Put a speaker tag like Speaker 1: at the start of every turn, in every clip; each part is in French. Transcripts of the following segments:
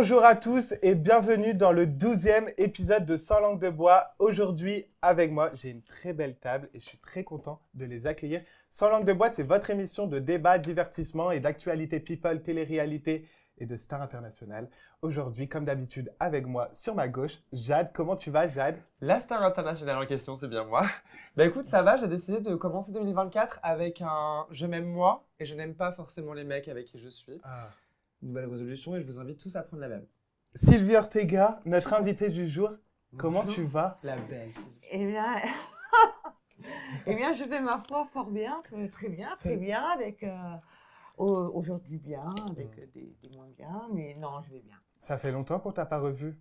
Speaker 1: Bonjour à tous et bienvenue dans le 12e épisode de Sans langue de bois. Aujourd'hui, avec moi, j'ai une très belle table et je suis très content de les accueillir. Sans langue de bois, c'est votre émission de débat, divertissement et d'actualité people, télé-réalité et de stars internationales. Aujourd'hui, comme d'habitude, avec moi, sur ma gauche, Jade. Comment tu vas, Jade?
Speaker 2: La star internationale en question, c'est bien moi. Bah écoute, ça va, j'ai décidé de commencer 2024 avec un je m'aime moi et je n'aime pas forcément les mecs avec qui je suis. Nouvelle résolution et je vous invite tous à prendre la même.
Speaker 1: Sylvie Ortega, notre invitée du jour. Comment tu vas?
Speaker 2: La belle Sylvie.
Speaker 3: Eh bien, je vais ma foi fort bien, très bien, avec aujourd'hui bien, avec des moins bien, mais non, je vais bien.
Speaker 1: Ça fait longtemps qu'on t'a pas revu.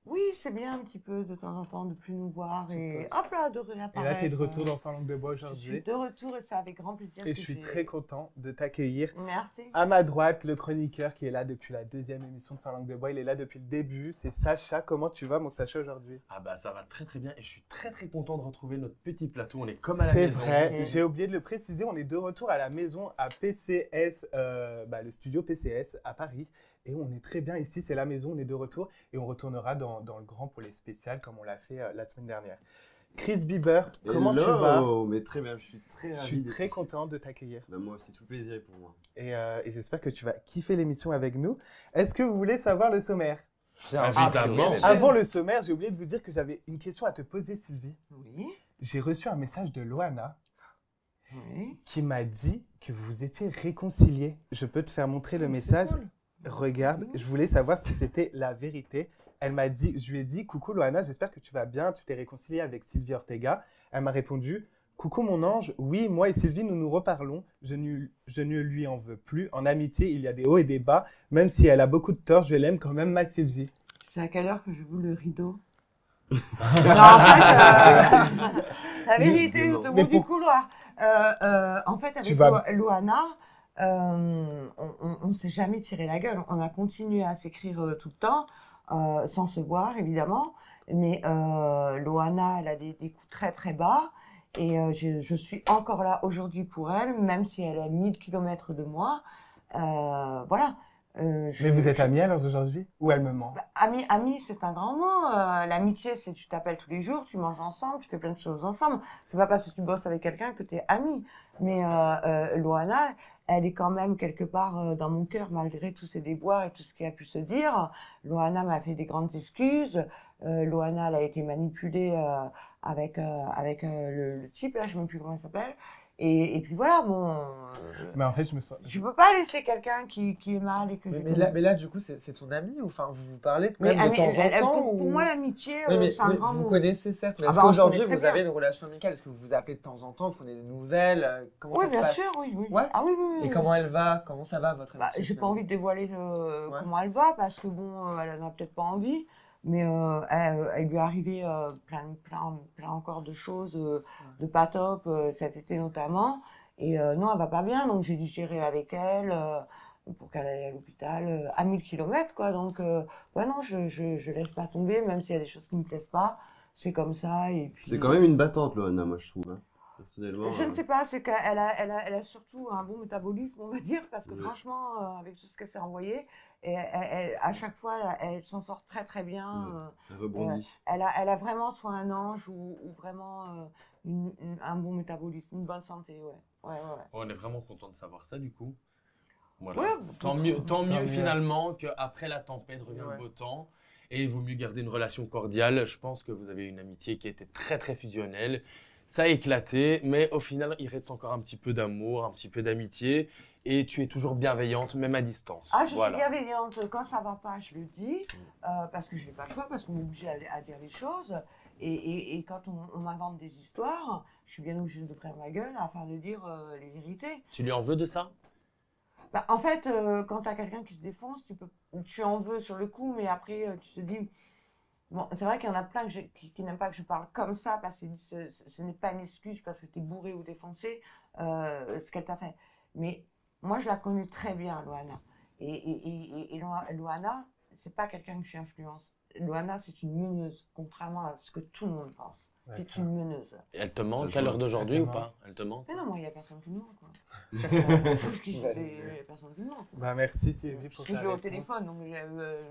Speaker 3: Oui, c'est bien un petit peu de temps en temps de plus nous voir et hop là, de réapparaître.
Speaker 1: Et là, tu es de retour dans Sans langue de bois
Speaker 3: Je
Speaker 1: aujourd'hui.
Speaker 3: suis de retour et c'est avec grand plaisir
Speaker 1: Et
Speaker 3: que
Speaker 1: je suis très content de t'accueillir.
Speaker 3: Merci.
Speaker 1: À ma droite, le chroniqueur qui est là depuis la deuxième émission de Sans langue de bois. Il est là depuis le début. C'est Sacha. Comment tu vas, mon Sacha, aujourd'hui?
Speaker 2: Ah bah ça va très très bien et je suis très très content de retrouver notre petit plateau. On est comme à la
Speaker 1: C'est
Speaker 2: maison.
Speaker 1: vrai. J'ai oublié de le préciser. On est de retour à la maison à PCS, le studio PCS à Paris. Et on est très bien ici. C'est la maison. On est de retour. Et on retournera dans le grand pour les spéciales comme on l'a fait la semaine dernière. Chris Bieber, comment tu vas?
Speaker 4: Mais très bien, je suis très ravi.
Speaker 1: Je suis
Speaker 4: d'être
Speaker 1: très
Speaker 4: ici.
Speaker 1: content de t'accueillir.
Speaker 4: Bah, moi, c'est tout plaisir pour moi.
Speaker 1: Et j'espère que tu vas kiffer l'émission avec nous. Est-ce que vous voulez savoir le sommaire?
Speaker 2: Évidemment.
Speaker 1: Avant le sommaire, j'ai oublié de vous dire que j'avais une question à te poser, Sylvie.
Speaker 3: Oui,
Speaker 1: J'ai reçu un message de Loana
Speaker 3: oui.
Speaker 1: qui m'a dit que vous vous étiez réconciliés. Je peux te faire montrer le message.
Speaker 3: Cool.
Speaker 1: Regarde, je voulais savoir si c'était la vérité. Elle m'a dit, je lui ai dit, coucou Loana, j'espère que tu vas bien, tu t'es réconciliée avec Sylvie Ortega. Elle m'a répondu, coucou mon ange, oui, moi et Sylvie, nous nous reparlons. Je ne lui en veux plus. En amitié, il y a des hauts et des bas. Même si elle a beaucoup de tort, je l'aime quand même, ma Sylvie.
Speaker 3: C'est à quelle heure que je vous le rideau? Non, en fait, la vérité,
Speaker 4: Non.
Speaker 3: au
Speaker 1: Mais
Speaker 3: bout du couloir. En fait,
Speaker 1: Tu
Speaker 3: avec
Speaker 1: vas-
Speaker 3: Loana, on ne s'est jamais tiré la gueule. On a continué à s'écrire tout le temps, sans se voir, évidemment. Mais Loana, elle a des coups très, très bas. Et je suis encore là aujourd'hui pour elle, même si elle est à 1000 km de moi. Voilà.
Speaker 1: Mais vous êtes amis alors aujourd'hui? Ou elle me ment?
Speaker 3: Ami, c'est un grand mot. L'amitié, c'est tu t'appelles tous les jours, tu manges ensemble, tu fais plein de choses ensemble. C'est pas parce que tu bosses avec quelqu'un que tu es ami. Mais Loana, elle est quand même quelque part dans mon cœur, malgré tous ses déboires et tout ce qui a pu se dire. Loana m'a fait des grandes excuses. Loana, elle a été manipulée avec le type, là, je ne sais même plus comment il s'appelle. Et puis voilà, bon.
Speaker 1: Mais en fait, je me sens...
Speaker 3: Je peux pas laisser quelqu'un qui est mal et que je
Speaker 2: Mais là, du coup, c'est ton ami ou enfin vous vous parlez quand
Speaker 3: Mais
Speaker 2: même de temps en temps
Speaker 3: pour
Speaker 2: ou-
Speaker 3: moi, l'amitié,
Speaker 2: Oui, mais
Speaker 3: c'est un grand
Speaker 2: vous
Speaker 3: mot.
Speaker 2: connaissez certes, mais
Speaker 3: Ah
Speaker 2: est-ce
Speaker 3: bah, on se
Speaker 2: qu'aujourd'hui
Speaker 3: connaît
Speaker 2: vous
Speaker 3: très
Speaker 2: avez
Speaker 3: bien.
Speaker 2: une relation amicale? Est-ce que vous vous appelez de temps en temps, prenez des nouvelles? Comment
Speaker 3: Oui,
Speaker 2: ça se
Speaker 3: bien
Speaker 2: passe?
Speaker 3: sûr, oui, oui.
Speaker 2: Ouais.
Speaker 3: Ah oui, oui, oui.
Speaker 2: Et comment elle va? Comment ça va votre
Speaker 3: Bah,
Speaker 2: amitié?
Speaker 3: j'ai pas envie de dévoiler
Speaker 2: Ouais.
Speaker 3: comment elle va parce que bon, elle en a peut-être pas envie, mais elle lui est arrivé plein encore de choses de pas top cet été notamment. Et non, elle va pas bien, donc j'ai dû gérer avec elle pour qu'elle aille à l'hôpital à 1000 km, quoi. Donc, ouais, non, je laisse pas tomber, même s'il y a des choses qui me plaisent pas, c'est comme ça. Et puis,
Speaker 4: C'est quand même une battante, Loana, moi, je trouve. Hein. Personnellement.
Speaker 3: je ne sais pas, c'est qu'elle a surtout un bon métabolisme, on va dire, parce que
Speaker 4: Oui.
Speaker 3: franchement, avec tout ce qu'elle s'est envoyé, et à chaque fois, elle s'en sort très très bien.
Speaker 4: Elle rebondit.
Speaker 3: Elle a vraiment soit un ange ou vraiment un bon métabolisme, une bonne santé, ouais. Ouais, ouais, ouais.
Speaker 2: On est vraiment content de savoir ça du coup.
Speaker 3: Ouais,
Speaker 2: Tant mieux
Speaker 1: mieux.
Speaker 2: finalement qu'après la tempête revient
Speaker 1: Ouais.
Speaker 2: le beau temps. Et il vaut mieux garder une relation cordiale. Je pense que vous avez une amitié qui a été très très fusionnelle. Ça a éclaté, mais au final, il reste encore un petit peu d'amour, un petit peu d'amitié. Et tu es toujours bienveillante, même à distance.
Speaker 3: Ah, je
Speaker 2: Voilà.
Speaker 3: suis bienveillante. Quand ça va pas, je le dis, parce que je n'ai pas le choix, parce qu'on est obligé à dire les choses. Et quand on m'invente des histoires, je suis bien obligée de faire ma gueule afin de dire les vérités.
Speaker 2: Tu lui en veux de ça?
Speaker 3: Bah, en fait, quand tu as quelqu'un qui se défonce, tu en veux sur le coup, mais après, tu te dis... Bon, c'est vrai qu'il y en a plein qui n'aiment pas que je parle comme ça, parce que ce n'est pas une excuse parce que tu es bourré ou défoncé, ce qu'elle t'a fait. Mais moi, je la connais très bien, Loana. Et Loana, c'est pas quelqu'un que je influence. Loana, c'est une meneuse, contrairement à ce que tout le monde pense. C'est une meneuse.
Speaker 2: Et elle te manque
Speaker 4: Ça
Speaker 2: à
Speaker 4: se
Speaker 2: l'heure
Speaker 4: voit.
Speaker 2: d'aujourd'hui
Speaker 1: Elle
Speaker 2: ou
Speaker 1: te
Speaker 2: pas? Elle te manque?
Speaker 3: Mais non, moi, il n'y a personne qui me manque. Sauf qu'il y a personne qui me manque.
Speaker 1: Bah, merci Sylvie pour
Speaker 3: Je
Speaker 1: ta
Speaker 3: suis au
Speaker 1: réponse.
Speaker 3: téléphone, donc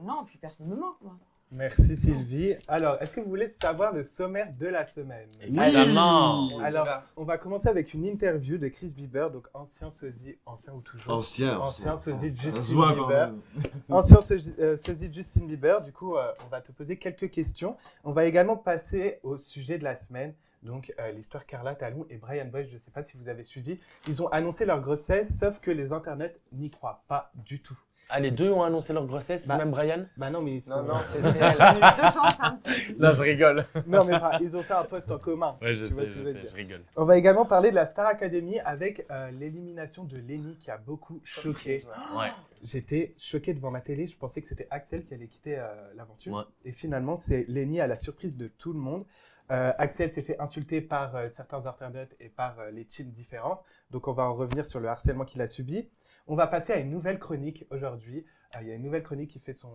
Speaker 3: non, puis personne ne me manque, moi.
Speaker 1: Merci Sylvie. Alors, est-ce que vous voulez savoir le sommaire de la semaine?
Speaker 2: Évidemment.
Speaker 1: Alors, on va commencer avec une interview de Chris Bieber, donc ancien sosie, ancien ou toujours
Speaker 4: Ancien
Speaker 1: sosie de
Speaker 4: Ça se
Speaker 1: Justin
Speaker 4: voit quand
Speaker 1: Bieber.
Speaker 4: même.
Speaker 1: Ancien sosie de Justin Bieber. Du coup, on va te poser quelques questions. On va également passer au sujet de la semaine. Donc, l'histoire Carla Talon et Brian Boy, je ne sais pas si vous avez suivi, ils ont annoncé leur grossesse, sauf que les internets n'y croient pas du tout.
Speaker 2: Ah, les deux ont annoncé leur grossesse,
Speaker 1: Bah,
Speaker 2: même Brian?
Speaker 1: Bah non, mais ils sont...
Speaker 5: Non, c'est
Speaker 3: J'en
Speaker 5: elle.
Speaker 3: ai eu 200, c'est un petit.
Speaker 2: Non, je rigole.
Speaker 1: Non, mais enfin, ils ont fait un post en commun.
Speaker 2: Ouais, je
Speaker 1: Tu vois
Speaker 2: sais,
Speaker 1: ce que
Speaker 2: je
Speaker 1: veux
Speaker 2: sais,
Speaker 1: dire.
Speaker 2: je rigole.
Speaker 1: On va également parler de la Star Academy avec l'élimination de Lenny qui a beaucoup choqué.
Speaker 2: Ouais.
Speaker 1: J'étais choqué devant ma télé, je pensais que c'était Axel qui allait quitter l'aventure.
Speaker 2: Ouais.
Speaker 1: Et finalement, c'est Lenny à la surprise de tout le monde. Axel s'est fait insulter par certains internautes et par les teams différents. Donc on va en revenir sur le harcèlement qu'il a subi. On va passer à une nouvelle chronique aujourd'hui. Il y a une nouvelle chronique qui fait son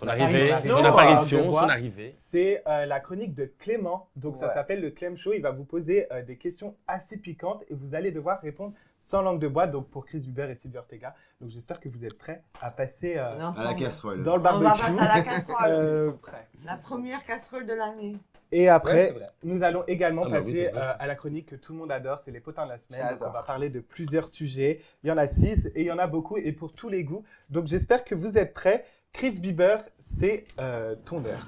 Speaker 2: Arrivée,
Speaker 1: apparition,
Speaker 2: son apparition,
Speaker 1: de voix.
Speaker 2: son arrivée.
Speaker 1: C'est la chronique de Clément. Donc ça
Speaker 5: Ouais.
Speaker 1: s'appelle le Clem Show. Il va vous poser des questions assez piquantes et vous allez devoir répondre sans langue de bois. Donc pour Chris Bieber et Sylvie Ortega. Donc j'espère que vous êtes prêts à passer
Speaker 4: À la casserole.
Speaker 1: dans le
Speaker 3: On va
Speaker 1: barbecue.
Speaker 3: passer à la casserole.
Speaker 1: Euh,
Speaker 5: Ils sont prêts.
Speaker 3: La première casserole de l'année.
Speaker 1: Et
Speaker 5: Ouais,
Speaker 1: après,
Speaker 5: c'est vrai.
Speaker 1: nous allons également
Speaker 2: Ah bah oui,
Speaker 1: passer
Speaker 2: c'est vrai, ça.
Speaker 1: à la chronique que tout le monde adore, c'est les potins de la semaine. Donc
Speaker 5: J'adore.
Speaker 1: on va parler de plusieurs sujets. Il y en a 6 et il y en a beaucoup et pour tous les goûts. Donc j'espère que vous êtes prêts. Chris Bieber, c'est ton heure.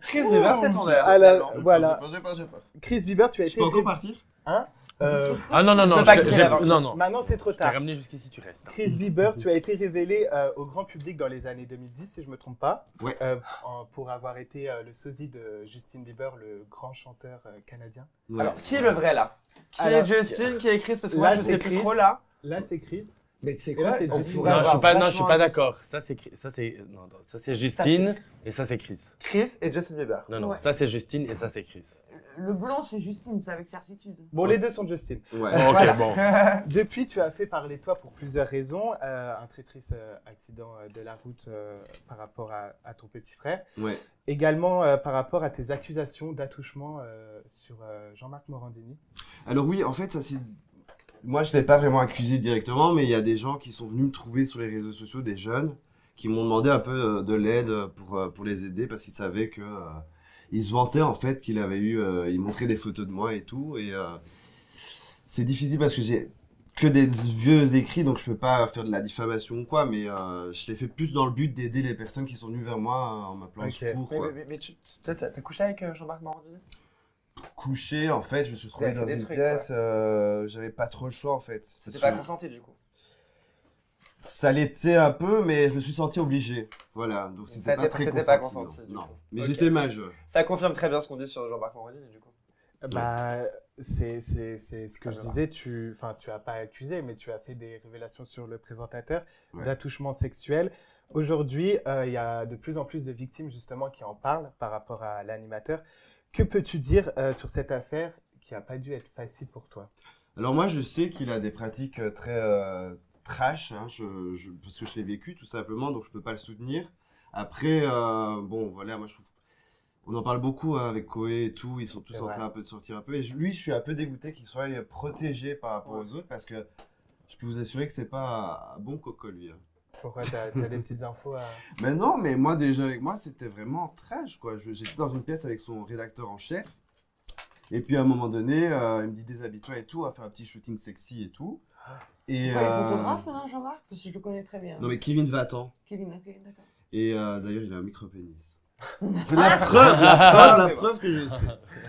Speaker 5: Chris Bieber, c'est ton heure.
Speaker 1: Alors voilà,
Speaker 4: J'ai pas.
Speaker 1: Chris Bieber, tu as
Speaker 4: Je
Speaker 1: été...
Speaker 4: peux encore partir?
Speaker 2: Ah non, non, non,
Speaker 5: peux pas
Speaker 2: je-
Speaker 5: quitter
Speaker 2: j'ai-
Speaker 5: l'aventure.
Speaker 2: non, non.
Speaker 1: Maintenant c'est trop
Speaker 2: Je t'ai
Speaker 1: tard.
Speaker 2: ramené jusqu'ici, tu restes.
Speaker 1: Chris Bieber, tu as été révélé au grand public dans les années 2010, si je ne me trompe pas,
Speaker 4: Ouais.
Speaker 1: pour avoir été le sosie de Justin Bieber, le grand chanteur canadien.
Speaker 4: Ouais.
Speaker 5: Alors, qui est le vrai là? Qui
Speaker 1: Alors,
Speaker 5: est Justin, qui est Chris? Parce que
Speaker 1: là,
Speaker 5: moi, je
Speaker 1: c'est
Speaker 5: sais plus
Speaker 1: Chris.
Speaker 5: trop là.
Speaker 1: Là, c'est Chris.
Speaker 5: Mais tu sais
Speaker 1: Et là, c'est
Speaker 5: on
Speaker 1: Justin.
Speaker 5: pourrait
Speaker 2: Non, je
Speaker 5: avoir
Speaker 2: suis pas, non, je suis
Speaker 5: vachement
Speaker 2: pas d'accord. Ça c'est Justine et ça c'est Chris.
Speaker 5: Chris et Justin Bieber.
Speaker 2: Non, non,
Speaker 3: Ouais.
Speaker 2: ça c'est Justine et ça c'est Chris.
Speaker 3: Le blond, c'est Justine, c'est avec certitude.
Speaker 1: Bon, les deux sont Justin.
Speaker 4: Ouais.
Speaker 2: Bon, ok,
Speaker 1: Voilà.
Speaker 2: bon.
Speaker 1: Depuis, tu as fait parler de toi pour plusieurs raisons. Un très triste accident de la route par rapport à ton petit frère.
Speaker 4: Ouais.
Speaker 1: Également par rapport à tes accusations d'attouchement sur Jean-Marc Morandini.
Speaker 4: Alors oui, en fait, ça c'est... Moi, je ne l'ai pas vraiment accusé directement, mais il y a des gens qui sont venus me trouver sur les réseaux sociaux, des jeunes, qui m'ont demandé un peu de l'aide pour les aider, parce qu'ils savaient que... ils se vantaient, en fait, qu'il avait eu... ils montraient des photos de moi et tout, et c'est difficile parce que j'ai que des vieux écrits, donc je peux pas faire de la diffamation ou quoi, mais je l'ai fait plus dans le but d'aider les personnes qui sont venues vers moi en m'appelant au
Speaker 1: Ok.
Speaker 4: secours, quoi.
Speaker 5: Mais toi, t'as couché avec Jean-Marc Morandini?
Speaker 4: Couché, en fait, je me suis retrouvé
Speaker 5: Vous avez
Speaker 4: dans
Speaker 5: fait des
Speaker 4: une
Speaker 5: trucs,
Speaker 4: pièce, j'avais pas trop le choix, en fait. Parce
Speaker 5: C'est pas
Speaker 4: que
Speaker 5: consenti du coup.
Speaker 4: ça l'était un peu, mais je me suis senti obligé. Voilà, donc c'était pas très
Speaker 5: C'était
Speaker 4: consenti.
Speaker 5: pas consenti,
Speaker 4: non.
Speaker 5: du
Speaker 4: Non.
Speaker 5: coup.
Speaker 4: Mais
Speaker 1: Ok.
Speaker 4: j'étais majeur.
Speaker 5: Ça confirme très bien ce qu'on dit sur Jean-Marc Morandini du coup.
Speaker 1: Bah, c'est ce que
Speaker 5: Ah,
Speaker 1: je
Speaker 5: je vois.
Speaker 1: disais. Tu as pas accusé, mais tu as fait des révélations sur le présentateur
Speaker 4: Ouais.
Speaker 1: d'attouchement sexuel. Aujourd'hui, il y a de plus en plus de victimes justement qui en parlent par rapport à l'animateur. Que peux-tu dire sur cette affaire qui n'a pas dû être facile pour toi?
Speaker 4: Alors moi, je sais qu'il a des pratiques très trash, hein, parce que je l'ai vécu tout simplement, donc je peux pas le soutenir. Après, bon, voilà, moi je trouve... On en parle beaucoup hein, avec Koé et tout, ils sont tous
Speaker 1: C'est
Speaker 4: en
Speaker 1: vrai.
Speaker 4: train un peu de sortir un peu. Et lui, je suis un peu dégoûté qu'il soit protégé par rapport aux autres, parce que je peux vous assurer que c'est pas un bon coco, lui. Hein.
Speaker 1: Pourquoi tu as des petites infos à...
Speaker 4: Mais non, mais moi déjà avec moi c'était vraiment trash quoi. J'étais dans une pièce avec son rédacteur en chef. Et puis à un moment donné, il me dit déshabille-toi et tout, on va faire un petit shooting sexy et tout. Et
Speaker 3: Ouais, les photographes, hein, Jean-Marc? Parce que je le connais très bien.
Speaker 4: non mais Kevin va-t'en.
Speaker 3: Kevin, ok, d'accord.
Speaker 4: Et d'ailleurs il a un micro-pénis. C'est la preuve, la preuve que je sais.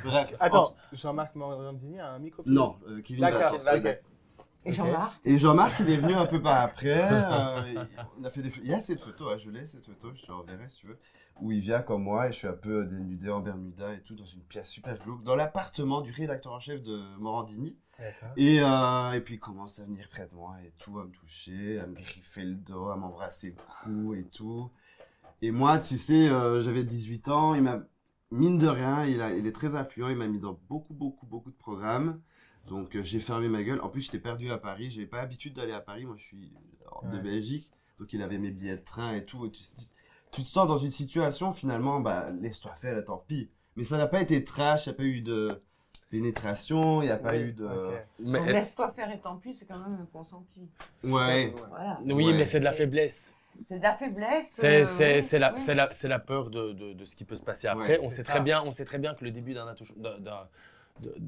Speaker 4: Bref.
Speaker 1: Attends, Jean-Marc Morandini a un micro?
Speaker 4: Non, Kevin
Speaker 1: D'accord,
Speaker 4: va-t'en.
Speaker 1: ok.
Speaker 3: Et
Speaker 1: Ok.
Speaker 3: Jean-Marc?
Speaker 4: Et Jean-Marc, il est venu un peu par après. Il a fait des... Il y a cette photo, hein, je l'ai cette photo, je te l'enverrai si tu veux. Où il vient comme moi et je suis un peu dénudé en Bermuda et tout, dans une pièce super glauque, dans l'appartement du rédacteur en chef de Morandini.
Speaker 1: D'accord.
Speaker 4: Et puis il commence à venir près de moi et tout, à me toucher, à me griffer le dos, à m'embrasser le cou et tout. Et moi, tu sais, j'avais 18 ans, il m'a, mine de rien, il est très influent, il m'a mis dans beaucoup de programmes. Donc j'ai fermé ma gueule. En plus, j'étais perdu à Paris. J'avais pas l'habitude d'aller à Paris. Moi, je suis de
Speaker 1: Ouais.
Speaker 4: Belgique. Donc il avait mes billets de train et tout. Et tu te sens dans une situation, finalement, bah, laisse-toi faire et tant pis. Mais ça n'a pas été trash, il n'y a pas eu de pénétration, il n'y a pas
Speaker 1: Oui,
Speaker 4: eu de...
Speaker 1: ok.
Speaker 2: Mais,
Speaker 3: Donc, laisse-toi faire et tant pis, c'est quand même un consenti.
Speaker 4: Ouais.
Speaker 3: Voilà.
Speaker 2: oui,
Speaker 4: Ouais.
Speaker 2: mais c'est de la faiblesse.
Speaker 3: C'est de la faiblesse.
Speaker 2: C'est
Speaker 3: oui, oui.
Speaker 2: c'est la peur de ce qui peut se passer après.
Speaker 4: Ouais,
Speaker 2: on
Speaker 1: c'est
Speaker 2: sait
Speaker 1: ça.
Speaker 2: très bien que le début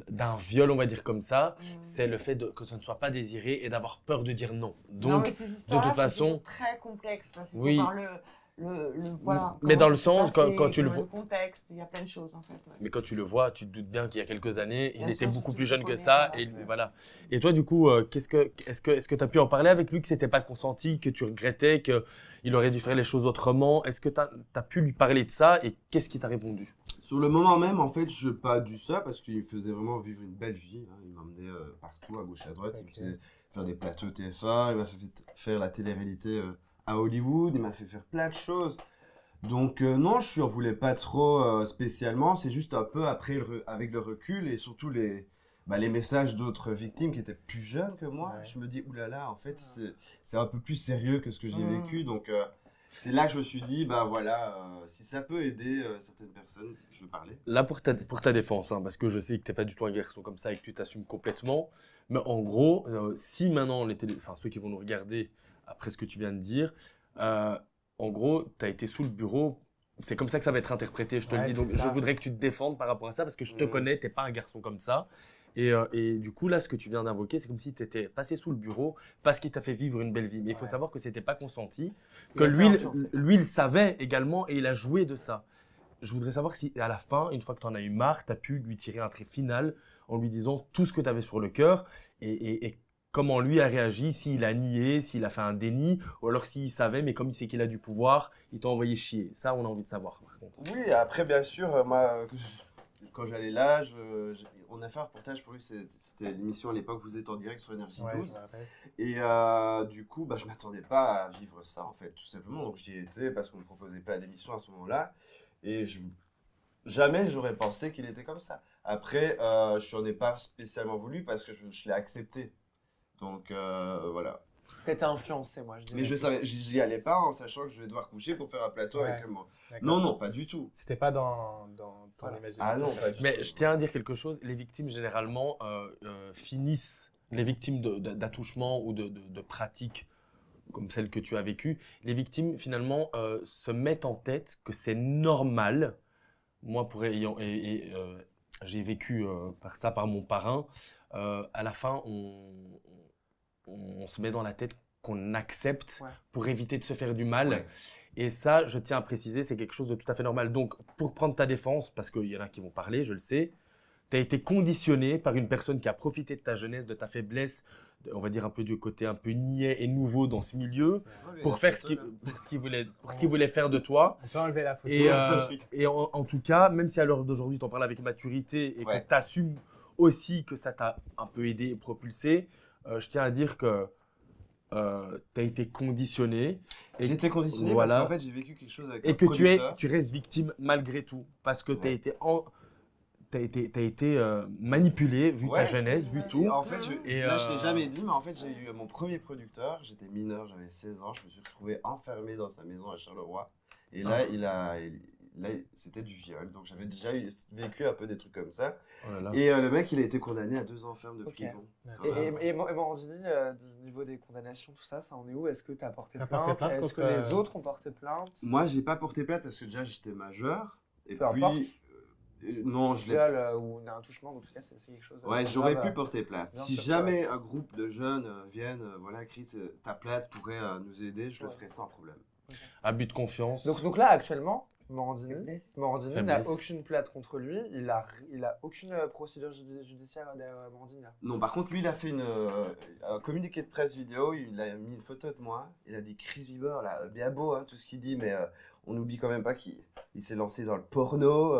Speaker 2: d'un viol, on va dire comme ça,
Speaker 3: Mm.
Speaker 2: c'est le fait que ça ne soit pas désiré et d'avoir peur de dire non.
Speaker 3: Non,
Speaker 2: Donc,
Speaker 3: mais ces histoires-là,
Speaker 2: toute façon-
Speaker 3: c'est toujours très complexe parce qu'il
Speaker 2: Oui.
Speaker 3: faut voir voilà,
Speaker 2: Mais
Speaker 3: comment
Speaker 2: dans le
Speaker 3: ça s'est
Speaker 2: sens,
Speaker 3: passé,
Speaker 2: quand tu le
Speaker 3: le
Speaker 2: vois-
Speaker 3: contexte, il y a plein de choses en fait. Ouais.
Speaker 2: mais quand tu le vois, tu te doutes bien qu'il y a quelques années, il
Speaker 3: Bien
Speaker 2: était
Speaker 3: sûr,
Speaker 2: beaucoup
Speaker 3: si
Speaker 2: plus
Speaker 3: tu
Speaker 2: jeune
Speaker 3: le
Speaker 2: que
Speaker 3: connais,
Speaker 2: ça.
Speaker 3: voilà.
Speaker 2: Et voilà. Et toi, du coup, est-ce que tu as pu en parler avec lui, que c'était pas consenti, que tu regrettais, qu'il aurait dû faire les choses autrement? Est-ce que tu as pu lui parler de ça et qu'est-ce qu'il t'a répondu?
Speaker 4: Sur le moment même, en fait, je n'ai pas dû ça parce qu'il me faisait vraiment vivre une belle vie. Hein. Il m'emmenait partout, à gauche, à droite. Il me faisait faire des plateaux TF1, il m'a fait faire la télé-réalité à Hollywood, il m'a fait faire plein de choses. Donc non, je ne voulais pas trop spécialement. C'est juste un peu après, avec le recul et surtout les messages d'autres victimes qui étaient plus jeunes que moi.
Speaker 1: Ouais.
Speaker 4: Je me dis, oulala, en fait, c'est un peu plus sérieux que ce que j'ai
Speaker 3: Mm.
Speaker 4: vécu. Donc c'est là que je me suis dit, bah voilà, si ça peut aider certaines personnes, je veux parler.
Speaker 2: Là, pour ta défense, hein, parce que je sais que tu n'es pas du tout un garçon comme ça et que tu t'assumes complètement, mais en gros, si maintenant ceux qui vont nous regarder après ce que tu viens de dire, en gros, tu as été sous le bureau, c'est comme ça que ça va être interprété, je te le
Speaker 1: Ouais,
Speaker 2: dis. Donc,
Speaker 1: c'est ça.
Speaker 2: je voudrais que tu te défendes par rapport à ça parce que je te
Speaker 4: Mhm.
Speaker 2: connais, tu n'es pas un garçon comme ça. Et du coup, là, ce que tu viens d'invoquer, c'est comme si tu étais passé sous le bureau parce qu'il t'a fait vivre une belle vie. Mais il faut
Speaker 1: Ouais.
Speaker 2: savoir que ce n'était pas consenti,
Speaker 5: Il
Speaker 2: que
Speaker 5: a été
Speaker 2: lui,
Speaker 5: influencé.
Speaker 2: lui, il savait également et il a joué de ça. Je voudrais savoir si, à la fin, une fois que tu en as eu marre, tu as pu lui tirer un trait final en lui disant tout ce que tu avais sur le cœur et comment lui a réagi, s'il a nié, s'il a fait un déni, ou alors s'il savait, mais comme il sait qu'il a du pouvoir, il t'a envoyé chier. Ça, on a envie de savoir, par contre.
Speaker 4: Oui, après, bien sûr, moi, quand j'allais là, on a fait un reportage pour lui, c'était l'émission à l'époque, vous êtes en direct sur Énergie
Speaker 1: Ouais,
Speaker 4: 12.
Speaker 1: je me rappelle.
Speaker 4: Et du coup, je m'attendais pas à vivre ça, en fait, tout simplement. Donc j'y étais parce qu'on ne me proposait pas d'émission à ce moment-là. Et jamais j'aurais pensé qu'il était comme ça. Après, je n'en ai pas spécialement voulu parce que je l'ai accepté. Donc voilà.
Speaker 5: T'étais influencé, moi, je dirais.
Speaker 4: Mais je savais, j'y allais pas en sachant que je vais devoir coucher pour faire un plateau
Speaker 1: Ouais.
Speaker 4: avec moi.
Speaker 1: D'accord.
Speaker 4: Non, non, pas du tout.
Speaker 1: C'était pas dans ton
Speaker 5: Voilà.
Speaker 1: imagination.
Speaker 4: Ah non, pas du tout.
Speaker 2: Mais je tiens à dire quelque chose, les victimes, généralement, finissent, les victimes d'attouchements ou de pratiques comme celle que tu as vécue, les victimes, finalement, se mettent en tête que c'est normal. Moi, j'ai vécu par mon parrain. À la fin, on se met dans la tête qu'on accepte
Speaker 5: Ouais.
Speaker 2: pour éviter de se faire du mal.
Speaker 4: Ouais.
Speaker 2: Et ça, je tiens à préciser, c'est quelque chose de tout à fait normal. Donc, pour prendre ta défense, parce qu'il y en a qui vont parler, je le sais, tu as été conditionné par une personne qui a profité de ta jeunesse, de ta faiblesse, on va dire un peu du côté un peu niais et nouveau dans ce milieu, pour faire ce qu'il voulait faire de toi.
Speaker 1: On peut enlever la photo.
Speaker 2: Et en tout cas, même si à l'heure d'aujourd'hui, tu en parles avec maturité et
Speaker 4: Ouais.
Speaker 2: que tu assumes aussi que ça t'a un peu aidé et propulsé, je tiens à dire que tu as été conditionné et,
Speaker 4: J'étais conditionné
Speaker 2: voilà.
Speaker 4: parce qu'en fait j'ai vécu quelque chose avec
Speaker 2: et
Speaker 4: un
Speaker 2: que
Speaker 4: producteur.
Speaker 2: tu restes victime malgré tout parce que tu as
Speaker 4: Ouais.
Speaker 2: été, t'as été manipulé vu ta
Speaker 4: Ouais.
Speaker 2: jeunesse, vu
Speaker 4: Et
Speaker 2: tout.
Speaker 4: en fait,
Speaker 2: Et,
Speaker 4: là, je ne l'ai jamais dit, mais en fait, j'ai eu mon premier producteur. J'étais mineur, j'avais 16 ans. Je me suis retrouvé enfermé dans sa maison à Charleroi. Et là, là c'était du viol. Donc, j'avais déjà vécu un peu des trucs comme ça.
Speaker 2: Oh là là.
Speaker 4: Et le mec, il a été condamné à 2 ans ferme de
Speaker 5: Ok.
Speaker 4: prison.
Speaker 5: Et Morandini, du niveau des condamnations, tout ça, ça en est où? Est-ce que tu as porté
Speaker 1: T'as
Speaker 5: plainte?
Speaker 1: porté plainte
Speaker 5: Est-ce que
Speaker 1: contre,
Speaker 5: les autres ont porté plainte?
Speaker 4: Moi, j'ai pas porté plainte parce que déjà, j'étais majeur. Et
Speaker 5: Peu
Speaker 4: puis,
Speaker 5: importe.
Speaker 4: non, je l'ai.
Speaker 5: Viol ou un touchement, en tout cas, c'est quelque chose.
Speaker 4: Ouais,
Speaker 5: de
Speaker 4: j'aurais
Speaker 5: grave.
Speaker 4: pu porter plainte.
Speaker 5: Bien
Speaker 4: Si
Speaker 5: sûr,
Speaker 4: jamais un groupe de jeunes viennent, voilà, Chris, ta plainte pourrait nous aider, je le
Speaker 5: Ouais.
Speaker 4: ferai sans problème.
Speaker 2: Abus de confiance.
Speaker 5: Donc là, actuellement, Morandini
Speaker 3: Faiblesse.
Speaker 5: n'a
Speaker 2: Faiblesse.
Speaker 5: aucune plainte contre lui. Il a aucune procédure judiciaire derrière Morandini. Là.
Speaker 4: Non, par contre, lui, il a fait un communiqué de presse vidéo, il a mis une photo de moi, il a dit Chris Bieber, là, bien beau, hein, tout ce qu'il dit, mais on n'oublie quand même pas qu'il s'est lancé dans le porno,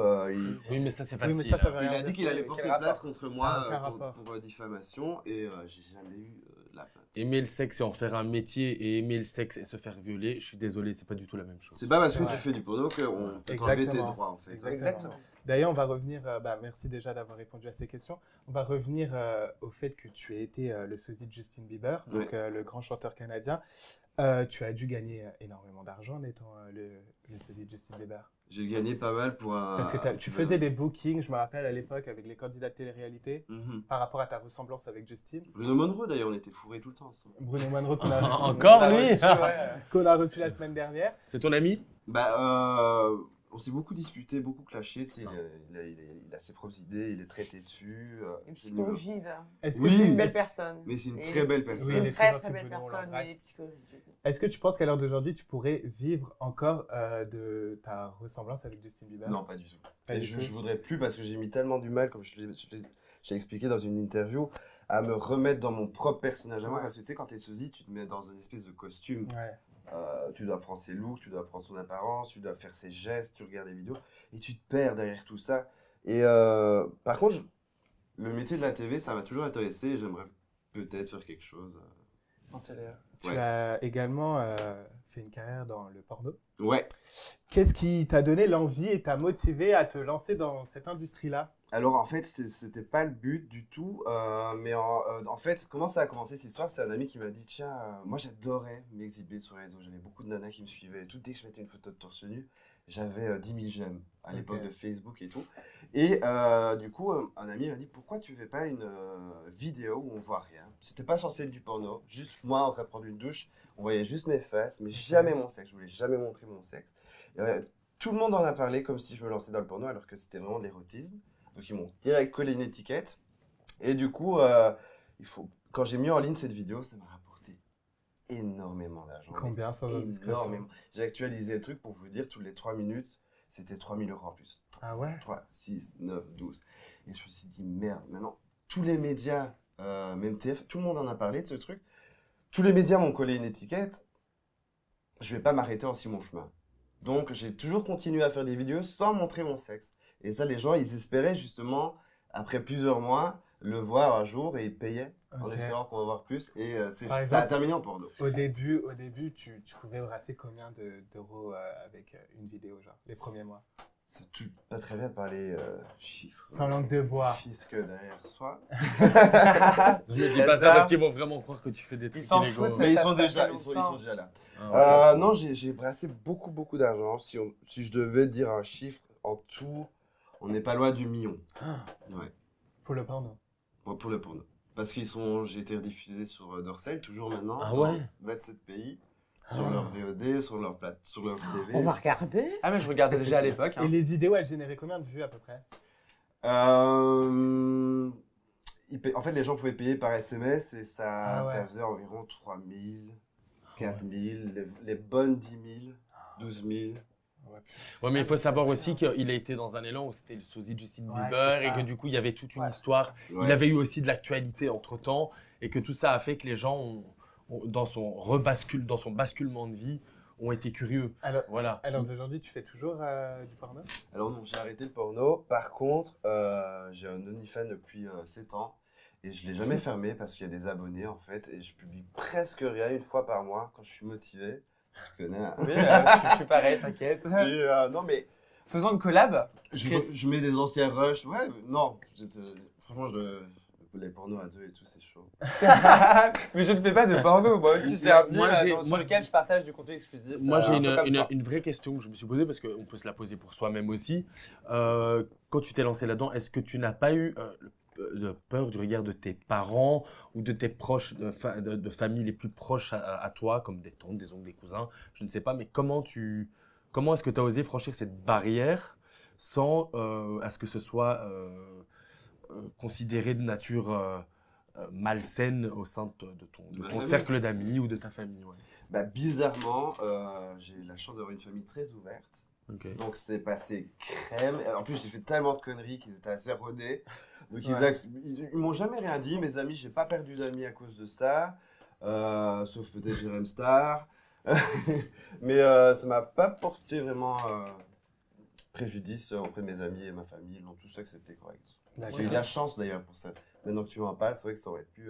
Speaker 2: Oui, mais ça, c'est
Speaker 1: Oui, mais
Speaker 2: facile.
Speaker 1: ça veut
Speaker 4: il
Speaker 1: rien
Speaker 4: a
Speaker 1: dire.
Speaker 4: dit qu'il allait
Speaker 5: Quel
Speaker 4: porter
Speaker 5: rapport?
Speaker 4: plainte contre moi
Speaker 1: aucun rapport.
Speaker 4: pour diffamation, et j'ai jamais eu la plainte.
Speaker 2: Aimer le sexe et en faire un métier et aimer le sexe et se faire violer, je suis désolé, c'est pas du tout la même chose.
Speaker 4: C'est pas parce que
Speaker 1: Ouais.
Speaker 4: tu fais du porno qu'on peut t'enlever tes
Speaker 1: Exactement.
Speaker 4: droits, en fait.
Speaker 1: Exactement.
Speaker 5: Exactement.
Speaker 1: D'ailleurs, on va revenir, merci déjà d'avoir répondu à ces questions. On va revenir au fait que tu as été le sosie de Justin Bieber, donc le grand chanteur canadien. Tu as dû gagner énormément d'argent en étant le sosie de Justin Bieber.
Speaker 4: J'ai gagné pas mal pour un.
Speaker 1: Parce que tu faisais des bookings, je me rappelle à l'époque, avec les candidats de télé-réalité, par rapport à ta ressemblance avec Justin.
Speaker 4: Bruno Monroe, d'ailleurs, on était fourrés tout le temps ensemble.
Speaker 1: Bruno Monroe
Speaker 2: Encore lui
Speaker 1: qu'on a reçu la semaine dernière.
Speaker 2: C'est ton ami?
Speaker 4: On s'est beaucoup disputé, beaucoup clashé. Tu sais, il a ses propres idées, il est traité dessus.
Speaker 3: Une psychologie, là.
Speaker 1: Est-ce que
Speaker 4: Oui,
Speaker 3: C'est une belle personne.
Speaker 4: mais c'est une très belle personne.
Speaker 1: Oui,
Speaker 3: C'est
Speaker 1: elle est
Speaker 3: une
Speaker 1: très
Speaker 3: très
Speaker 1: gentille,
Speaker 3: belle
Speaker 1: Bruno, on
Speaker 3: personne,
Speaker 1: l'embrasse.
Speaker 3: mais elle est psychologique.
Speaker 1: Est-ce que tu penses qu'à l'heure d'aujourd'hui, tu pourrais vivre encore de ta ressemblance avec Justin Bieber?
Speaker 4: Non, pas du tout.
Speaker 1: Pas
Speaker 4: Et
Speaker 1: du
Speaker 4: je
Speaker 1: tout.
Speaker 4: voudrais plus parce que j'ai mis tellement du mal, comme j'ai expliqué dans une interview, à me remettre dans mon propre personnage à moi.
Speaker 1: Ouais.
Speaker 4: Parce que tu sais, quand t'es sosie, tu te mets dans une espèce de costume.
Speaker 1: Ouais.
Speaker 4: Tu dois prendre ses looks, tu dois prendre son apparence, tu dois faire ses gestes, tu regardes des vidéos et tu te perds derrière tout ça. Et par contre, le métier de la TV, ça m'a toujours intéressé et j'aimerais peut-être faire quelque chose.
Speaker 1: Tu
Speaker 4: Ouais.
Speaker 1: as également fait une carrière dans le porno.
Speaker 4: Ouais.
Speaker 1: Qu'est-ce qui t'a donné l'envie et t'a motivé à te lancer dans cette industrie-là?
Speaker 4: Alors en fait, c'était pas le but du tout, mais en fait, comment ça a commencé cette histoire? C'est un ami qui m'a dit, tiens, moi j'adorais m'exhiber sur les réseaux, j'avais beaucoup de nanas qui me suivaient et tout, dès que je mettais une photo de torse nu, j'avais 10 000 j'aime à l'époque
Speaker 1: Ok.
Speaker 4: de Facebook et tout. Et du coup, un ami m'a dit, pourquoi tu fais pas une vidéo où on voit rien? C'était pas censé être du porno, juste moi en train de prendre une douche, on voyait juste mes fesses, mais jamais mon sexe, je voulais jamais montrer mon sexe. Et, tout le monde en a parlé comme si je me lançais dans le porno alors que c'était vraiment de l'érotisme. Donc ils m'ont direct collé une étiquette. Et du coup, quand j'ai mis en ligne cette vidéo, ça m'a rapporté énormément d'argent.
Speaker 1: Combien sans indiscrétion?
Speaker 4: Énormément. J'ai actualisé le truc pour vous dire, toutes les 3 minutes, c'était 3 000 € en plus.
Speaker 1: Ah ouais?
Speaker 4: 3, 6, 9, 12. Et je me suis dit, merde, maintenant, tous les médias, même TF, tout le monde en a parlé de ce truc. Tous les médias m'ont collé une étiquette. Je vais pas m'arrêter en si mon chemin. Donc, j'ai toujours continué à faire des vidéos sans montrer mon sexe. Et ça, les gens, ils espéraient justement, après plusieurs mois, le voir un jour et ils payaient en
Speaker 1: Ok.
Speaker 4: espérant qu'on va voir plus. Et
Speaker 1: Par
Speaker 4: ça a
Speaker 1: exemple,
Speaker 4: terminé en porno.
Speaker 1: Au début, tu pouvais brasser combien d'euros avec une vidéo, genre, les premiers mois?
Speaker 4: C'est pas très bien de parler chiffres.
Speaker 1: Sans langue de bois.
Speaker 4: Fisc derrière soi.
Speaker 2: Je me dis pas ça parce qu'ils vont vraiment croire que tu fais des trucs
Speaker 5: s'en
Speaker 2: illégaux.
Speaker 5: foutent,
Speaker 4: Mais ils
Speaker 5: ça
Speaker 4: sont
Speaker 5: fait
Speaker 4: déjà,
Speaker 5: longtemps.
Speaker 4: ils sont déjà là.
Speaker 2: Ah, ok.
Speaker 4: Non, j'ai brassé beaucoup d'argent. Si je devais dire un chiffre, en tout, on n'est pas loin du million. Ouais.
Speaker 1: Pour le porno.
Speaker 4: Bon, pour le porno. Parce j'ai été rediffusé sur Dorsel, toujours maintenant.
Speaker 2: Ah
Speaker 4: dans
Speaker 2: ouais
Speaker 4: 27 pays. Sur leur VOD, sur leur TV.
Speaker 3: On va regarder.
Speaker 5: Ah, mais je regardais déjà à l'époque.
Speaker 1: Et les vidéos, elles généraient combien de vues à peu près?
Speaker 4: En fait, les gens pouvaient payer par SMS et
Speaker 1: Ah ouais.
Speaker 4: ça faisait environ 3 000, 4 000, les bonnes 10 000, 12 000.
Speaker 2: Ouais, mais il faut savoir aussi qu'il a été dans un élan où c'était le sosie de Justin
Speaker 5: Ouais,
Speaker 2: Bieber
Speaker 5: c'est
Speaker 2: et
Speaker 5: ça.
Speaker 2: que du coup, il y avait toute une
Speaker 5: Ouais.
Speaker 2: histoire.
Speaker 4: Ouais.
Speaker 2: Il avait eu aussi de l'actualité entre-temps et que tout ça a fait que les gens, dans son basculement de vie, ont été curieux. Voilà.
Speaker 1: Alors d'aujourd'hui, tu fais toujours du porno?
Speaker 4: Alors non, j'ai arrêté le porno. Par contre, j'ai un OnlyFans depuis 7 ans et je ne l'ai jamais fermé parce qu'il y a des abonnés en fait et je publie presque rien, une fois par mois quand je suis motivé. Tu connais. Hein.
Speaker 5: Oui, je suis pareil, t'inquiète.
Speaker 4: Et, non mais
Speaker 5: Faisons une collab.
Speaker 4: je mets des anciens rushs. Ouais, non. Franchement, les pornos à deux et tout, c'est chaud.
Speaker 5: Mais je ne fais pas de porno, moi aussi j'ai un
Speaker 2: Moi,
Speaker 5: blog sur lequel je partage du contenu exclusif.
Speaker 2: Moi, j'ai
Speaker 5: un peu comme toi.
Speaker 2: une vraie question que je me suis posée parce qu'on peut se la poser pour soi-même aussi. Quand tu t'es lancé là-dedans, est-ce que tu n'as pas eu de peur du regard de tes parents ou de tes proches, de famille les plus proches à toi, comme des tantes, des oncles, des cousins, je ne sais pas, mais comment est-ce que tu as osé franchir cette barrière sans à ce que ce soit considéré de nature malsaine au sein de ton
Speaker 4: famille.
Speaker 2: cercle d'amis ou de ta famille? Ouais.
Speaker 4: Bah, bizarrement, j'ai la chance d'avoir une famille très ouverte.
Speaker 2: Ok.
Speaker 4: Donc c'est passé crème. En plus, j'ai fait tellement de conneries qu'ils étaient assez rodés. Donc
Speaker 1: Ouais.
Speaker 4: ils m'ont jamais rien dit. Mes amis, j'ai pas perdu d'amis à cause de ça. Sauf peut-être Jérém Star. Mais ça m'a pas porté vraiment préjudice auprès de mes amis et ma famille. Ils l'ont tous accepté correct.
Speaker 1: D'accord.
Speaker 4: J'ai eu de la chance d'ailleurs pour ça. Maintenant que tu m'en parles, c'est vrai que ça aurait pu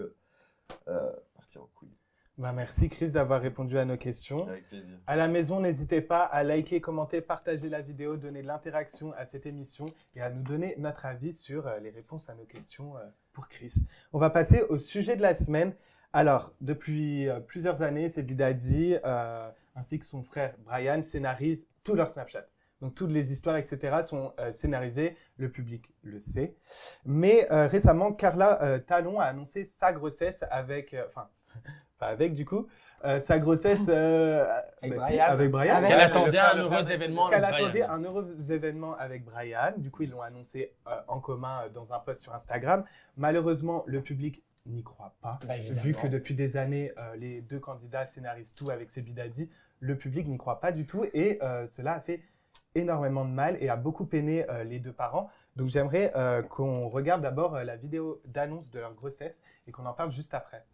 Speaker 4: partir en couille.
Speaker 1: Bah, merci Chris d'avoir répondu à nos questions.
Speaker 4: Avec plaisir.
Speaker 1: À la maison, n'hésitez pas à liker, commenter, partager la vidéo, donner de l'interaction à cette émission et à nous donner notre avis sur les réponses à nos questions pour Chris. On va passer au sujet de la semaine. Alors, depuis plusieurs années, Sebi Daddy ainsi que son frère Brian scénarisent tous leurs Snapchat. Donc, toutes les histoires, etc. sont scénarisées, le public le sait. Mais récemment, Carla Talon a annoncé sa grossesse avec... pas avec du coup, sa grossesse avec Brian.
Speaker 2: Qu'elle attendait un heureux événement avec
Speaker 1: Qu'elle
Speaker 2: Brian.
Speaker 1: attendait un heureux événement avec Brian. Du coup, ils l'ont annoncé en commun dans un post sur Instagram. Malheureusement, le public n'y croit pas.
Speaker 2: Bah, évidemment.
Speaker 1: Vu que depuis des années, les deux candidats scénarisent tout avec Sebi Daddy, le public n'y croit pas du tout et cela a fait énormément de mal et a beaucoup peiné les deux parents. Donc j'aimerais qu'on regarde d'abord la vidéo d'annonce de leur grossesse et qu'on en parle juste après.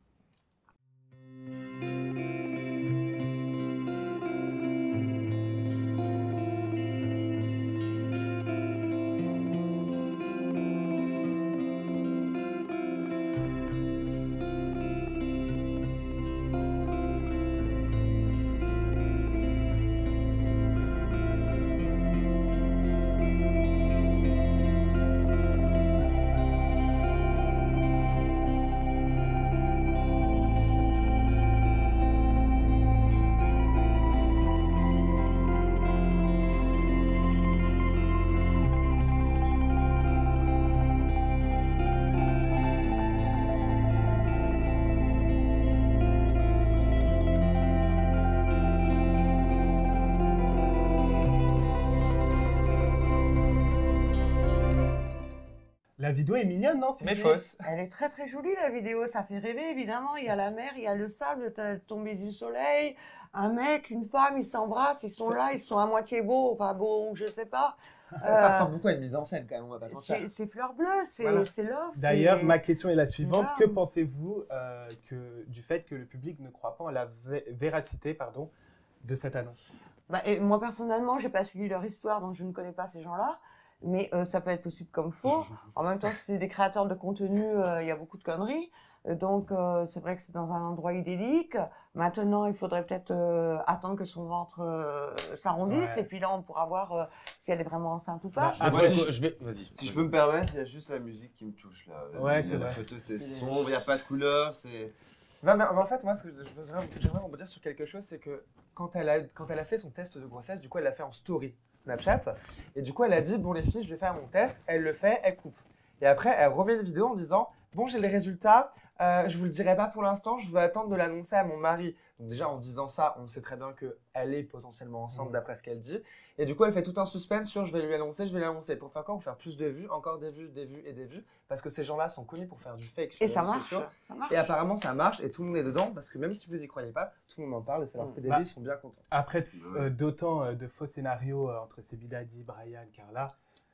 Speaker 1: La vidéo est mignonne, non?
Speaker 5: Mais fausse.
Speaker 3: Elle est très très jolie la vidéo, ça fait rêver évidemment. Il y a la mer, il y a le sable, la tombée du soleil, un mec, une femme, ils s'embrassent, ils sont là, ils sont à moitié beaux, enfin beaux, je sais pas.
Speaker 5: Ça ressemble beaucoup à une mise en scène quand même, on va pas se mentir.
Speaker 3: C'est fleur bleue, c'est
Speaker 5: Voilà.
Speaker 3: love.
Speaker 1: D'ailleurs,
Speaker 3: c'est-
Speaker 1: ma question est la suivante.
Speaker 3: Voilà.
Speaker 1: Que pensez-vous du fait que le public ne croit pas en la véracité de cette annonce?
Speaker 3: Bah, et moi personnellement, j'ai pas suivi leur histoire, donc je ne connais pas ces gens-là. Mais ça peut être possible comme faux. En même temps, si c'est des créateurs de contenu, il y a beaucoup de conneries. Donc c'est vrai que c'est dans un endroit idyllique. Maintenant, il faudrait peut-être attendre que son ventre s'arrondisse
Speaker 1: Ouais.
Speaker 3: et puis là, on pourra voir si elle est vraiment enceinte ou pas.
Speaker 1: Bah,
Speaker 2: Après,
Speaker 4: Moi, si je-
Speaker 2: je vais. Vas-y.
Speaker 4: Si je peux me permettre, il y a juste la musique qui me touche là.
Speaker 1: Ouais, c'est
Speaker 4: La
Speaker 1: vrai.
Speaker 4: photo c'est sombre, il n'y a pas de couleur, c'est.
Speaker 5: Non, mais en fait, moi, ce que j'aimerais rebondir sur quelque chose, c'est que quand elle a fait son test de grossesse, du coup, elle l'a fait en story Snapchat. Et du coup, elle a dit, bon, les filles, je vais faire mon test. Elle le fait, elle coupe. Et après, elle remet une vidéo en disant, bon, j'ai les résultats, je vous le dirai pas pour l'instant, je vais attendre de l'annoncer à mon mari. Donc déjà, en disant ça, on sait très bien qu'elle est potentiellement enceinte d'après ce qu'elle dit. Et du coup, elle fait tout un suspense sur je vais lui annoncer, je vais lui annoncer. Pour faire quoi? Pour faire plus de vues, encore des vues, des vues et des vues. Parce que ces gens-là sont connus pour faire du fake sur
Speaker 3: Et
Speaker 5: les
Speaker 3: ça
Speaker 5: réseaux
Speaker 3: marche,
Speaker 5: sociaux.
Speaker 3: ça marche.
Speaker 5: Et apparemment, ça marche et tout le monde est dedans parce que même si vous y croyez pas, tout le monde en parle et ça leur fait des
Speaker 1: Bah,
Speaker 5: vues, ils sont bien contents.
Speaker 1: Après d'autant de faux scénarios entre Sebi Daddy, Brian, Carla,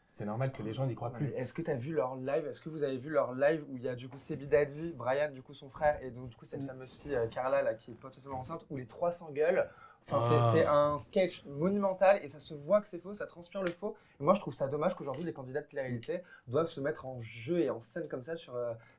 Speaker 1: c'est normal que les gens n'y croient
Speaker 5: Ouais,
Speaker 1: plus.
Speaker 5: mais est-ce que tu as vu leur live? Est-ce que vous avez vu leur live où il y a du coup Sebi Daddy, Brian, du coup son frère, et donc du coup cette fameuse fille Carla là qui est potentiellement enceinte, où les trois s'engueulent? Enfin,
Speaker 2: Ah.
Speaker 5: c'est un sketch monumental et ça se voit que c'est faux, ça transpire le faux. Et moi je trouve ça dommage qu'aujourd'hui les candidats de télé-réalité doivent se mettre en jeu et en scène comme ça sur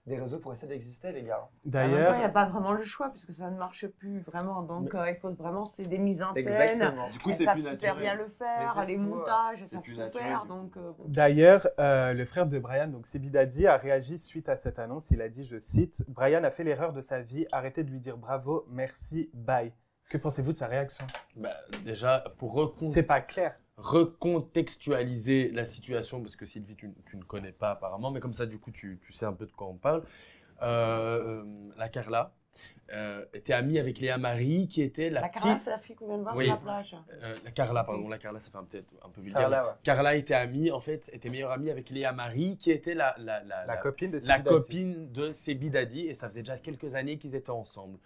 Speaker 5: des réseaux pour essayer d'exister, les gars.
Speaker 3: En même temps, il n'y
Speaker 1: D'ailleurs,
Speaker 3: a pas vraiment le choix puisque ça ne marche plus vraiment. Donc il faut vraiment, c'est des mises en scène.
Speaker 5: Exactement.
Speaker 4: Du coup,
Speaker 3: Elles
Speaker 4: c'est
Speaker 3: savent
Speaker 4: plus
Speaker 3: super bien
Speaker 4: naturel.
Speaker 3: le faire,
Speaker 5: Mais c'est
Speaker 3: les
Speaker 5: fou,
Speaker 3: montages, elles
Speaker 4: c'est
Speaker 3: savent
Speaker 4: plus
Speaker 3: tout
Speaker 4: naturel,
Speaker 3: faire.
Speaker 4: du coup.
Speaker 3: Donc bon.
Speaker 1: D'ailleurs, le frère de Brian, donc Sebi Daddy, a réagi suite à cette annonce. Il a dit, je cite, « Brian a fait l'erreur de sa vie. Arrêtez de lui dire bravo, merci, bye. » Que pensez-vous de sa réaction?
Speaker 2: Bah, déjà, pour
Speaker 1: C'est pas clair.
Speaker 2: recontextualiser la situation, parce que Sylvie, tu ne connais pas apparemment, mais comme ça, du coup, tu sais un peu de quoi on parle. La Carla était amie avec Léa Marie, qui était la
Speaker 3: La
Speaker 2: petite.
Speaker 3: Carla, c'est la fille qu'on vient de voir
Speaker 2: Oui.
Speaker 3: sur la plage.
Speaker 2: La Carla, pardon, la Carla, ça fait peut-être un peu vulgaire.
Speaker 5: Carla, ouais.
Speaker 2: Carla était amie, en fait, était meilleure amie avec Léa Marie, qui était la
Speaker 1: Copine de Sebi
Speaker 2: la
Speaker 1: Daddy.
Speaker 2: copine de Sebi Daddy, et ça faisait déjà quelques années qu'ils étaient ensemble.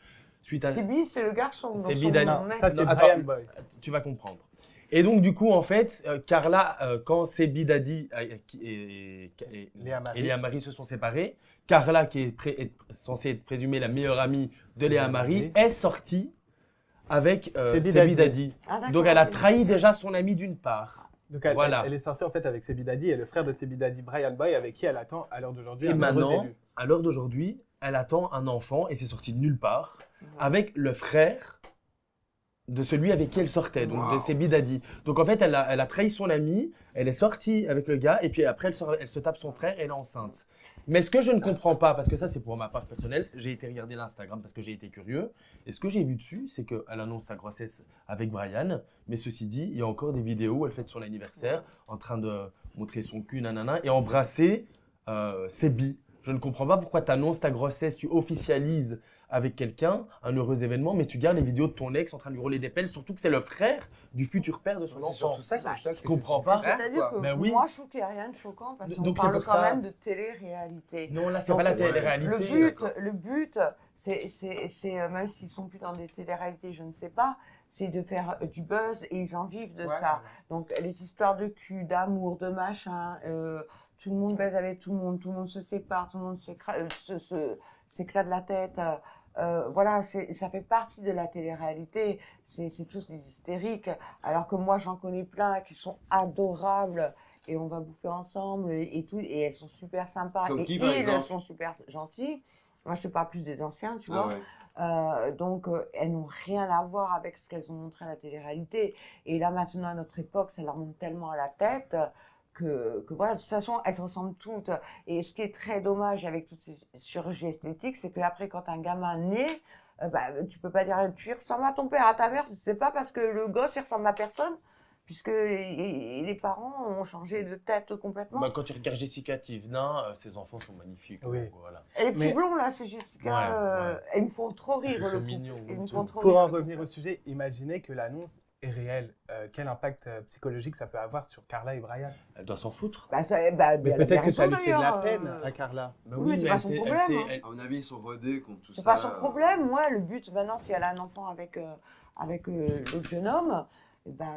Speaker 2: Suite à...
Speaker 3: Sebi, c'est le garçon. donc
Speaker 2: Sebi
Speaker 3: son
Speaker 2: Daddy.
Speaker 3: nom,
Speaker 1: Non,
Speaker 3: mec.
Speaker 1: ça c'est
Speaker 2: Non, attends.
Speaker 1: Brian Boy.
Speaker 2: Tu vas comprendre. Et donc, du coup, en fait, Carla, quand Sebi Daddy et Léa Marie se sont séparés, Carla, qui est censée être présumée la meilleure amie de Léa Marie, est sortie avec
Speaker 1: Sebi
Speaker 2: Sebi
Speaker 1: Daddy.
Speaker 2: Daddy.
Speaker 3: Ah, d'accord,
Speaker 2: Donc, elle a
Speaker 3: ok.
Speaker 2: trahi déjà son ami d'une part.
Speaker 1: Donc elle,
Speaker 2: Voilà.
Speaker 1: elle est sortie en fait avec Sebi Daddy et le frère de Sebi Daddy, Brian Boy, avec qui elle attend à l'heure d'aujourd'hui
Speaker 2: Et
Speaker 1: un heureux
Speaker 2: maintenant,
Speaker 1: élu.
Speaker 2: à l'heure d'aujourd'hui, elle attend un enfant et c'est sorti de nulle part avec le frère de celui avec qui elle sortait, donc de ses bidadis. Donc en fait, elle a trahi son ami, elle est sortie avec le gars et puis après elle se tape son frère et elle est enceinte. Mais ce que je ne comprends pas, parce que ça c'est pour ma part personnelle, j'ai été regarder l'Instagram parce que j'ai été curieux, et ce que j'ai vu dessus, c'est qu'elle annonce sa grossesse avec Brian, mais ceci dit, il y a encore des vidéos où elle fête son anniversaire en train de montrer son cul, nanana, et embrasser ses billes. Je ne comprends pas pourquoi tu annonces ta grossesse, tu officialises avec quelqu'un un heureux événement, mais tu gardes les vidéos de ton ex en train de lui rouler des pelles, surtout que c'est le frère du futur père de son
Speaker 5: C'est
Speaker 2: enfant.
Speaker 5: surtout ça qui me choque.
Speaker 2: Je comprends pas.
Speaker 3: C'est-à-dire que
Speaker 2: Ben oui.
Speaker 3: moi, je trouve qu'il n'y a rien de choquant parce qu'on
Speaker 2: Donc, c'est
Speaker 3: parle
Speaker 2: pour
Speaker 3: quand
Speaker 2: ça.
Speaker 3: même de télé-réalité.
Speaker 2: Non, là, c'est
Speaker 3: Donc,
Speaker 2: pas la
Speaker 3: le
Speaker 2: télé-réalité.
Speaker 3: le but, c'est même s'ils sont plus dans des télé-réalités, je ne sais pas, c'est de faire du buzz et ils en vivent de ça. Donc les histoires de cul, d'amour, de machin, tout le monde baise avec tout le monde se sépare, tout le monde s'éclate la tête. Voilà, ça fait partie de la télé-réalité. C'est tous des hystériques. Alors que moi, j'en connais plein qui sont adorables et on va bouffer ensemble et tout. Et elles sont super sympas.
Speaker 4: Comme
Speaker 3: Et
Speaker 4: qui, par
Speaker 3: ils
Speaker 4: exemple
Speaker 3: sont super gentils. Moi, je te parle plus des anciens, tu
Speaker 4: Ah
Speaker 3: vois.
Speaker 4: ouais.
Speaker 3: Donc, elles n'ont rien à voir avec ce qu'elles ont montré à la télé-réalité. Et là, maintenant, à notre époque, ça leur monte tellement à la tête que voilà, de toute façon, elles se ressemblent toutes. Et ce qui est très dommage avec toutes ces chirurgies esthétiques, c'est qu'après, quand un gamin naît, tu peux pas dire tu ressembles à ton père, à ta mère, tu sais pas parce que le gosse, il ressemble à personne, puisque les parents ont changé de tête complètement.
Speaker 2: Bah, quand tu regardes Jessica Tivenin, ses enfants sont magnifiques.
Speaker 1: Oui.
Speaker 2: Donc, voilà.
Speaker 3: Et les petits
Speaker 1: Mais-
Speaker 3: blonds, là, c'est Jessica,
Speaker 2: Ouais.
Speaker 3: elles me font trop rire,
Speaker 2: Ils
Speaker 3: le
Speaker 2: sont
Speaker 3: coup.
Speaker 2: mignons,
Speaker 3: Ils me
Speaker 2: donc,
Speaker 3: font trop
Speaker 1: Pour
Speaker 3: rire.
Speaker 1: en revenir au sujet, imaginez que l'annonce est réelle. Quel impact psychologique ça peut avoir sur Carla et Brian?
Speaker 2: Elle doit s'en foutre.
Speaker 3: Bah,
Speaker 1: Mais peut-être que ça lui fait de la
Speaker 3: d'ailleurs,
Speaker 1: peine à Carla.
Speaker 2: Bah
Speaker 3: Oui, mais c'est pas son problème, hein.
Speaker 2: elle-
Speaker 4: À mon avis, ils sont rodés contre tout ça.
Speaker 3: c'est pas son problème. Moi, le but, maintenant, si elle a un enfant avec l'autre jeune homme, eh ben,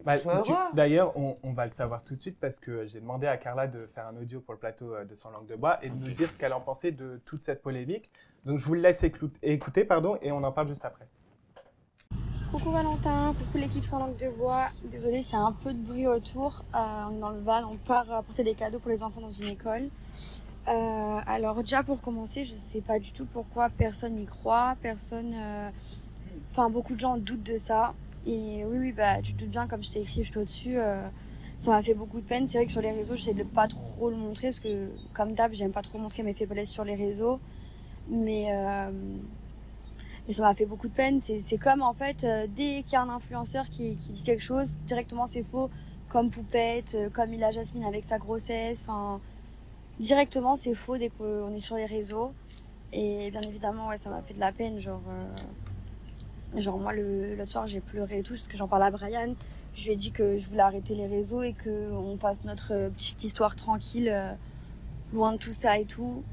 Speaker 1: Bah,
Speaker 3: sois heureux.
Speaker 1: D'ailleurs, on va le savoir tout de suite parce que j'ai demandé à Carla de faire un audio pour le plateau de Sans langue de bois et de nous dire ce qu'elle en pensait de toute cette polémique. Donc je vous le laisse écouter, et on en parle juste après.
Speaker 6: Coucou Valentin, coucou l'équipe Sans langue de bois. Désolée s'il y a un peu de bruit autour. On est dans le van, on part apporter des cadeaux pour les enfants dans une école. Alors déjà pour commencer, je sais pas du tout pourquoi personne n'y croit, beaucoup de gens doutent de ça. Et oui, bah tu te doutes bien, comme je t'ai écrit juste au-dessus, ça m'a fait beaucoup de peine. C'est vrai que sur les réseaux, j'essaie de pas trop le montrer parce que comme d'hab, j'aime pas trop montrer mes faiblesses sur les réseaux. Mais ça m'a fait beaucoup de peine. C'est comme en fait, dès qu'il y a un influenceur qui dit quelque chose, directement c'est faux. Comme Poupette, comme Ila Jasmine avec sa grossesse. Enfin, directement c'est faux dès qu'on est sur les réseaux. Et bien évidemment, ouais, ça m'a fait de la peine. Genre moi, l'autre soir, j'ai pleuré et tout, parce que j'en parle à Brian. Je lui ai dit que je voulais arrêter les réseaux et qu'on fasse notre petite histoire tranquille, loin de tout ça et tout.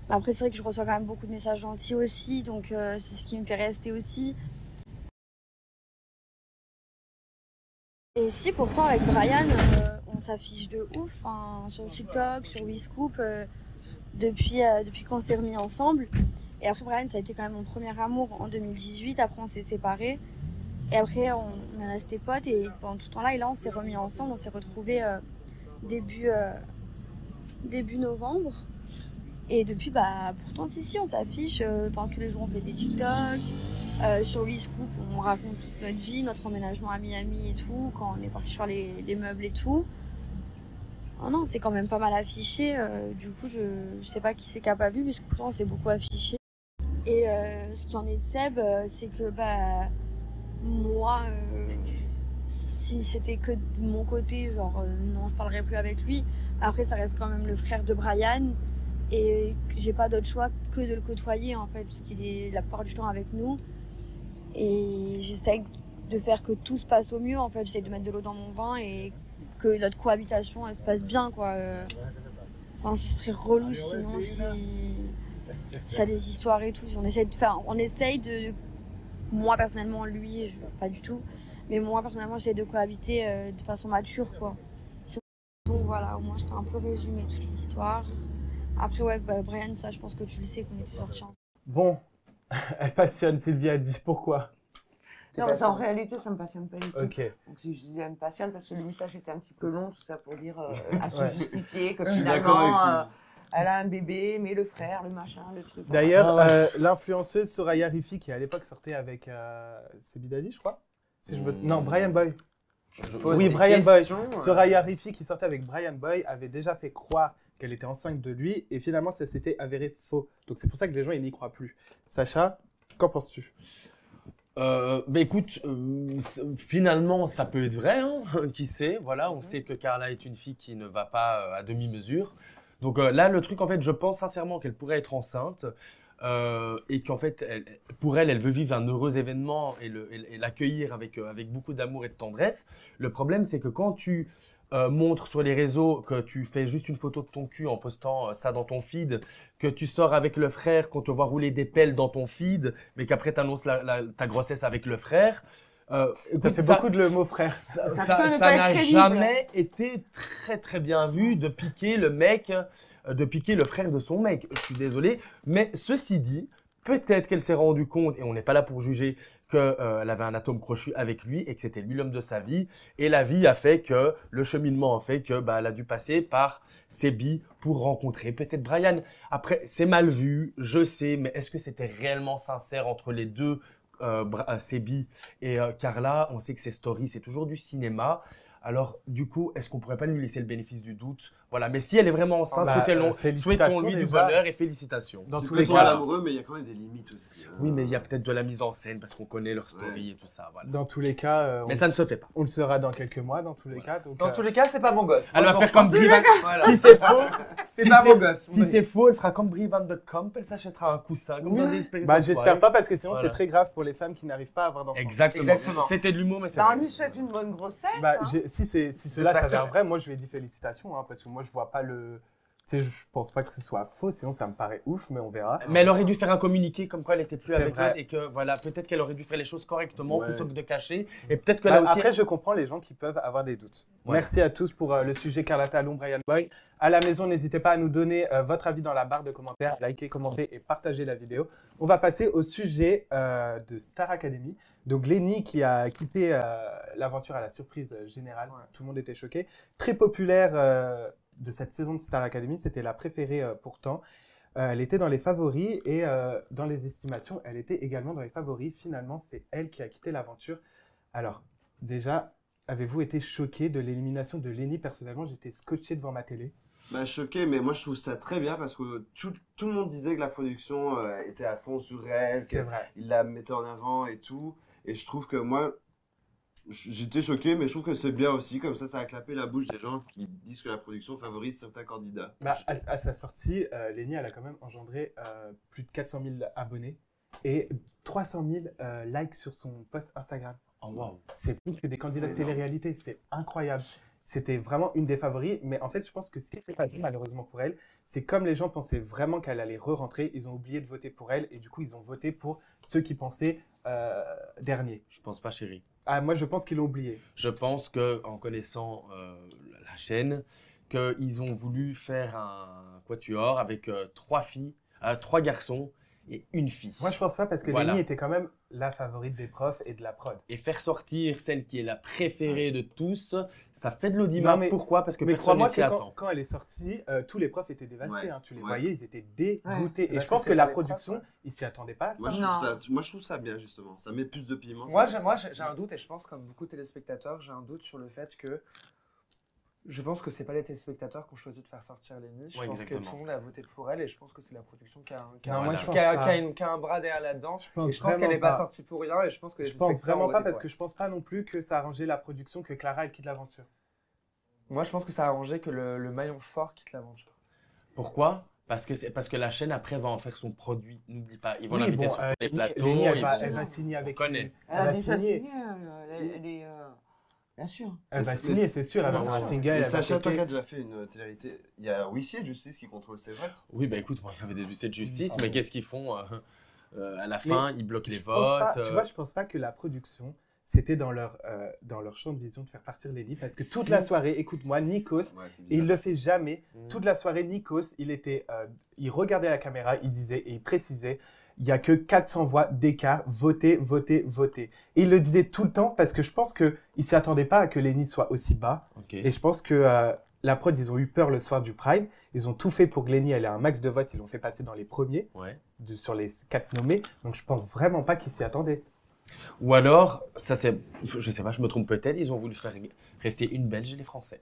Speaker 6: Après, c'est vrai que je reçois quand même beaucoup de messages gentils aussi, donc c'est ce qui me fait rester aussi. Et si pourtant avec Brian, on s'affiche de ouf sur TikTok, sur WeScoop, depuis qu'on s'est remis ensemble. Et après Brian, ça a été quand même mon premier amour en 2018, après on s'est séparés. Et après on est restés potes et pendant tout ce temps-là, et là on s'est remis ensemble, on s'est retrouvés début novembre. Et depuis, pourtant, si, on s'affiche. Tous les jours, on fait des TikTok. Sur WeScoop, on raconte toute notre vie, notre emménagement à Miami et tout, quand on est parti faire les meubles et tout. Oh non, c'est quand même pas mal affiché. Du coup, je sais pas qui c'est qui a pas vu, parce que pourtant, c'est beaucoup affiché. Et ce qui en est de Seb, c'est que, moi, si c'était que de mon côté, non, je parlerais plus avec lui. Après, ça reste quand même le frère de Brian. Et j'ai pas d'autre choix que de le côtoyer en fait, parce qu'il est la plupart du temps avec nous. Et j'essaie de faire que tout se passe au mieux en fait. J'essaie de mettre de l'eau dans mon vin et que notre cohabitation elle se passe bien quoi. Ce serait relou sinon s'il y a des histoires et tout. On essaye de. Moi personnellement, lui, pas du tout. Mais moi personnellement, j'essaie de cohabiter de façon mature quoi. Donc voilà, au moins je t'ai un peu résumé toute l'histoire. Après, ouais, Brian, ça, je pense que tu le sais qu'on était sortis ensemble.
Speaker 1: Bon, elle passionne, Sylvie a dit. Pourquoi?
Speaker 3: Non, mais ça, en réalité, ça me passionne pas du tout.
Speaker 1: Ok.
Speaker 3: Donc, si je dis elle me passionne, parce que le message était un petit peu long, tout ça pour dire à se
Speaker 1: Ouais.
Speaker 3: justifier, que
Speaker 4: Je suis d'accord
Speaker 3: finalement,
Speaker 4: avec
Speaker 3: Elle a un bébé, mais le frère, le machin, le truc.
Speaker 1: D'ailleurs,
Speaker 2: Ah
Speaker 1: l'influenceuse Soraya Rifi, qui à l'époque sortait avec c'est Bidadi, je crois. Si je me... Non, Brian Boy. Oui, Brian Boy. Soraya Rifi, qui sortait avec Brian Boy, avait déjà fait croire qu'elle était enceinte de lui, et finalement, ça s'était avéré faux. Donc c'est pour ça que les gens, ils n'y croient plus. Sacha, qu'en penses-tu?
Speaker 2: Écoute, finalement, ça peut être vrai, hein, qui sait. Voilà, on sait que Carla est une fille qui ne va pas à demi-mesure. Donc là, le truc, en fait, je pense sincèrement qu'elle pourrait être enceinte et qu'en fait, pour elle, elle veut vivre un heureux événement et l'accueillir avec beaucoup d'amour et de tendresse. Le problème, c'est que quand tu montres sur les réseaux que tu fais juste une photo de ton cul en postant ça dans ton feed, que tu sors avec le frère, qu'on te voit rouler des pelles dans ton feed, mais qu'après tu annonces ta grossesse avec le frère.
Speaker 1: Ça fait beaucoup de le mot frère.
Speaker 3: Ça
Speaker 2: Ça n'a jamais été très très bien vu de piquer le mec, de piquer le frère de son mec. Je suis désolé, mais ceci dit, peut-être qu'elle s'est rendue compte, et on n'est pas là pour juger, qu'elle avait un atome crochu avec lui et que c'était lui l'homme de sa vie. Et la vie a fait que, le cheminement a fait que, elle a dû passer par ses billes pour rencontrer peut-être Brian. Après, c'est mal vu, je sais, mais est-ce que c'était réellement sincère entre les deux, Sébi et Carla? On sait que ces stories, c'est toujours du cinéma. Alors, du coup, est-ce qu'on pourrait pas lui laisser le bénéfice du doute? Voilà, mais si elle est vraiment enceinte, souhaitons-lui du bonheur et félicitations.
Speaker 1: Dans
Speaker 4: Tu
Speaker 1: tous
Speaker 4: peux
Speaker 1: les
Speaker 4: tomber
Speaker 1: cas,
Speaker 4: amoureux, mais il y a quand même des limites aussi. Hein.
Speaker 2: Oui, mais il y a peut-être de la mise en scène parce qu'on connaît leur story et tout ça. Voilà.
Speaker 1: dans tous les cas,
Speaker 2: Mais ça ne se fait pas.
Speaker 1: on le saura dans quelques mois, dans tous les cas. Donc,
Speaker 5: Dans tous les cas, c'est pas mon gosse.
Speaker 2: Elle va
Speaker 5: Vraiment.
Speaker 2: faire comme Brie Van...
Speaker 5: Voilà.
Speaker 2: Si c'est faux,
Speaker 5: C'est pas mon gosse.
Speaker 2: si c'est faux, elle fera comme Brie Van de Kamp, elle s'achètera un coussin. Comme dans des
Speaker 1: bah, j'espère pas, parce que sinon
Speaker 2: Voilà.
Speaker 1: c'est très grave pour les femmes qui n'arrivent pas à avoir d'enfants.
Speaker 2: Exactement. C'était de l'humour, mais c'est
Speaker 3: Ça
Speaker 2: vrai.
Speaker 3: lui souhaite une bonne grossesse.
Speaker 1: Bah,
Speaker 3: hein.
Speaker 1: si cela
Speaker 5: J'espère que
Speaker 1: s'avère
Speaker 5: c'est
Speaker 1: vrai, moi je lui ai dit félicitations, hein, parce que moi je vois pas le. Tu sais, je pense pas que ce soit faux, sinon ça me paraît ouf, mais on verra.
Speaker 2: Mais elle aurait dû faire un communiqué comme quoi elle était plus
Speaker 1: C'est
Speaker 2: avec
Speaker 1: vrai.
Speaker 2: eux et que voilà, peut-être qu'elle aurait dû faire les choses correctement
Speaker 4: Ouais.
Speaker 2: plutôt que de cacher. Et peut-être que
Speaker 1: Bah,
Speaker 2: là aussi.
Speaker 1: après, je comprends les gens qui peuvent avoir des doutes.
Speaker 2: Ouais.
Speaker 1: Merci à tous pour le sujet Carla Talon, Brian Boy. À la maison, n'hésitez pas à nous donner votre avis dans la barre de commentaires, liker, commenter et partager la vidéo. On va passer au sujet de Star Academy. Donc Lenny qui a quitté l'aventure à la surprise générale, tout le monde était choqué. Très populaire de cette saison de Star Academy, c'était la préférée pourtant. Elle était dans les favoris et dans les estimations, elle était également dans les favoris. Finalement, c'est elle qui a quitté l'aventure. Alors, déjà, avez-vous été choqué de l'élimination de Lenny? Personnellement, j'étais scotché devant ma télé.
Speaker 4: Bah, choqué, mais moi je trouve ça très bien parce que tout le monde disait que la production était à fond sur elle,
Speaker 1: C'est vrai.
Speaker 4: qu'il la mettait en avant et tout. Et je trouve que moi, j'étais choqué, mais je trouve que c'est bien aussi. Comme ça a clapé la bouche des gens qui disent que la production favorise certains candidats.
Speaker 1: Bah, à sa sortie, Lenny, elle a quand même engendré plus de 400 000 abonnés et 300 000 likes sur son post Instagram.
Speaker 2: Oh, wow.
Speaker 1: C'est plus que des candidats de
Speaker 4: C'est énorme.
Speaker 1: télé-réalité, c'est incroyable. C'était vraiment une des favoris, mais en fait, je pense que ce qui s'est passé malheureusement pour elle, c'est comme les gens pensaient vraiment qu'elle allait re-rentrer, ils ont oublié de voter pour elle et du coup, ils ont voté pour ceux qui pensaient dernier.
Speaker 2: Je pense pas, chérie.
Speaker 1: Ah, moi, je pense qu'ils l'ont oublié.
Speaker 2: Je pense que en connaissant la chaîne, qu'ils ont voulu faire un quatuor avec trois garçons et une fille.
Speaker 1: Moi, je pense pas parce que
Speaker 2: Voilà.
Speaker 1: Lenny était quand même la favorite des profs et de la prod.
Speaker 2: Et faire sortir celle qui est la préférée de tous, ça fait de l'audimat.
Speaker 1: Non, mais-
Speaker 2: Pourquoi? Parce que
Speaker 1: Mais
Speaker 2: personne ne
Speaker 1: crois-moi
Speaker 2: s'y
Speaker 1: que
Speaker 2: attend.
Speaker 1: quand elle est sortie, tous les profs étaient dévastés.
Speaker 4: Ouais.
Speaker 1: Hein. Tu les
Speaker 4: Ouais.
Speaker 1: voyais, ils étaient dégoûtés. Et
Speaker 5: Parce
Speaker 1: je pense
Speaker 5: que
Speaker 1: que
Speaker 5: c'est
Speaker 1: la
Speaker 5: pas les profs,
Speaker 1: production,
Speaker 5: ouais.
Speaker 1: ils s'y attendaient pas à ça.
Speaker 4: Moi je trouve ça bien justement. Ça met plus de piment.
Speaker 5: Moi,
Speaker 4: ça.
Speaker 5: j'ai un doute et je pense, comme beaucoup de téléspectateurs, j'ai un doute sur le fait que. Je pense que c'est pas les téléspectateurs qui ont choisi de faire sortir Lenny. Je
Speaker 2: Ouais,
Speaker 5: pense que
Speaker 2: exactement.
Speaker 5: tout le monde a voté pour elle et je pense que c'est la production qui a un,
Speaker 1: Non, moi, je pense
Speaker 5: qui a-
Speaker 1: pas.
Speaker 5: qui a un bras derrière là-dedans.
Speaker 1: Je pense
Speaker 5: Et je pense qu'elle
Speaker 1: vraiment
Speaker 5: n'est pas
Speaker 1: pas.
Speaker 5: sortie pour rien et je pense que les
Speaker 1: Je pense
Speaker 5: spectateurs
Speaker 1: vraiment
Speaker 5: ont
Speaker 1: pas
Speaker 5: voté
Speaker 1: parce
Speaker 5: pour
Speaker 1: que je pense pas non plus que ça a arrangé la production que Clara elle quitte l'aventure.
Speaker 5: elle. Moi, je pense que ça a arrangé que le maillon fort quitte l'aventure.
Speaker 2: Pourquoi? Parce que la chaîne après va en faire son produit. N'oublie pas, ils vont
Speaker 1: Oui,
Speaker 2: l'inviter
Speaker 1: bon,
Speaker 2: sur tous les
Speaker 1: Lenny,
Speaker 2: plateaux.
Speaker 1: Lenny, elle
Speaker 2: ils
Speaker 1: va,
Speaker 2: vont-
Speaker 1: elle va signer avec.
Speaker 2: On connaît.
Speaker 3: Elle a
Speaker 1: va
Speaker 3: déjà
Speaker 1: signer.
Speaker 3: signé. Elle est. Bien sûr.
Speaker 1: Elle va
Speaker 4: Mais
Speaker 1: signer, c'est sûr. Elle va
Speaker 2: mais-
Speaker 1: faire un
Speaker 2: mais
Speaker 1: single.
Speaker 4: Et
Speaker 1: Elle va
Speaker 4: Sacha, toi
Speaker 1: choquer.
Speaker 4: qui as déjà fait une télé-réalité, il y a Huissier de Justice qui contrôle ses votes.
Speaker 2: Oui, bah écoute, moi, il y avait des huissiers de justice,
Speaker 1: Ah
Speaker 2: mais
Speaker 1: bon.
Speaker 2: qu'est-ce qu'ils font à la fin? Ils bloquent les
Speaker 1: Je pense pas-
Speaker 2: votes.
Speaker 1: Tu vois, je pense pas que la production, c'était dans leur champ de vision de faire partir Lenny parce que toute
Speaker 2: Si.
Speaker 1: la soirée, écoute-moi, Nikos,
Speaker 4: Ouais, c'est
Speaker 1: et il
Speaker 4: bizarre.
Speaker 1: le fait jamais.
Speaker 2: Mhm.
Speaker 1: Toute la soirée, Nikos, il regardait la caméra, il disait et il précisait, il n'y a que 400 voix d'écart, votez, votez, votez. Et il le disait tout le temps parce que je pense qu'il ne s'y attendait pas à que Lenny soit aussi bas.
Speaker 2: Ok.
Speaker 1: Et je pense que la prod, ils ont eu peur le soir du Prime. Ils ont tout fait pour que Lenny elle ait un max de votes. Ils l'ont fait passer dans les premiers
Speaker 2: Ouais.
Speaker 1: sur les 4 nommés. Donc je pense vraiment pas qu'ils s'y attendaient.
Speaker 2: Ou alors, ça c'est, je sais pas, je me trompe peut-être, ils ont voulu faire rester une Belge et les Français.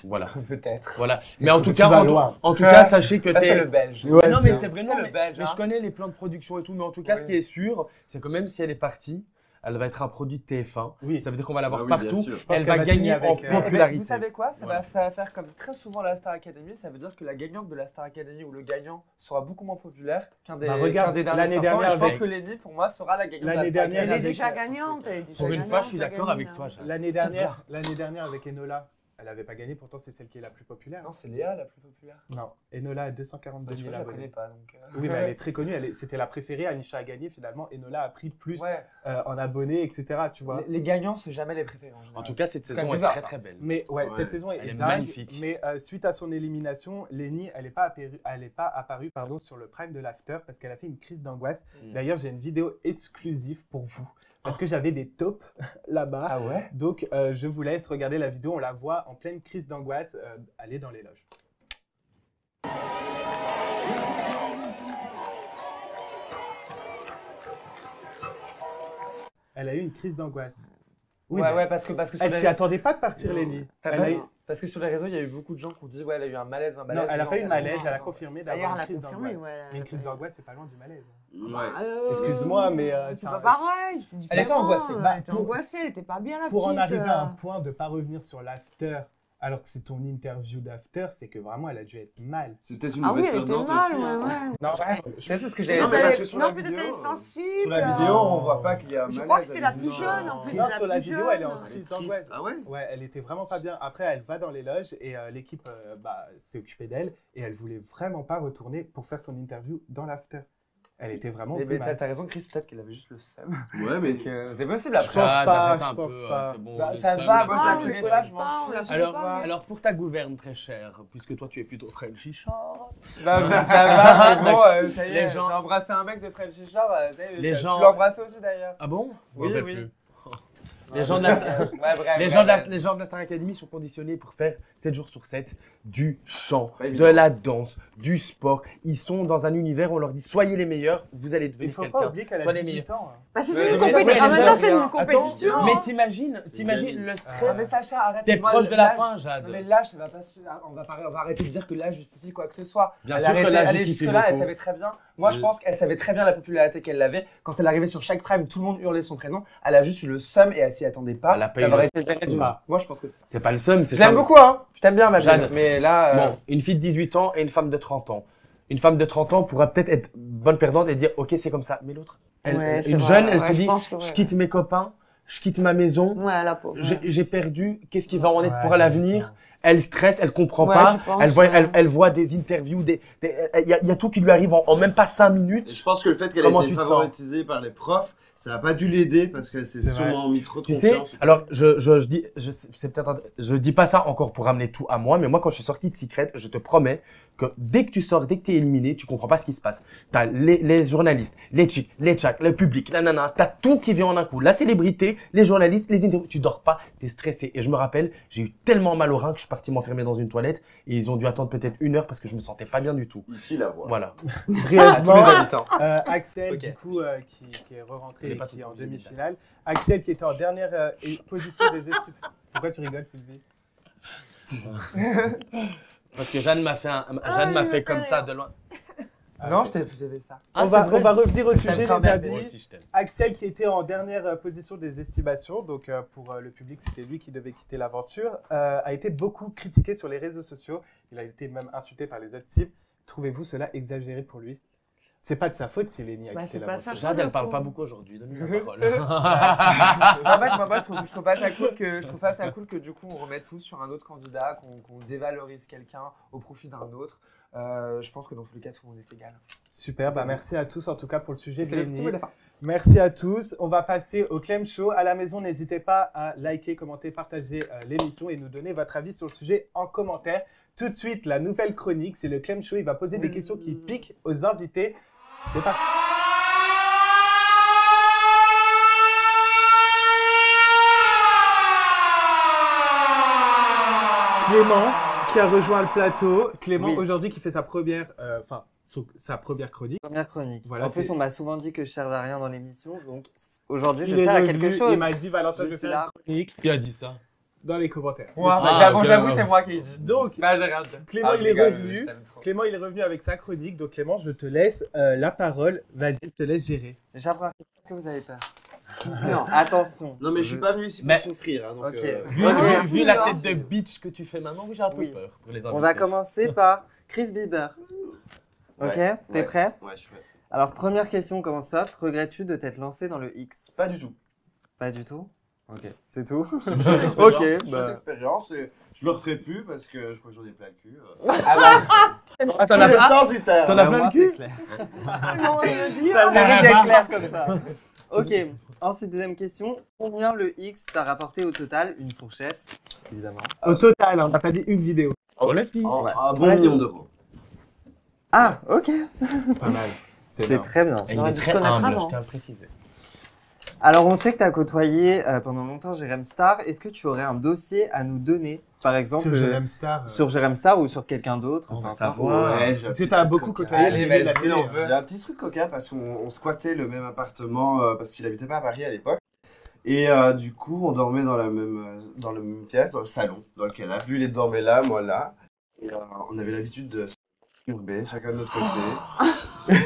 Speaker 2: Voilà.
Speaker 5: Peut-être.
Speaker 2: Voilà. Mais en tout
Speaker 1: Tu
Speaker 2: cas,
Speaker 1: vas loin.
Speaker 2: en tout cas, sachez que
Speaker 5: Ça, c'est le
Speaker 2: t'es.
Speaker 5: belge.
Speaker 1: Ouais,
Speaker 2: non,
Speaker 1: c'est
Speaker 2: mais
Speaker 1: un-
Speaker 2: c'est vrai,
Speaker 5: c'est
Speaker 2: non,
Speaker 5: le
Speaker 2: mais,
Speaker 5: belge,
Speaker 2: mais
Speaker 5: hein.
Speaker 2: je connais les plans de production et tout, mais en tout cas, ce qui est sûr, c'est que même si elle est partie, elle va être un produit de TF1.
Speaker 1: Oui.
Speaker 2: Ça veut dire qu'on va la voir
Speaker 4: Ah oui, bien
Speaker 2: partout.
Speaker 4: sûr.
Speaker 1: Je pense
Speaker 2: Elle
Speaker 1: qu'elle
Speaker 2: va
Speaker 1: va
Speaker 2: gagner
Speaker 1: signer
Speaker 2: en
Speaker 1: avec,
Speaker 2: popularité.
Speaker 5: Vous savez quoi,
Speaker 2: Voilà.
Speaker 5: ça va faire comme très souvent la Star Academy, ça veut dire que la gagnante de la Star Academy ou le gagnant sera beaucoup moins populaire qu'un des,
Speaker 1: Bah, regarde,
Speaker 5: qu'un des derniers
Speaker 1: l'année
Speaker 5: sortants.
Speaker 1: dernière
Speaker 5: Et je pense
Speaker 1: avec-
Speaker 5: que Lenny, pour moi, sera la gagnante de la
Speaker 1: L'année
Speaker 5: Star
Speaker 1: dernière
Speaker 3: Elle est
Speaker 5: Academy.
Speaker 3: déjà gagnante. Elle est déjà
Speaker 2: Pour une fois, je suis
Speaker 3: gagnante,
Speaker 2: d'accord
Speaker 3: la
Speaker 2: avec
Speaker 3: gamine,
Speaker 2: toi,
Speaker 3: hein.
Speaker 2: Jeanne.
Speaker 1: L'année dernière avec Enola, elle n'avait pas gagné. Pourtant, c'est celle qui est la plus populaire.
Speaker 5: Non, c'est Léa la plus populaire.
Speaker 1: Non, Enola a 242
Speaker 5: Tu
Speaker 1: 000
Speaker 5: vois, je la connais
Speaker 1: abonnés.
Speaker 5: pas. Donc,
Speaker 1: Oui, mais elle est très connue. C'était la préférée. Anisha a gagné. Finalement, Enola a pris plus
Speaker 5: Ouais.
Speaker 1: en abonnés, etc. Tu vois.
Speaker 5: Les gagnants, c'est jamais les préférés.
Speaker 2: En tout cas, cette
Speaker 5: C'est
Speaker 2: saison
Speaker 5: quand même
Speaker 2: est
Speaker 5: bizarre,
Speaker 2: très
Speaker 5: ça.
Speaker 2: très belle.
Speaker 1: Mais ouais,
Speaker 4: Ouais.
Speaker 1: cette saison
Speaker 2: Elle est
Speaker 1: dingue.
Speaker 2: magnifique.
Speaker 1: Mais suite à son élimination, Lenny, elle n'est pas apparue sur le prime de l'after parce qu'elle a fait une crise d'angoisse.
Speaker 2: Mm.
Speaker 1: D'ailleurs, j'ai une vidéo exclusive pour vous parce que j'avais des taupes là-bas.
Speaker 5: Ah ouais.
Speaker 1: Donc, je vous laisse regarder la vidéo. On la voit en pleine crise d'angoisse. Elle est dans les loges. Elle a eu une crise d'angoisse. Oui, mais
Speaker 5: ouais, parce que sur
Speaker 1: elle
Speaker 5: les-
Speaker 1: s'y attendait pas de partir, Lenny.
Speaker 5: T'as
Speaker 1: Elle
Speaker 5: pas-
Speaker 1: a eu-
Speaker 5: Parce que sur les réseaux, il y a eu beaucoup de gens qui ont dit ouais, elle a eu un malaise,
Speaker 1: Non, elle n'a pas eu de malaise. Elle a confirmé
Speaker 3: D'ailleurs,
Speaker 1: d'avoir
Speaker 3: elle
Speaker 1: une
Speaker 3: a
Speaker 1: crise
Speaker 3: confirmé.
Speaker 1: d'angoisse.
Speaker 3: Ouais,
Speaker 1: Mais une crise d'angoisse, c'est pas loin du malaise.
Speaker 4: Ouais.
Speaker 1: Excuse-moi, mais,
Speaker 3: c'est
Speaker 1: c'est
Speaker 3: pas
Speaker 1: un-
Speaker 3: pareil. C'est
Speaker 5: Elle était
Speaker 3: différent,
Speaker 5: angoissée.
Speaker 3: Elle
Speaker 1: Bah,
Speaker 3: était
Speaker 1: pour-
Speaker 3: angoissée, elle était pas bien la
Speaker 1: Pour en
Speaker 3: petite,
Speaker 1: arriver à un point de pas revenir sur l'after, alors que c'est ton interview d'after, c'est que vraiment elle a dû être mal.
Speaker 4: C'est peut-être une
Speaker 3: Ah oui,
Speaker 4: mauvaise
Speaker 3: elle était
Speaker 4: perdante
Speaker 3: mal,
Speaker 4: aussi.
Speaker 3: ouais,
Speaker 4: hein.
Speaker 3: ouais.
Speaker 1: Non,
Speaker 5: C'est ce que j'avais
Speaker 4: Non, mais
Speaker 5: dit.
Speaker 4: parce que sur la
Speaker 3: Non, peut-être
Speaker 4: vidéo,
Speaker 3: elle est sensible.
Speaker 4: Sur la vidéo, on voit pas qu'il y a un
Speaker 3: Je
Speaker 4: malaise.
Speaker 3: crois que c'était la
Speaker 4: elle est
Speaker 3: plus
Speaker 4: juste,
Speaker 3: jeune, en plus.
Speaker 1: Non,
Speaker 3: la
Speaker 1: sur la
Speaker 3: plus
Speaker 1: vidéo, elle est en
Speaker 3: jeune.
Speaker 4: Elle est
Speaker 1: crise
Speaker 4: triste.
Speaker 1: d'angoisse.
Speaker 4: Ah ouais.
Speaker 1: Ouais, elle était vraiment pas bien. Après, elle va dans les loges et l'équipe s'est occupée d'elle et elle voulait vraiment pas retourner pour faire son interview dans l'after. Elle était vraiment
Speaker 5: Mais
Speaker 1: plus mal.
Speaker 5: t'as raison, Chris, peut-être qu'elle avait juste le seum.
Speaker 4: Ouais, mais
Speaker 5: Donc, c'est possible
Speaker 1: Je
Speaker 5: après.
Speaker 1: pense
Speaker 2: Jade,
Speaker 1: pas,
Speaker 2: arrête
Speaker 1: je
Speaker 2: un
Speaker 1: pense
Speaker 2: peu,
Speaker 1: pas.
Speaker 2: c'est bon,
Speaker 5: Bah,
Speaker 2: le
Speaker 5: ça
Speaker 2: seum,
Speaker 5: va,
Speaker 2: le
Speaker 5: moi,
Speaker 2: seum,
Speaker 5: je la
Speaker 2: le
Speaker 5: connais
Speaker 2: seum.
Speaker 5: pas, je m'en fous.
Speaker 2: Alors pour ta gouverne très chère, puisque toi tu es plutôt Frenchy Shore,
Speaker 5: Bah, mais ça va, c'est bon, ça y
Speaker 2: Les
Speaker 5: est,
Speaker 2: gens-
Speaker 5: j'ai embrassé un mec de Frenchy Shore, ça y est,
Speaker 2: Les
Speaker 5: tu
Speaker 2: gens-
Speaker 5: l'as embrassé aussi d'ailleurs.
Speaker 2: ah bon?
Speaker 5: Oui,
Speaker 2: Je me rappelle
Speaker 5: oui.
Speaker 2: plus. Les gens de la,
Speaker 5: Ouais, bref.
Speaker 2: les gens de la Star Academy sont conditionnés pour faire 7 jours sur 7 du chant,
Speaker 4: Pas
Speaker 2: de
Speaker 4: évident.
Speaker 2: la danse, du sport. Ils sont dans un univers où on leur dit soyez les meilleurs, vous allez
Speaker 1: Il
Speaker 2: devenir
Speaker 1: faut pas
Speaker 2: quelqu'un.
Speaker 1: oublier qu'elle a
Speaker 2: Sois les
Speaker 1: 18
Speaker 2: meilleurs.
Speaker 1: ans.
Speaker 3: Bah, c'est
Speaker 5: Ouais,
Speaker 3: une
Speaker 5: mais
Speaker 3: compétition. En
Speaker 5: ça,
Speaker 3: même temps, c'est
Speaker 5: attends,
Speaker 3: une compétition.
Speaker 2: Mais t'imagines
Speaker 4: C'est une
Speaker 2: le
Speaker 5: Ah,
Speaker 2: stress.
Speaker 5: mais Sacha, arrête.
Speaker 2: T'es
Speaker 5: moi,
Speaker 2: proche de la
Speaker 5: l'âge-
Speaker 2: fin, Jade.
Speaker 5: Non, mais l'âge, ça va pas on va arrêter de dire que l'âge justifie quoi que ce soit.
Speaker 2: Bien
Speaker 5: Elle
Speaker 2: sûr que
Speaker 5: arrêtait-
Speaker 2: l'âge
Speaker 5: elle est
Speaker 2: justifie
Speaker 5: jusque-là, elle
Speaker 2: beaucoup.
Speaker 5: savait très bien. Moi, je pense qu'elle savait très bien la popularité qu'elle avait. Quand elle arrivait sur chaque prime, tout le monde hurlait son prénom. Elle a juste eu le seum et elle s'y attendait pas.
Speaker 2: Elle a pas eu
Speaker 5: d'avoir
Speaker 2: le
Speaker 5: été généreuse.
Speaker 1: pas.
Speaker 5: Moi, je pense que c'est.
Speaker 2: C'est pas le seum, c'est
Speaker 5: Je
Speaker 2: ça.
Speaker 5: l'aime beaucoup, hein. Je t'aime bien, ma
Speaker 2: Jade.
Speaker 5: Jade. Mais là,
Speaker 2: Bon, une fille de 18 ans et une femme de 30 ans. Une femme de 30 ans pourra peut-être être bonne perdante et dire ok c'est comme ça. Mais l'autre,
Speaker 3: Ouais, c'est
Speaker 2: une
Speaker 3: vrai.
Speaker 2: jeune, elle
Speaker 3: Ouais,
Speaker 2: se
Speaker 3: je
Speaker 2: dit
Speaker 3: pense que
Speaker 2: je
Speaker 3: ouais.
Speaker 2: quitte mes copains, je quitte ma maison,
Speaker 3: Ouais, la pauvre.
Speaker 2: j'ai perdu, qu'est-ce qui va en être
Speaker 1: Ouais,
Speaker 2: pour l'avenir? Elle stresse, elle comprend
Speaker 3: Ouais,
Speaker 2: pas,
Speaker 3: je pense,
Speaker 2: elle voit,
Speaker 3: ouais.
Speaker 2: elle voit des interviews, il y a tout qui lui arrive en même pas 5 minutes.
Speaker 4: Et je pense que le fait qu'elle
Speaker 2: Comment
Speaker 4: ait été
Speaker 2: tu te
Speaker 4: favorisée par les profs, ça a pas dû l'aider parce qu'elle s'est
Speaker 1: C'est vrai.
Speaker 4: sûrement mis trop de
Speaker 2: Tu sais,
Speaker 4: confiance.
Speaker 2: alors je dis pas ça encore pour ramener tout à moi, mais moi quand je suis sorti de Secret, je te promets que dès que tu sors, dès que tu es éliminé, tu comprends pas ce qui se passe. T'as les journalistes, les chicks, les tchaks, le public, nanana, t'as tout qui vient en un coup. La célébrité, les journalistes, les interviews, tu dors pas, t'es stressé. Et je me rappelle, j'ai eu tellement mal au rein que je suis parti m'enfermer dans une toilette et ils ont dû attendre peut-être 1 heure parce que je me sentais pas bien du tout.
Speaker 4: Ici, la voix.
Speaker 2: Voilà.
Speaker 1: Brièvement,
Speaker 5: habitants.
Speaker 1: Axel,
Speaker 5: Ok.
Speaker 1: du coup, qui est re-rentré
Speaker 2: Il est
Speaker 1: et
Speaker 2: pas
Speaker 1: qui est
Speaker 2: tout
Speaker 1: en
Speaker 2: obligé,
Speaker 1: demi-finale. Axel qui était en dernière position des essuie. Pourquoi tu rigoles, Sylvie?
Speaker 2: Parce que Jeanne m'a fait, Jeanne m'a fait comme ça de loin.
Speaker 5: Non, j'avais ça.
Speaker 2: Ah,
Speaker 1: on va
Speaker 2: c'est vrai.
Speaker 1: revenir au sujet,
Speaker 5: quand
Speaker 1: les
Speaker 5: même.
Speaker 2: Moi
Speaker 1: amis.
Speaker 2: aussi, je t'aime.
Speaker 1: Axel qui était en dernière position des estimations, donc pour le public c'était lui qui devait quitter l'aventure, a été beaucoup critiqué sur les réseaux sociaux. Il a été même insulté par les autres types. Trouvez-vous cela exagéré pour lui? C'est pas de sa faute si Lenny a
Speaker 3: Bah,
Speaker 1: quitté
Speaker 3: c'est pas
Speaker 1: l'aventure.
Speaker 3: sa
Speaker 2: Jade, elle
Speaker 3: le
Speaker 2: parle
Speaker 3: pauvre.
Speaker 2: pas beaucoup aujourd'hui. Donne-lui la parole.
Speaker 5: En fait, moi, je trouve pas ça cool que du coup, on remette tous sur un autre candidat, qu'on dévalorise quelqu'un au profit d'un autre. Je pense que dans tous les cas, tout le monde est égal.
Speaker 1: Super, bah merci à tous en tout cas pour le sujet de
Speaker 5: C'est le petit
Speaker 1: Lenny.
Speaker 5: mot de la fin.
Speaker 1: Merci à tous. On va passer au Clem Show. À la maison, n'hésitez pas à liker, commenter, partager l'émission et nous donner votre avis sur le sujet en commentaire. Tout de suite, la nouvelle chronique, c'est le Clem Show. Il va poser des questions qui piquent aux invités. C'est parti. Clément, qui a rejoint le plateau. Clément,
Speaker 7: Oui.
Speaker 1: aujourd'hui, qui fait sa première, sa première chronique.
Speaker 7: Première chronique.
Speaker 1: Voilà,
Speaker 7: en plus,
Speaker 1: c'est-
Speaker 7: on m'a souvent dit que je servais à rien dans l'émission, donc aujourd'hui, je
Speaker 1: Il est
Speaker 7: sers à
Speaker 1: revenu,
Speaker 7: quelque chose.
Speaker 1: il m'a dit, Valentin,
Speaker 7: Je
Speaker 1: je vais
Speaker 7: suis
Speaker 1: faire
Speaker 7: là.
Speaker 1: une chronique
Speaker 2: Qui a dit ça?
Speaker 1: dans les commentaires.
Speaker 5: Moi,
Speaker 2: Ah,
Speaker 5: bon,
Speaker 2: ok,
Speaker 5: j'avoue,
Speaker 2: ouais.
Speaker 5: c'est moi qui ai dit.
Speaker 1: Donc,
Speaker 5: Bah, j'ai rien dit.
Speaker 1: Clément,
Speaker 5: Ah,
Speaker 1: il
Speaker 5: je
Speaker 1: est
Speaker 5: rigole,
Speaker 1: revenu.
Speaker 5: je t'aime trop.
Speaker 1: Clément, il est revenu avec sa chronique. Donc, Clément, je te laisse la parole. Vas-y, je te laisse gérer.
Speaker 7: Déjà, première question, est-ce que vous avez peur? Non, attention.
Speaker 4: Non, mais je suis pas venu ici pour
Speaker 2: Mais-
Speaker 4: souffrir. Hein, donc,
Speaker 7: Ok.
Speaker 2: Vu,
Speaker 7: Ok.
Speaker 2: vu la tête de bitch que tu fais maintenant, oui, j'ai un peu
Speaker 7: Oui.
Speaker 2: peur pour les
Speaker 7: On va
Speaker 2: invités.
Speaker 7: commencer par Chris Bieber. Ok,
Speaker 4: Ouais,
Speaker 7: t'es
Speaker 4: ouais.
Speaker 7: prêt?
Speaker 4: Ouais, je suis prêt.
Speaker 7: Alors, première question, comment soft, regrettes-tu de t'être lancé dans le X?
Speaker 4: Pas du tout.
Speaker 7: Pas du tout? Ok, c'est tout?
Speaker 4: C'est une chouette expérience.
Speaker 7: Ok,
Speaker 4: Chouette
Speaker 7: bah.
Speaker 4: expérience. Et je le referai plus parce que je crois que j'en ai plein le cul.
Speaker 5: Ah bah,
Speaker 2: Ah, t'en as pas?
Speaker 4: Sans du terme.
Speaker 2: T'en as
Speaker 7: Bah,
Speaker 2: plein
Speaker 7: moi,
Speaker 2: le cul?
Speaker 7: c'est clair.
Speaker 3: Non, il le dit.
Speaker 7: Ça
Speaker 3: hein.
Speaker 7: mérite
Speaker 2: bah.
Speaker 7: d'être clair comme ça. Ok, ensuite, deuxième question. Combien le X t'a rapporté au total? Une fourchette, évidemment.
Speaker 1: Au total, on n'a pas dit une vidéo.
Speaker 2: Oh, les filles.
Speaker 4: En-
Speaker 7: Ouais.
Speaker 4: Un bon million d'euros.
Speaker 7: Ah, ok.
Speaker 1: Pas mal.
Speaker 7: C'est très bien.
Speaker 2: Et il
Speaker 3: J'aurais
Speaker 2: est
Speaker 3: dû
Speaker 2: très
Speaker 3: te connaître
Speaker 2: humble,
Speaker 3: avant.
Speaker 2: je tiens à le préciser.
Speaker 7: Alors, on sait que tu as côtoyé pendant longtemps Jérém Star. Est-ce que tu aurais un dossier à nous donner, par exemple,
Speaker 1: Sur Jérém Star.
Speaker 7: sur Jérém Star ou sur quelqu'un d'autre?
Speaker 2: On va
Speaker 7: peu
Speaker 2: savoir.
Speaker 7: importe.
Speaker 4: Ouais, j'ai un
Speaker 1: Parce que
Speaker 4: petit
Speaker 1: t'as
Speaker 4: truc
Speaker 1: beaucoup
Speaker 4: coquin.
Speaker 1: côtoyé
Speaker 5: Allez,
Speaker 1: les la
Speaker 5: vas-y,
Speaker 1: télé.
Speaker 5: on veut.
Speaker 4: J'ai un petit truc coquin parce qu'on squattait le même appartement parce qu'il habitait pas à Paris à l'époque. Et du coup, on dormait dans la même pièce, dans le salon, dans le canapé. Lui, il dormait là, moi là. Et on avait l'habitude de se masturber, chacun de notre côté.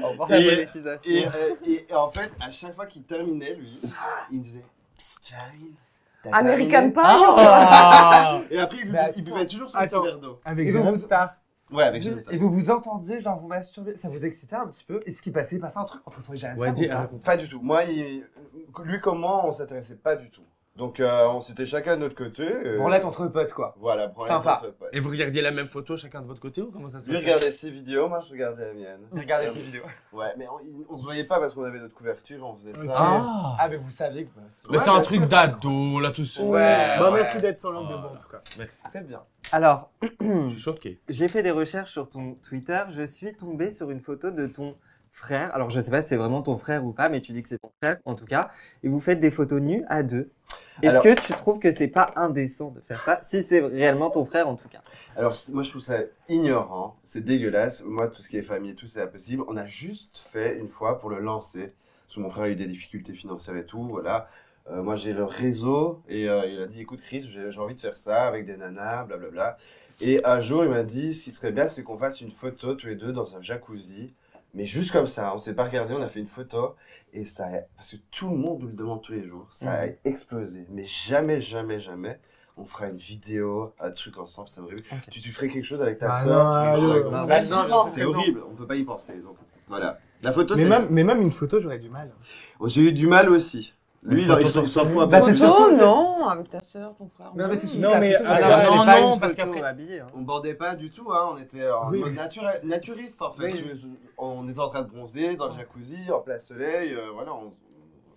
Speaker 7: Au revoir la
Speaker 4: Et-
Speaker 7: monétisation.
Speaker 4: Et en fait, à chaque fois qu'il terminait, lui, il me disait Psst, tu termines T'as
Speaker 3: American
Speaker 4: terminé
Speaker 3: Pie.
Speaker 2: Ah
Speaker 4: Et après,
Speaker 5: Mais
Speaker 4: il buvait toujours son
Speaker 1: attends.
Speaker 4: petit verre d'eau.
Speaker 1: Avec
Speaker 5: Et
Speaker 1: Jérém
Speaker 5: vous-
Speaker 1: Star.
Speaker 4: Ouais, avec Jérém Star.
Speaker 5: Et vous vous entendiez, genre vous masturbez, ça vous excitait un petit peu? Et ce qui passait, il passait un truc entre toi et Jérém
Speaker 2: Ouais,
Speaker 5: Star
Speaker 2: dis,
Speaker 5: ou pas
Speaker 2: raconte.
Speaker 4: Pas du tout. Moi, lui comme moi, on s'intéressait pas du tout. Donc, on s'était chacun de notre côté.
Speaker 5: Branlette entre potes, quoi.
Speaker 4: Voilà, branlette
Speaker 5: Sympa.
Speaker 4: entre potes.
Speaker 2: Et vous regardiez la même photo chacun de votre côté ou comment ça se
Speaker 4: Lui
Speaker 2: passe?
Speaker 4: regardait ses vidéos, moi je regardais la mienne.
Speaker 5: Regardez tes vidéos.
Speaker 4: Ouais, mais on se voyait pas parce qu'on avait notre couverture, on faisait ça.
Speaker 2: Ah,
Speaker 5: Ah, mais vous saviez que
Speaker 2: mais
Speaker 4: Ouais,
Speaker 2: c'est un
Speaker 4: bien
Speaker 2: truc
Speaker 4: sûr.
Speaker 2: d'ado, là tout ça.
Speaker 5: Ouais.
Speaker 1: Bah,
Speaker 5: ouais.
Speaker 1: merci d'être sur l'angle de
Speaker 2: Voilà.
Speaker 1: bon, en tout cas.
Speaker 2: Merci.
Speaker 5: c'est bien.
Speaker 7: Alors,
Speaker 2: Je suis choqué.
Speaker 7: j'ai fait des recherches sur ton Twitter. Je suis tombé sur une photo de ton frère. Alors, je sais pas si c'est vraiment ton frère ou pas, mais tu dis que c'est ton frère, en tout cas. Et vous faites des photos nues à deux. Est-ce
Speaker 4: Alors-
Speaker 7: que tu trouves que c'est pas indécent de faire ça, si c'est réellement ton frère, en tout cas?
Speaker 4: Alors, moi je trouve ça ignorant, c'est dégueulasse. Moi, tout ce qui est famille et tout, c'est impossible. On a juste fait une fois pour le lancer. Parce que mon frère a eu des difficultés financières et tout, voilà. Moi j'ai le réseau et il a dit écoute Chris, j'ai envie de faire ça avec des nanas, blablabla. Et un jour il m'a dit ce qui serait bien c'est qu'on fasse une photo tous les deux dans un jacuzzi. Mais juste comme ça, on s'est pas regardé, on a fait une photo et ça a, parce que tout le monde nous le demande tous les jours, ça a explosé. Mais jamais, jamais, jamais, on fera une vidéo, un truc ensemble, ça me réjouit.
Speaker 7: Ok.
Speaker 4: Tu ferais quelque chose avec ta
Speaker 1: Ah
Speaker 4: soeur,
Speaker 1: non,
Speaker 4: tu ferais quelque chose avec ton
Speaker 7: non,
Speaker 4: frère.
Speaker 7: non,
Speaker 5: non,
Speaker 4: C'est horrible, on peut pas y penser. Donc voilà. La photo,
Speaker 1: Mais
Speaker 4: c'est.
Speaker 1: même une photo, j'aurais du mal.
Speaker 4: Oh, j'ai eu du mal aussi. Lui,
Speaker 2: Une photo
Speaker 4: il s'en
Speaker 2: de
Speaker 4: fout un
Speaker 5: Bah,
Speaker 4: peu.
Speaker 5: c'est surtout-
Speaker 3: non, avec ta soeur, ton frère.
Speaker 5: Non, mais c'est surtout
Speaker 1: Non,
Speaker 5: la
Speaker 1: mais-
Speaker 5: photo,
Speaker 1: ah,
Speaker 5: c'est
Speaker 1: non,
Speaker 5: pas-
Speaker 2: non,
Speaker 7: c'est pas
Speaker 2: non,
Speaker 7: une
Speaker 2: parce
Speaker 7: photo
Speaker 2: qu'après-
Speaker 7: habillée, hein.
Speaker 4: On bandait pas du tout, hein. On était en
Speaker 1: Oui.
Speaker 4: mode naturiste en fait.
Speaker 7: Oui.
Speaker 4: On était en train de bronzer dans le jacuzzi, en plein soleil. Voilà, on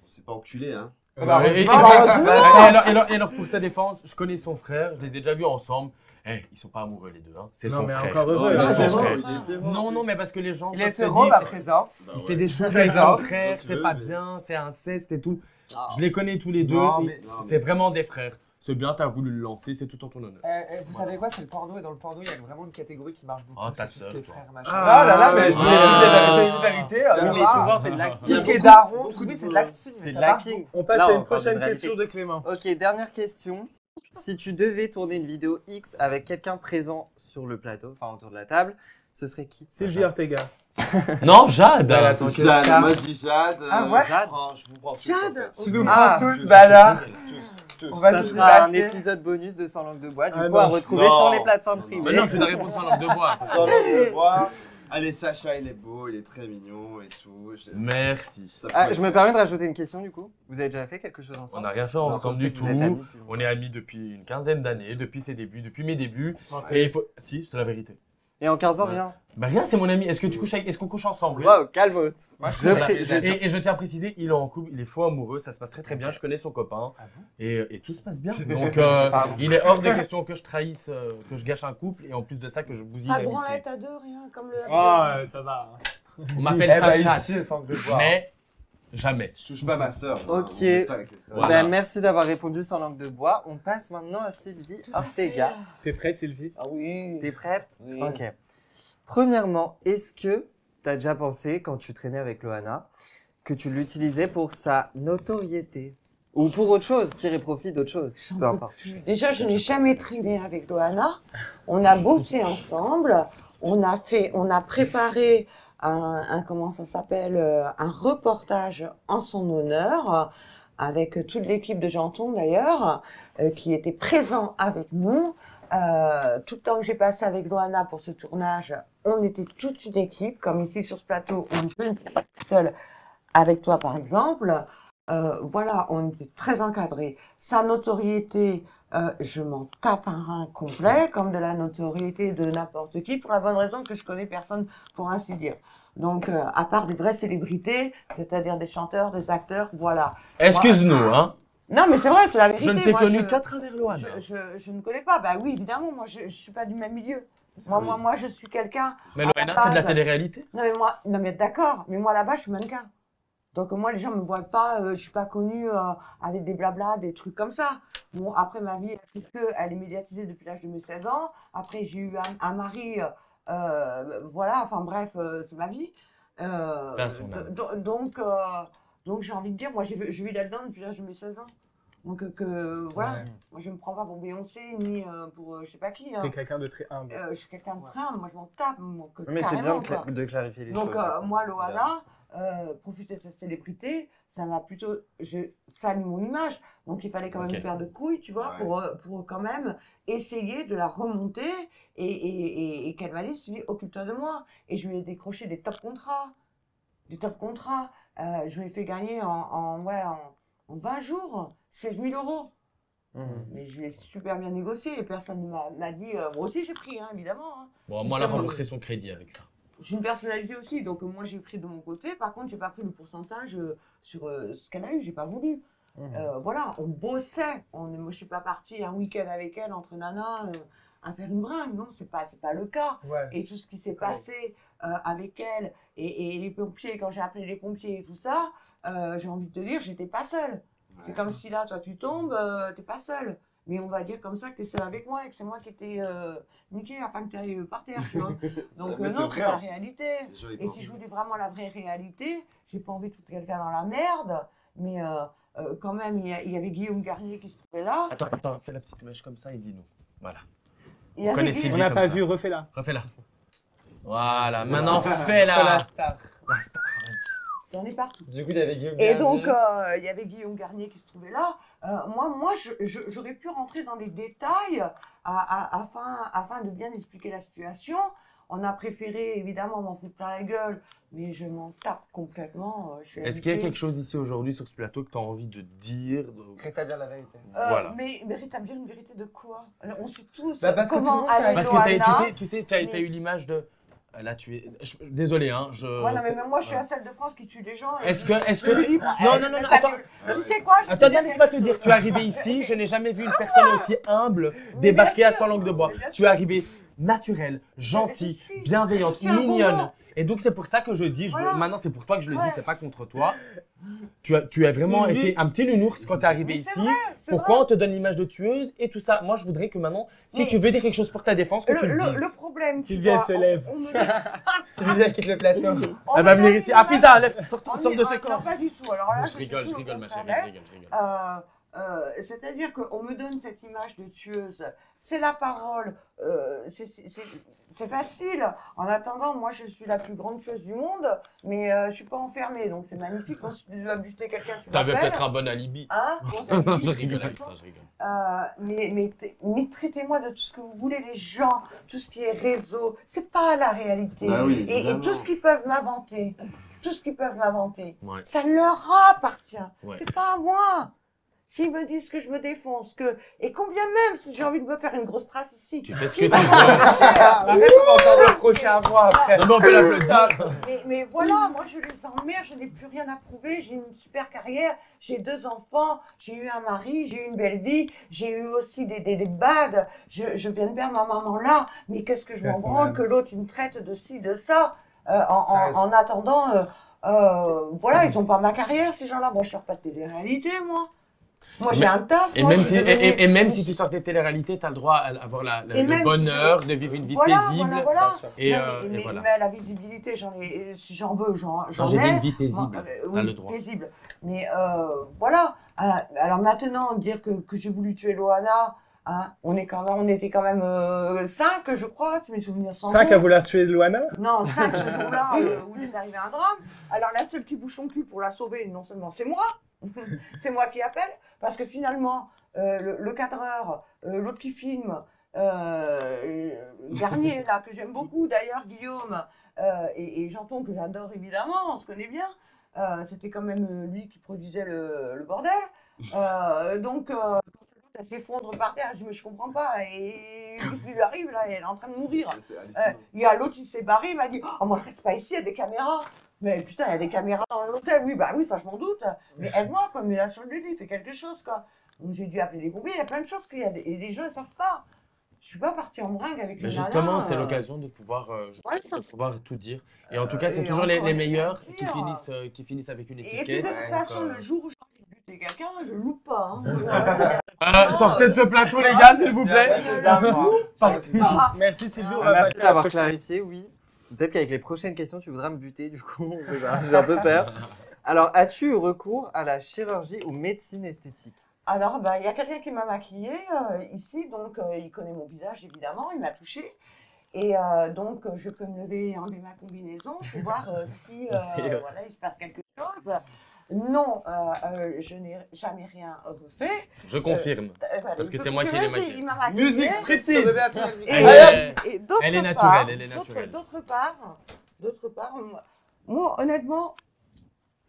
Speaker 4: s'est pas enculé, hein.
Speaker 5: Bah,
Speaker 2: Et- et- et alors, pour sa défense, je connais son frère, je les ai déjà vus ensemble. Eh, ils sont pas amoureux les deux, hein. C'est
Speaker 1: Non,
Speaker 2: son
Speaker 1: mais
Speaker 2: frère.
Speaker 1: encore
Speaker 4: Oh,
Speaker 1: heureux.
Speaker 4: il
Speaker 1: hein.
Speaker 4: était
Speaker 2: son
Speaker 4: bon,
Speaker 2: frère.
Speaker 4: il était bon, en
Speaker 2: Non, non,
Speaker 4: plus.
Speaker 2: mais parce que les gens.
Speaker 5: Il
Speaker 2: peuvent
Speaker 5: est
Speaker 2: se
Speaker 5: hétéro,
Speaker 2: dire,
Speaker 5: à présent.
Speaker 4: Bah
Speaker 2: il
Speaker 4: ouais.
Speaker 2: fait des choses
Speaker 5: Très
Speaker 2: avec
Speaker 5: bien.
Speaker 2: son frère,
Speaker 4: Tu
Speaker 2: c'est
Speaker 4: veux,
Speaker 2: pas
Speaker 4: mais-
Speaker 2: bien, c'est inceste et tout. Je les connais tous les deux,
Speaker 5: Non,
Speaker 2: et
Speaker 5: mais-
Speaker 4: Non, mais-
Speaker 2: c'est vraiment des frères. C'est bien, t'as voulu le lancer, c'est tout en ton honneur.
Speaker 5: Vous savez quoi, c'est le porno, et dans le porno, il y a vraiment une catégorie qui marche beaucoup.
Speaker 2: Oh, ta
Speaker 5: c'est tout ce
Speaker 2: sœur,
Speaker 5: qui est
Speaker 2: toi.
Speaker 5: frère, machin.
Speaker 1: Ah,
Speaker 5: Ah là là, mais je vous ai dit
Speaker 2: ah.
Speaker 5: la vérité.
Speaker 4: Oui,
Speaker 7: Oui,
Speaker 5: ça
Speaker 7: mais
Speaker 5: va.
Speaker 7: souvent, c'est de
Speaker 4: Il y a
Speaker 5: Tout
Speaker 7: l'acting.
Speaker 5: ce qui est
Speaker 4: beaucoup-
Speaker 5: daron,
Speaker 4: beaucoup
Speaker 5: tout
Speaker 4: de-
Speaker 5: c'est de l'acting. mais
Speaker 7: C'est de
Speaker 5: ça marche
Speaker 7: l'acting.
Speaker 1: On passe
Speaker 7: Là,
Speaker 1: à
Speaker 7: on
Speaker 1: une
Speaker 7: parle de
Speaker 1: prochaine
Speaker 7: réalité.
Speaker 1: question de Clément.
Speaker 7: Ok, dernière question. Si tu devais tourner une vidéo X avec quelqu'un présent sur le plateau, enfin autour de la table, ce serait qui?
Speaker 1: Sylvie Ortega.
Speaker 2: Non, Jade.
Speaker 5: Bah, attends, que
Speaker 4: Jade,
Speaker 5: ça.
Speaker 4: moi je dis Jade.
Speaker 5: Ah, ouais.
Speaker 4: Je vous prends tous. en
Speaker 3: Jade.
Speaker 4: fait.
Speaker 5: Tu nous
Speaker 7: Ah.
Speaker 5: prends tous, bah là.
Speaker 4: Tous.
Speaker 5: On va
Speaker 7: Ça
Speaker 5: tous
Speaker 7: sera un
Speaker 5: passer.
Speaker 7: épisode bonus de Sans langue de bois, du
Speaker 1: Ah
Speaker 7: coup
Speaker 1: non.
Speaker 7: à retrouver
Speaker 4: Non.
Speaker 7: sur les plateformes
Speaker 4: Non, non.
Speaker 7: privées.
Speaker 2: Mais non, tu dois répondre sans langue de bois.
Speaker 4: Sans langue de bois. Allez, Sacha, il est beau, il est très mignon et tout.
Speaker 2: Merci.
Speaker 4: Ça
Speaker 7: Ah,
Speaker 4: peut
Speaker 7: je me permets de rajouter une question du coup. Vous avez déjà fait quelque chose
Speaker 2: On
Speaker 7: ensemble?
Speaker 2: n'a rien fait
Speaker 7: Donc, on
Speaker 2: ensemble
Speaker 7: sait
Speaker 2: du
Speaker 7: que
Speaker 2: tout.
Speaker 7: vous êtes amis depuis longtemps.
Speaker 2: On est amis depuis une quinzaine d'années, depuis ses débuts, depuis mes débuts.
Speaker 1: Ok.
Speaker 2: Et il faut... Si, c'est la vérité.
Speaker 7: Et en 15 ans,
Speaker 2: Ouais.
Speaker 7: rien.
Speaker 2: Bah rien, c'est mon ami. Est-ce que tu couches avec... Est-ce qu'on couche ensemble?
Speaker 7: Waouh, calmos.
Speaker 5: Moi, je
Speaker 7: Je
Speaker 5: trouve
Speaker 7: prie-
Speaker 5: ça-
Speaker 2: Et je tiens à préciser, il est en couple, il est faux amoureux, ça se passe très très bien, je connais son copain et tout se passe bien. Donc
Speaker 5: Pardon.
Speaker 2: il est hors de question que je trahisse, que je gâche un couple et en plus de ça que je bousille
Speaker 3: Pas
Speaker 2: l'amitié.
Speaker 3: branlette à deux, rien, comme le.
Speaker 1: Ah, ça va.
Speaker 2: On m'appelle
Speaker 5: Eh bah,
Speaker 2: Sacha,
Speaker 5: ici, sans que je vois.
Speaker 2: mais Jamais.
Speaker 4: Je touche pas ma sœur.
Speaker 7: Ok.
Speaker 4: On reste pas avec les sœurs.
Speaker 2: Voilà.
Speaker 7: Ben, merci d'avoir répondu sans langue de bois. On passe maintenant à Sylvie Ortega.
Speaker 1: T'es prête, Sylvie?
Speaker 3: Ah oui.
Speaker 7: T'es prête?
Speaker 3: Oui.
Speaker 7: Ok. Premièrement, est-ce que tu as déjà pensé, quand tu traînais avec Loana, que tu l'utilisais pour sa notoriété? Ou pour autre chose, tirer profit d'autre chose? Peu importe.
Speaker 3: Déjà, je n'ai jamais traîné avec Loana. On a bossé ensemble. On a préparé comment ça s'appelle, un reportage en son honneur, avec toute l'équipe de Janton d'ailleurs, qui était présent avec nous. Tout le temps que j'ai passé avec Loana pour ce tournage, on était toute une équipe, comme ici sur ce plateau, on ne pas seul avec toi par exemple. Voilà, on était très encadrés. Sa notoriété, je m'en tape un rein complet, comme de la notoriété de n'importe qui, pour la bonne raison que je connais personne, pour ainsi dire. Donc, à part des vraies célébrités, c'est-à-dire des chanteurs, des acteurs, voilà.
Speaker 2: Excuse-nous, hein.
Speaker 3: Non, mais c'est vrai, c'est la vérité.
Speaker 2: Je ne t'ai
Speaker 3: Moi,
Speaker 2: connu qu'à travers Loana.
Speaker 3: je ne connais pas. Bah oui, évidemment, moi, je suis pas du même milieu. Moi, je suis quelqu'un.
Speaker 2: Mais
Speaker 3: à la
Speaker 2: Loana, c'est de la
Speaker 3: base-
Speaker 2: télé-réalité.
Speaker 3: Non, mais d'accord. Mais moi, là-bas, je suis mannequin. Donc, moi, les gens me voient pas, je suis pas connue avec des blablas, des trucs comme ça. Bon, après, ma vie, elle est médiatisée depuis l'âge de mes 16 ans. Après, j'ai eu un mari, voilà, enfin bref, c'est ma vie. Donc, j'ai envie de dire, moi, je vis là-dedans depuis l'âge de mes 16 ans. Donc, voilà,
Speaker 1: Ouais.
Speaker 3: moi, je me prends pas pour Beyoncé, ni pour je sais pas qui. Hein.
Speaker 1: T'es quelqu'un de très humble.
Speaker 3: Je suis quelqu'un de très humble, moi, je m'en tape.
Speaker 7: Mais c'est bien
Speaker 3: carrément, quoi.
Speaker 7: de clarifier les
Speaker 3: Donc,
Speaker 7: choses.
Speaker 3: moi, Loana, profiter de sa célébrité, ça m'a plutôt. Ça a mis mon image. Donc, il fallait quand même
Speaker 2: Ok.
Speaker 3: une paire de couilles, tu vois,
Speaker 4: Ouais.
Speaker 3: pour quand même essayer de la remonter et qu'elle m'a dit, Sylvie, occupe-toi de moi. Et je lui ai décroché des top contrats. Des top contrats. Je lui ai fait gagner en 20 jours 16 000 euros.
Speaker 7: Mhm.
Speaker 3: Mais je l'ai super bien négocié et personne ne m'a dit. Moi aussi, j'ai pris, hein, évidemment. Hein.
Speaker 2: Bon, moi, elle a remboursé son crédit avec ça.
Speaker 3: J'ai une personnalité aussi, donc moi j'ai pris de mon côté. Par contre, j'ai pas pris le pourcentage sur ce qu'elle a eu, j'ai pas voulu.
Speaker 7: Mhm.
Speaker 3: Voilà, on bossait. Moi, je suis pas partie un week-end avec elle entre nanas à faire une bringue. Non, c'est pas le cas.
Speaker 1: Ouais.
Speaker 3: Et tout ce qui s'est passé avec elle et les pompiers, quand j'ai appelé les pompiers et tout ça, j'ai envie de te dire, j'étais pas seule. C'est
Speaker 4: Ouais.
Speaker 3: comme si là, toi, tu tombes, t'es pas seule. Mais on va dire comme ça que t'es seule avec moi et que c'est moi qui t'ai niqué afin que tu ailles par terre, tu vois. Donc
Speaker 4: Mais c'est
Speaker 3: non,
Speaker 4: vrai,
Speaker 3: c'est la
Speaker 4: en plus.
Speaker 3: réalité.
Speaker 4: C'est joli
Speaker 3: Et
Speaker 4: pour
Speaker 3: si
Speaker 4: ça.
Speaker 3: je voulais vraiment la vraie réalité, j'ai pas envie de foutre quelqu'un dans la merde, mais quand même, il y avait Guillaume Garnier qui se trouvait là.
Speaker 2: Attends, fais la petite mèche comme ça et dis-nous. Voilà.
Speaker 3: Il y avait
Speaker 2: connaît
Speaker 3: Guy-
Speaker 2: Sylvie.
Speaker 1: On n'a
Speaker 2: comme
Speaker 1: pas
Speaker 2: ça.
Speaker 1: vu, refais-la.
Speaker 2: Refais-la. Voilà, maintenant
Speaker 1: Voilà,
Speaker 2: fais-la.
Speaker 1: star.
Speaker 2: La star, vas-y.
Speaker 3: J'en ai partout.
Speaker 5: Du coup, il y avait Guillaume
Speaker 3: Et
Speaker 5: Garnier.
Speaker 3: donc, il y avait Guillaume Garnier qui se trouvait là. Moi, j'aurais pu rentrer dans les détails afin de bien expliquer la situation. On a préféré, évidemment, m'en foutre plein la gueule, mais je m'en tape complètement. Je suis
Speaker 2: Est-ce qu'il y a
Speaker 3: habituée.
Speaker 2: quelque chose ici aujourd'hui sur ce plateau que tu as envie de dire
Speaker 5: Rétablir la vérité.
Speaker 2: Voilà.
Speaker 3: Mais rétablir une vérité de quoi? Alors, on sait tous
Speaker 5: Bah, parce que tout le
Speaker 3: comment
Speaker 5: monde
Speaker 3: aller
Speaker 2: Parce
Speaker 3: Loana.
Speaker 2: que tu sais,
Speaker 3: mais-
Speaker 2: t'as eu l'image de. Là, tu es. Désolé, hein.
Speaker 3: Ouais, non, mais même moi, je suis la seule de France qui tue des gens. et
Speaker 2: Est-ce
Speaker 3: je-
Speaker 2: que
Speaker 3: je
Speaker 2: tu-
Speaker 3: dis,
Speaker 2: Non, non, non,
Speaker 3: mais
Speaker 2: non,
Speaker 3: ta
Speaker 2: attends.
Speaker 3: gueule. Tu sais quoi? Je vais
Speaker 2: Attends,
Speaker 3: dire
Speaker 2: laisse-moi te
Speaker 3: quelque
Speaker 2: dire,
Speaker 3: chose.
Speaker 2: tu es arrivé ici, je n'ai jamais vu une personne aussi humble débarquer
Speaker 3: bien
Speaker 2: à
Speaker 3: sûr,
Speaker 2: sans langue de bois.
Speaker 3: mais bien
Speaker 2: Tu
Speaker 3: sûr.
Speaker 2: es arrivé naturelle, gentille,
Speaker 3: suis-
Speaker 2: bienveillante,
Speaker 3: je suis un
Speaker 2: mignonne.
Speaker 3: bonbon.
Speaker 2: Et donc c'est pour ça que je dis,
Speaker 3: Voilà.
Speaker 2: maintenant c'est pour toi que je le dis,
Speaker 3: Ouais.
Speaker 2: c'est pas contre toi. Tu as vraiment
Speaker 1: Sylvie.
Speaker 2: été un petit nounours quand tu es arrivé
Speaker 3: Mais c'est
Speaker 2: ici.
Speaker 3: vrai, c'est
Speaker 2: Pourquoi
Speaker 3: vrai.
Speaker 2: on te donne l'image de tueuse et tout ça? Moi je voudrais que maintenant, si
Speaker 3: Mais-
Speaker 2: tu veux dire quelque chose pour ta défense, que tu le dises.
Speaker 3: Le problème, tu
Speaker 1: Sylvie, elle
Speaker 3: vois,
Speaker 1: se lève.
Speaker 3: on me
Speaker 5: Sylvia quitte le plateau.
Speaker 3: on
Speaker 2: Elle va
Speaker 3: me
Speaker 2: venir
Speaker 3: donne
Speaker 2: ici.
Speaker 3: une
Speaker 2: Afida,
Speaker 3: image-
Speaker 2: lève, sors
Speaker 3: on
Speaker 2: de
Speaker 3: y-
Speaker 2: ce
Speaker 3: non,
Speaker 2: camp.
Speaker 3: pas du tout. Alors là,
Speaker 2: Je rigole,
Speaker 3: suis tout
Speaker 2: ma
Speaker 3: au
Speaker 2: chérie,
Speaker 3: contraire.
Speaker 2: je rigole.
Speaker 3: C'est-à-dire qu'on me donne cette image de tueuse. C'est la parole. C'est facile. En attendant, moi, je suis la plus grande tueuse du monde, mais je suis pas enfermée. Donc, c'est magnifique. Quand tu dois buter quelqu'un, tu
Speaker 2: T'avais
Speaker 3: m'appelles.
Speaker 2: peut-être un bon alibi.
Speaker 3: Hein Bon, ça me dit,
Speaker 2: Je
Speaker 3: c'est
Speaker 2: rigole avec
Speaker 3: intéressant.
Speaker 2: ça, je rigole.
Speaker 3: Mais traitez-moi de tout ce que vous voulez, les gens, tout ce qui est réseau. C'est pas la réalité.
Speaker 4: Bah oui,
Speaker 3: et
Speaker 4: évidemment.
Speaker 3: tout ce qu'ils peuvent m'inventer,
Speaker 2: Ouais.
Speaker 3: ça leur appartient.
Speaker 2: Ouais.
Speaker 3: C'est pas à moi. S'ils me disent que je me défonce, et combien même si j'ai envie de me faire une grosse trace ici.
Speaker 2: Tu fais ce que
Speaker 3: Qui
Speaker 2: tu
Speaker 3: va
Speaker 2: veux.
Speaker 5: Arrête de m'entendre reprocher à moi après.
Speaker 2: Non mais on peut l'applaudir.
Speaker 3: Mais voilà, moi je les emmerde, je n'ai plus rien à prouver, j'ai une super carrière, j'ai 2 enfants, j'ai eu un mari, j'ai eu une belle vie, j'ai eu aussi des bads, je viens de perdre ma maman là, mais qu'est-ce que je m'en
Speaker 1: Personne
Speaker 3: branle
Speaker 1: n'aime.
Speaker 3: que l'autre il me traite de ci, de ça,
Speaker 5: raison.
Speaker 3: en attendant, Voilà, ils ont pas ma carrière, ces gens-là. Moi, je sors pas de télé-réalité, moi. Moi, j'ai un taf.
Speaker 2: Et
Speaker 3: moi,
Speaker 2: même,
Speaker 3: je suis devenue-
Speaker 2: et même si tu sors des téléréalités, tu as le droit à avoir
Speaker 3: Et
Speaker 2: le
Speaker 3: même
Speaker 2: bonheur
Speaker 3: si
Speaker 2: de vivre une vie
Speaker 3: Voilà,
Speaker 2: paisible.
Speaker 3: voilà.
Speaker 2: Et,
Speaker 3: Non,
Speaker 2: et
Speaker 3: mais
Speaker 2: voilà.
Speaker 3: la visibilité, si j'en veux, j'en
Speaker 2: Quand j'ai dit
Speaker 3: ai.
Speaker 2: une vie paisible,
Speaker 3: Oui,
Speaker 2: t'as le droit.
Speaker 3: paisible. Mais voilà. Alors maintenant, dire que j'ai voulu tuer Loana, hein, on était quand même 5, je crois, si mes souvenirs sont
Speaker 1: 5 à
Speaker 3: bons.
Speaker 1: vouloir tuer Loana?
Speaker 3: Non, 5 ce jour-là où il est arrivé un drame. Alors la seule qui bouge son cul pour la sauver, non seulement c'est moi, c'est moi qui appelle, parce que finalement, le cadreur, l'autre qui filme, Garnier, là, que j'aime beaucoup d'ailleurs, Guillaume, et Janton, que j'adore évidemment, on se connaît bien, c'était quand même lui qui produisait le bordel. Donc, quand elle s'effondre par terre, je dis, mais je comprends pas, et qu'est-ce qui lui arrive là, elle est en train de mourir.
Speaker 4: C'est hallucinant.
Speaker 3: Il y a l'autre qui s'est barré, il m'a dit, oh, moi je reste pas ici, il y a des caméras. Mais putain, il y a des caméras dans l'hôtel, oui, bah oui, ça je m'en doute. Mais aide-moi, comme il a sur le lit, fais quelque chose, quoi. Donc j'ai dû appeler les pompiers, il y a plein de choses qu'il y a et les gens ne savent pas. Je suis pas partie en bringue avec
Speaker 2: Mais
Speaker 3: les
Speaker 2: justement,
Speaker 3: nanas,
Speaker 2: c'est l'occasion de pouvoir,
Speaker 3: Ouais,
Speaker 2: de pouvoir tout dire. Et en tout cas, c'est
Speaker 3: et
Speaker 2: toujours les
Speaker 3: encore
Speaker 2: meilleurs
Speaker 3: les
Speaker 2: qui finissent avec une
Speaker 3: Et puis
Speaker 2: étiquette.
Speaker 3: de toute façon,
Speaker 2: donc,
Speaker 3: le jour où j'ai envie de buter quelqu'un, je loupe pas. Hein.
Speaker 2: sortez de ce plateau, les gars, s'il vous plaît.
Speaker 1: Merci Sylvie, on
Speaker 7: Ah,
Speaker 1: va
Speaker 7: merci
Speaker 1: passer à la
Speaker 7: d'avoir
Speaker 1: prochaine.
Speaker 7: clarifié, oui. Peut-être qu'avec les prochaines questions, tu voudras me buter, du coup, on sait pas, j'ai un peu peur. Alors, as-tu eu recours à la chirurgie ou médecine esthétique?
Speaker 3: Alors, bah, il y a quelqu'un qui m'a maquillée ici, donc il connaît mon visage évidemment, il m'a touchée. Et donc, je peux me lever et enlever ma combinaison pour voir si voilà, il se passe quelque chose. Non, je n'ai jamais rien refait.
Speaker 2: Je confirme.
Speaker 3: Voilà,
Speaker 2: Parce que
Speaker 3: il peut
Speaker 2: c'est moi qui l'ai
Speaker 3: confirmer,
Speaker 2: maquillée.
Speaker 3: il m'a maquillée.
Speaker 4: Musique striptease.
Speaker 3: Et d'autre
Speaker 2: Elle est
Speaker 3: part,
Speaker 2: naturelle, elle est naturelle.
Speaker 3: D'autre part, moi, honnêtement,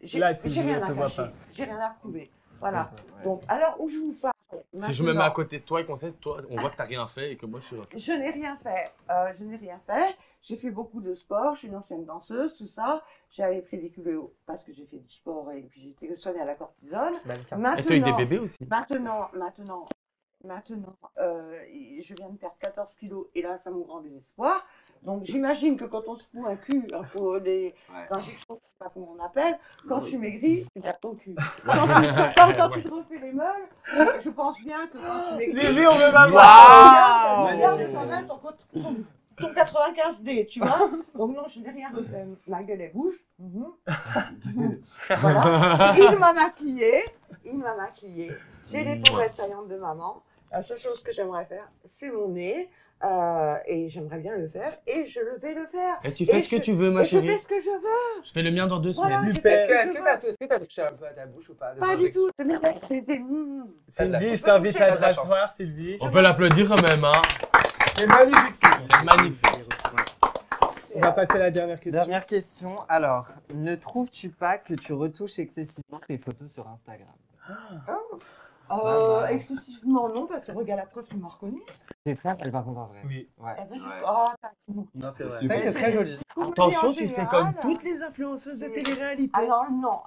Speaker 3: j'ai
Speaker 1: Là, Sylvie,
Speaker 3: rien
Speaker 1: on
Speaker 3: à
Speaker 1: te voit
Speaker 3: cacher,
Speaker 1: pas.
Speaker 3: j'ai rien à prouver. Voilà. Donc, alors où je vous parle
Speaker 2: Si je me mets à
Speaker 3: maintenant,
Speaker 2: côté de toi et qu'on sait, toi, on voit que tu n'as rien fait et que moi, je suis là.
Speaker 3: je n'ai rien fait. Je n'ai rien fait. J'ai fait beaucoup de sport. Je suis une ancienne danseuse, tout ça. J'avais pris des kilos parce que j'ai fait du sport et puis j'étais soignée à la cortisone.
Speaker 2: Est-ce que tu as eu des bébés aussi?
Speaker 3: Maintenant, je viens de perdre 14 kilos et là, ça me rend désespoir. Donc, j'imagine que quand on se fout un cul, des injections, je sais pas comment on appelle, quand tu maigris, tu perds ton cul. Quand tu te refais les meules, je pense bien que quand tu maigris,
Speaker 1: Sylvie, on veut pas
Speaker 2: Waouh!
Speaker 3: tu gardes quand même ton 95D, tu vois. Donc non, je n'ai rien refait. Ma gueule, elle bouge. Voilà. Il m'a maquillée. J'ai les pommettes saillantes de maman. La seule chose que j'aimerais faire, c'est mon nez. Et j'aimerais bien le faire. Et je vais le faire.
Speaker 2: Et tu fais ce que tu veux, ma
Speaker 3: Et je
Speaker 2: chérie.
Speaker 3: fais ce que je veux.
Speaker 2: Je fais le mien dans 2
Speaker 3: Voilà,
Speaker 2: semaines.
Speaker 3: je
Speaker 1: Super.
Speaker 3: fais ce que je veux.
Speaker 5: Est-ce que t'as touché un peu à ta bouche ou pas?
Speaker 3: Pas du tout. C'est
Speaker 1: Sylvie, je t'invite à te rasseoir, Sylvie.
Speaker 2: On peut l'applaudir quand même, hein.
Speaker 4: C'est magnifique,
Speaker 2: C'est magnifique.
Speaker 1: On va passer à la dernière question.
Speaker 7: Dernière question. Alors, ne trouves-tu pas que tu retouches excessivement tes photos sur Instagram?
Speaker 3: Excessivement non, parce que regarde la preuve, tu m'as reconnu.
Speaker 7: Tes frères, elles par contre en vrai.
Speaker 1: Oui.
Speaker 7: Ouais.
Speaker 3: Eh ben, oh, t'as-
Speaker 1: Non, c'est vrai.
Speaker 4: Super.
Speaker 5: C'est très joli.
Speaker 2: Attention,
Speaker 3: En
Speaker 2: tu fais
Speaker 3: général,
Speaker 2: comme toutes les influenceuses de
Speaker 3: c'est-
Speaker 2: télé-réalité.
Speaker 3: Alors non,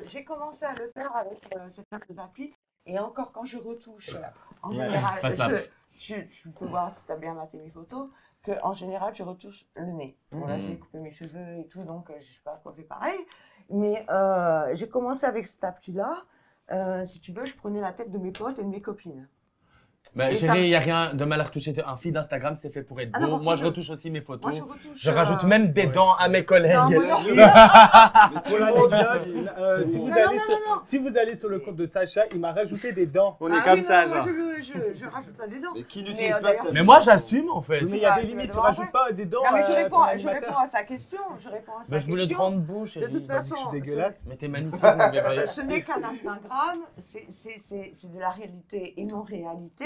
Speaker 3: j'ai commencé à le faire avec cette marque d'appli et encore quand je retouche, en général,
Speaker 2: Façable.
Speaker 3: tu peux voir si tu as bien maté mes photos, qu'en général je retouche le nez. Bon, là
Speaker 2: Mhm.
Speaker 3: j'ai coupé mes cheveux et tout, donc je ne suis pas coiffée pareil. Mais j'ai commencé avec cette appli-là. Si tu veux, je prenais la tête de mes potes et de mes copines.
Speaker 2: Bah,
Speaker 3: Et
Speaker 2: chérie,
Speaker 3: ça-
Speaker 2: il n'y a rien de mal à retoucher. Un feed d'Instagram, c'est fait pour être
Speaker 3: Ah non,
Speaker 2: beau.
Speaker 3: par
Speaker 2: Moi,
Speaker 3: contre,
Speaker 2: je retouche aussi mes
Speaker 3: Moi
Speaker 2: photos.
Speaker 3: je retouche.
Speaker 2: Je rajoute même des dents à mes collègues.
Speaker 3: Non, moi, non.
Speaker 4: Mais tout
Speaker 1: Pour
Speaker 4: le monde
Speaker 1: l'anecdote,
Speaker 4: utilise.
Speaker 1: si, vous
Speaker 3: Non,
Speaker 1: allez
Speaker 3: non,
Speaker 1: sur,
Speaker 3: non, non.
Speaker 1: si vous allez sur le compte de Sacha, il m'a rajouté des dents.
Speaker 4: On est
Speaker 3: Ah
Speaker 4: comme
Speaker 3: oui,
Speaker 4: ça,
Speaker 3: non,
Speaker 4: genre.
Speaker 3: moi, je rajoute pas des dents.
Speaker 4: Mais qui
Speaker 3: Mais,
Speaker 4: n'utilise pas
Speaker 3: d'ailleurs,
Speaker 4: cette
Speaker 2: Mais moi, j'assume en fait.
Speaker 1: Oui, mais il y a
Speaker 3: vas-
Speaker 1: des
Speaker 3: tu vas
Speaker 1: limites, tu
Speaker 3: devoir
Speaker 1: rajoutes
Speaker 3: faire.
Speaker 1: pas des dents.
Speaker 3: Non, mais je
Speaker 1: à ton
Speaker 3: réponds
Speaker 1: animateur.
Speaker 3: à sa question.
Speaker 2: Bah, je voulais te rendre beau,
Speaker 3: De
Speaker 2: chérie.
Speaker 3: toute
Speaker 2: Bah,
Speaker 3: façon,
Speaker 1: Je suis dégueulasse.
Speaker 2: Mais t'es magnifique, mon bébé.
Speaker 3: ce n'est qu'un Instagram, c'est de la réalité et non-réalité.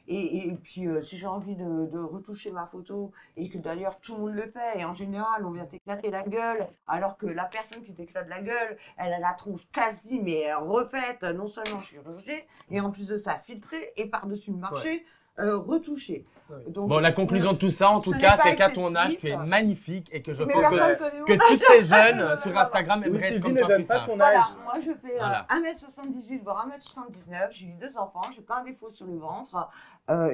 Speaker 3: Et puis, si j'ai envie de retoucher ma photo, et que d'ailleurs tout le monde le fait, et en général, on vient t'éclater la gueule, alors que la personne qui t'éclate la gueule, elle a la tronche quasi, mais refaite, non seulement chirurgée, et en plus de ça, filtrée, et par-dessus le marché, retouchée. Donc,
Speaker 2: Bon, la conclusion de tout ça, en tout
Speaker 3: Ce
Speaker 2: cas,
Speaker 3: n'est
Speaker 2: c'est
Speaker 3: pas
Speaker 2: qu'à ton âge,
Speaker 3: excessif.
Speaker 2: tu es magnifique et que je
Speaker 3: Mais
Speaker 2: pense
Speaker 3: personne
Speaker 2: que,
Speaker 3: connaît mon
Speaker 2: que
Speaker 3: âge.
Speaker 2: toutes ces jeunes sur Instagram
Speaker 1: Oui,
Speaker 2: aimeraient être
Speaker 1: Sylvie
Speaker 2: comme
Speaker 1: ne
Speaker 2: toi
Speaker 1: donne
Speaker 2: plus
Speaker 1: pas
Speaker 2: tard.
Speaker 1: son âge.
Speaker 3: Voilà, moi je fais
Speaker 2: Voilà.
Speaker 3: 1m78 voire 1m79, j'ai eu 2 enfants, j'ai pas un défaut sur le ventre,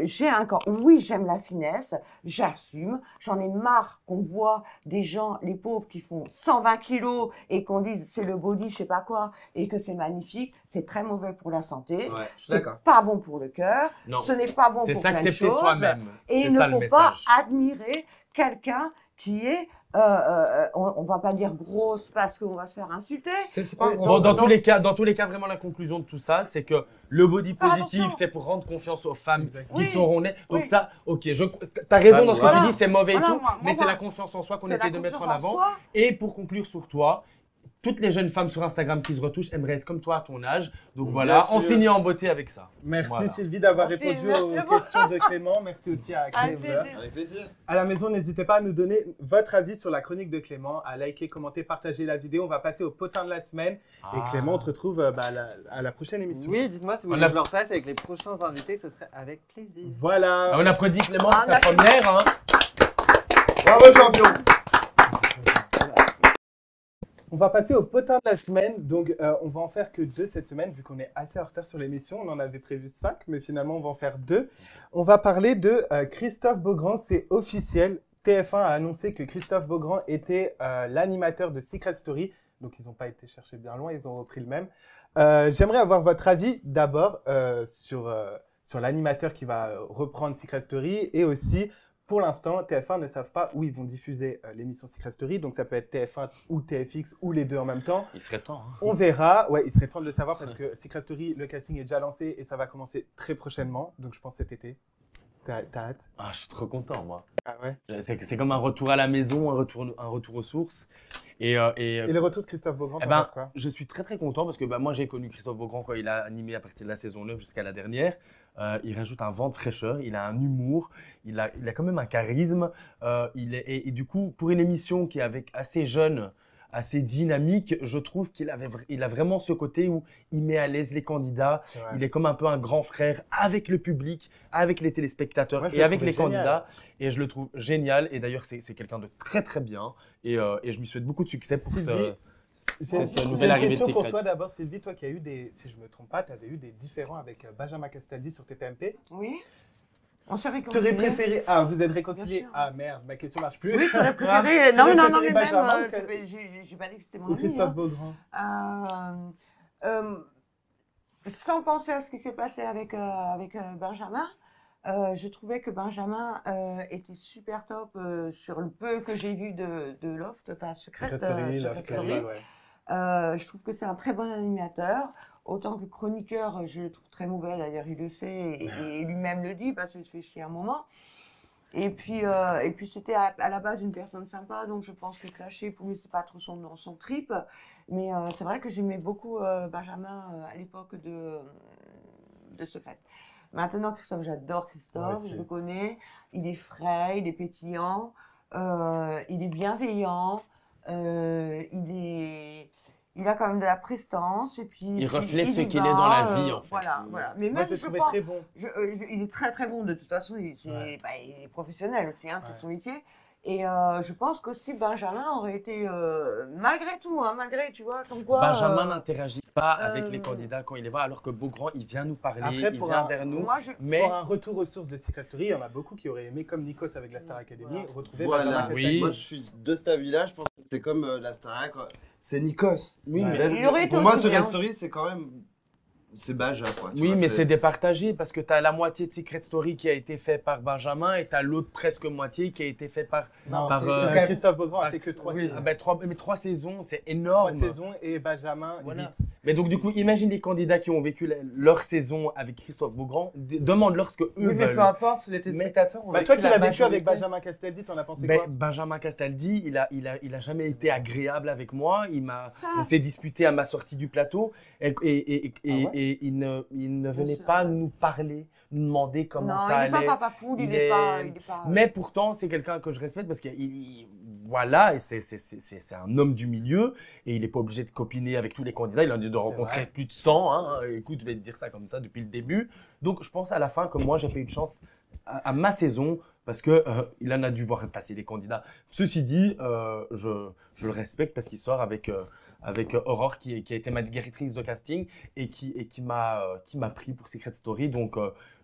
Speaker 3: j'ai un corps, oui j'aime la finesse, j'assume, j'en ai marre qu'on voit des gens, les pauvres qui font 120 kilos et qu'on dise c'est le body je sais pas quoi et que c'est magnifique, c'est très mauvais pour la santé,
Speaker 4: Ouais, je suis
Speaker 3: c'est
Speaker 4: d'accord.
Speaker 3: pas bon pour le cœur,
Speaker 2: Non,
Speaker 3: ce n'est pas bon
Speaker 2: c'est
Speaker 3: pour plein de
Speaker 2: s'accepter
Speaker 3: choses.
Speaker 2: soi-même.
Speaker 3: Et
Speaker 2: C'est
Speaker 3: il ne
Speaker 2: ça le
Speaker 3: faut pas
Speaker 2: message.
Speaker 3: admirer quelqu'un qui est, on va pas dire grosse parce qu'on va se faire insulter.
Speaker 5: C'est pas un gros
Speaker 2: Bon, dans
Speaker 5: non.
Speaker 2: tous les cas, vraiment la conclusion de tout ça, c'est que le body
Speaker 3: Fais
Speaker 2: positif,
Speaker 3: attention.
Speaker 2: c'est pour rendre confiance aux femmes qui
Speaker 3: Oui,
Speaker 2: sauront naître. Donc
Speaker 3: oui.
Speaker 2: ça, ok, t'as raison dans ce que
Speaker 3: Voilà.
Speaker 2: tu dis, c'est mauvais
Speaker 3: Voilà,
Speaker 2: et tout,
Speaker 3: moi,
Speaker 2: mais c'est
Speaker 3: moi,
Speaker 2: la confiance en soi qu'on
Speaker 3: C'est
Speaker 2: essaie
Speaker 3: la
Speaker 2: de mettre en
Speaker 3: confiance
Speaker 2: avant.
Speaker 3: soi.
Speaker 2: Et pour conclure sur toi, toutes les jeunes femmes sur Instagram qui se retouchent aimeraient être comme toi à ton âge. Donc
Speaker 4: Bien
Speaker 2: voilà, on
Speaker 4: sûr.
Speaker 2: finit en beauté avec ça.
Speaker 1: Merci
Speaker 2: Voilà.
Speaker 1: Sylvie d'avoir
Speaker 3: Merci,
Speaker 1: répondu
Speaker 3: merci
Speaker 1: aux
Speaker 3: beaucoup.
Speaker 1: questions de Clément. Merci aussi à
Speaker 3: Avec
Speaker 1: Clément.
Speaker 3: plaisir.
Speaker 4: Avec plaisir.
Speaker 1: À la maison, n'hésitez pas à nous donner votre avis sur la chronique de Clément, à liker, commenter, partager la vidéo. On va passer au potin de la semaine. Et Clément, on te retrouve à la prochaine émission.
Speaker 7: Oui, dites-moi si vous
Speaker 2: On
Speaker 7: voulez
Speaker 2: a-
Speaker 7: que je le refasse avec les prochains invités, ce serait avec plaisir.
Speaker 1: Voilà.
Speaker 2: On applaudit Clément
Speaker 3: Ah,
Speaker 2: pour sa
Speaker 3: d'accord.
Speaker 2: première. Hein.
Speaker 4: Bravo champion.
Speaker 1: On va passer au potin de la semaine. Donc, on va en faire que 2 cette semaine, vu qu'on est assez en retard sur l'émission. On en avait prévu 5, mais finalement, on va en faire 2. On va parler de Christophe Beaugrand. C'est officiel. TF1 a annoncé que Christophe Beaugrand était l'animateur de Secret Story. Donc, ils n'ont pas été chercher bien loin. Ils ont repris le même. J'aimerais avoir votre avis d'abord sur l'animateur qui va reprendre Secret Story et aussi. Pour l'instant, TF1 ne savent pas où ils vont diffuser l'émission Secret Story. Donc, ça peut être TF1 ou TFX ou les deux en même temps.
Speaker 2: Il serait temps. Hein.
Speaker 1: On verra. Ouais, il serait temps de le savoir parce que Secret Story, le casting est déjà lancé et ça va commencer très prochainement. Donc, je pense cet été. T'as hâte?
Speaker 2: Ah, je suis trop content, moi.
Speaker 1: Ah ouais.
Speaker 2: C'est comme un retour à la maison, un retour aux sources. Et
Speaker 1: Et le retour de Christophe Beaugrand,
Speaker 2: Eh
Speaker 1: t'en
Speaker 2: ben,
Speaker 1: penses quoi?
Speaker 2: je suis très très content parce que moi j'ai connu Christophe Beaugrand quand il a animé à partir de la saison 9 jusqu'à la dernière. Il rajoute un vent de fraîcheur, il a un humour, il a quand même un charisme. Et du coup, pour une émission qui est avec assez jeune, assez dynamique, je trouve qu'il a vraiment ce côté où il met à l'aise les candidats.
Speaker 1: C'est vrai.
Speaker 2: Il est comme un peu un grand frère avec le public, avec les téléspectateurs
Speaker 1: Moi, je
Speaker 2: et
Speaker 1: le
Speaker 2: avec
Speaker 1: trouvais
Speaker 2: les
Speaker 1: génial.
Speaker 2: candidats. Et je le trouve génial. Et d'ailleurs, c'est quelqu'un de très très bien. Et je lui souhaite beaucoup de succès pour
Speaker 1: Sylvie, J'ai
Speaker 2: cette
Speaker 1: j'ai
Speaker 2: nouvelle
Speaker 1: une
Speaker 2: arrivée de
Speaker 1: question pour
Speaker 2: Secret.
Speaker 1: toi d'abord, Sylvie. Toi qui as eu si je me trompe pas, tu avais eu des différends avec Benjamin Castaldi sur TPMP.
Speaker 3: Oui. On s'est
Speaker 1: Tu
Speaker 3: réconciliés.
Speaker 1: aurais préféré. Ah, vous êtes réconciliés.
Speaker 3: Bien sûr.
Speaker 1: Ah merde, ma question marche plus.
Speaker 3: Oui, tu aurais
Speaker 1: Grave.
Speaker 3: préféré.
Speaker 1: Tu
Speaker 3: Non,
Speaker 1: aurais
Speaker 3: non, non,
Speaker 1: préféré
Speaker 3: mais
Speaker 1: Benjamin
Speaker 3: même.
Speaker 1: ou que-
Speaker 3: J'ai pas dit que c'était mon
Speaker 1: Ou
Speaker 3: ami.
Speaker 1: Christophe
Speaker 3: hein.
Speaker 1: Beaugrand.
Speaker 3: Sans penser à ce qui s'est passé avec Benjamin, je trouvais que Benjamin était super top sur le peu que j'ai vu de Loft, enfin Secret
Speaker 1: Secret Story,
Speaker 3: Secret
Speaker 1: Loft,
Speaker 3: Story.
Speaker 1: ouais.
Speaker 3: Je trouve que c'est un très bon animateur. Autant que chroniqueur, je le trouve très mauvais. D'ailleurs, il le sait et lui-même le dit parce qu'il se fait chier un moment. Et puis c'était à la base une personne sympa, donc je pense que clasher pour lui c'est pas trop son trip. Mais c'est vrai que j'aimais beaucoup Benjamin à l'époque de Secret. Maintenant, Christophe, j'adore Christophe,
Speaker 1: Moi aussi.
Speaker 3: je le connais. Il est frais, il est pétillant, il est bienveillant, il a quand même de la prestance et puis
Speaker 2: Il reflète
Speaker 3: y
Speaker 2: ce qu'il
Speaker 3: va,
Speaker 2: est dans la vie, en fait.
Speaker 3: Voilà, voilà. Mais
Speaker 1: Moi,
Speaker 3: même
Speaker 1: je le
Speaker 3: je
Speaker 1: trouvais
Speaker 3: pense,
Speaker 1: très bon.
Speaker 3: il est très très bon de toute façon. Il
Speaker 1: Ouais.
Speaker 3: est professionnel aussi, hein, c'est
Speaker 1: Ouais.
Speaker 3: son métier. Et je pense qu'aussi Benjamin aurait été, malgré tout, hein, malgré, tu vois, comme quoi.
Speaker 2: Benjamin n'interagit pas avec les
Speaker 3: euh,
Speaker 2: candidats quand il les voit, alors que Beaugrand, il vient nous parler,
Speaker 1: Après,
Speaker 2: il
Speaker 1: pour
Speaker 2: vient
Speaker 1: un-
Speaker 2: vers nous.
Speaker 3: moi,
Speaker 2: Mais
Speaker 1: Pour un retour aux sources de Secret Story, il y en a beaucoup qui auraient aimé, comme Nikos avec la Star Academy,
Speaker 3: Voilà.
Speaker 1: retrouver
Speaker 4: Voilà.
Speaker 1: Benjamin
Speaker 2: Oui.
Speaker 1: Castaldi.
Speaker 4: Moi, je suis de cet avis-là. Je pense que c'est comme la Starac. C'est Nikos.
Speaker 2: oui,
Speaker 1: Ouais.
Speaker 2: mais,
Speaker 3: Il aurait été
Speaker 4: Pour moi,
Speaker 3: aussi
Speaker 4: ce
Speaker 3: bien.
Speaker 4: Story, c'est quand même. C'est Baja, quoi. tu
Speaker 2: oui,
Speaker 4: vois,
Speaker 2: mais c'est départagé parce que tu as la moitié de Secret Story qui a été fait par Benjamin et tu as l'autre presque moitié qui a été fait par.
Speaker 1: Non,
Speaker 2: Par,
Speaker 1: c'est-
Speaker 2: euh,
Speaker 1: c'est Christophe Beaugrand a
Speaker 2: par-
Speaker 1: fait que 3
Speaker 2: oui,
Speaker 1: saisons.
Speaker 2: ah ben, mais 3 saisons, c'est
Speaker 1: 3
Speaker 2: énorme.
Speaker 1: saisons et Benjamin
Speaker 2: Voilà.
Speaker 1: 8.
Speaker 2: Mais donc, du coup, imagine les candidats qui ont vécu leur saison avec Christophe Beaugrand, demande-leur ce qu'eux
Speaker 5: Oui, mais
Speaker 2: veulent.
Speaker 5: peu importe, les téléspectateurs ont
Speaker 1: Bah,
Speaker 5: vécu
Speaker 1: toi qui
Speaker 5: la
Speaker 1: l'as vécu avec
Speaker 5: majorité.
Speaker 1: Benjamin Castaldi, t'en as pensé
Speaker 2: Ben,
Speaker 1: quoi?
Speaker 2: Benjamin Castaldi, il a jamais été agréable avec moi. On s'est disputé à ma sortie du plateau et il ne venait
Speaker 3: sûr.
Speaker 2: pas nous parler, nous demander comment
Speaker 3: Non,
Speaker 2: ça
Speaker 3: il n'est
Speaker 2: allait.
Speaker 3: pas papa poule, il
Speaker 2: Il
Speaker 3: n'est
Speaker 2: est-
Speaker 3: pas.
Speaker 2: Mais pourtant, c'est quelqu'un que je respecte parce qu'il voilà, et c'est un homme du milieu et il n'est pas obligé de copiner avec tous les candidats. Il en a dû rencontrer
Speaker 1: vrai.
Speaker 2: plus de 100. Hein. Écoute, je vais te dire ça comme ça depuis le début. Donc, je pense à la fin que moi, j'ai fait une chance à ma saison parce que il en a dû voir passer des candidats. Ceci dit, je le respecte parce qu'il sort avec Aurore qui a été ma directrice de casting et qui m'a pris pour Secret Story. Donc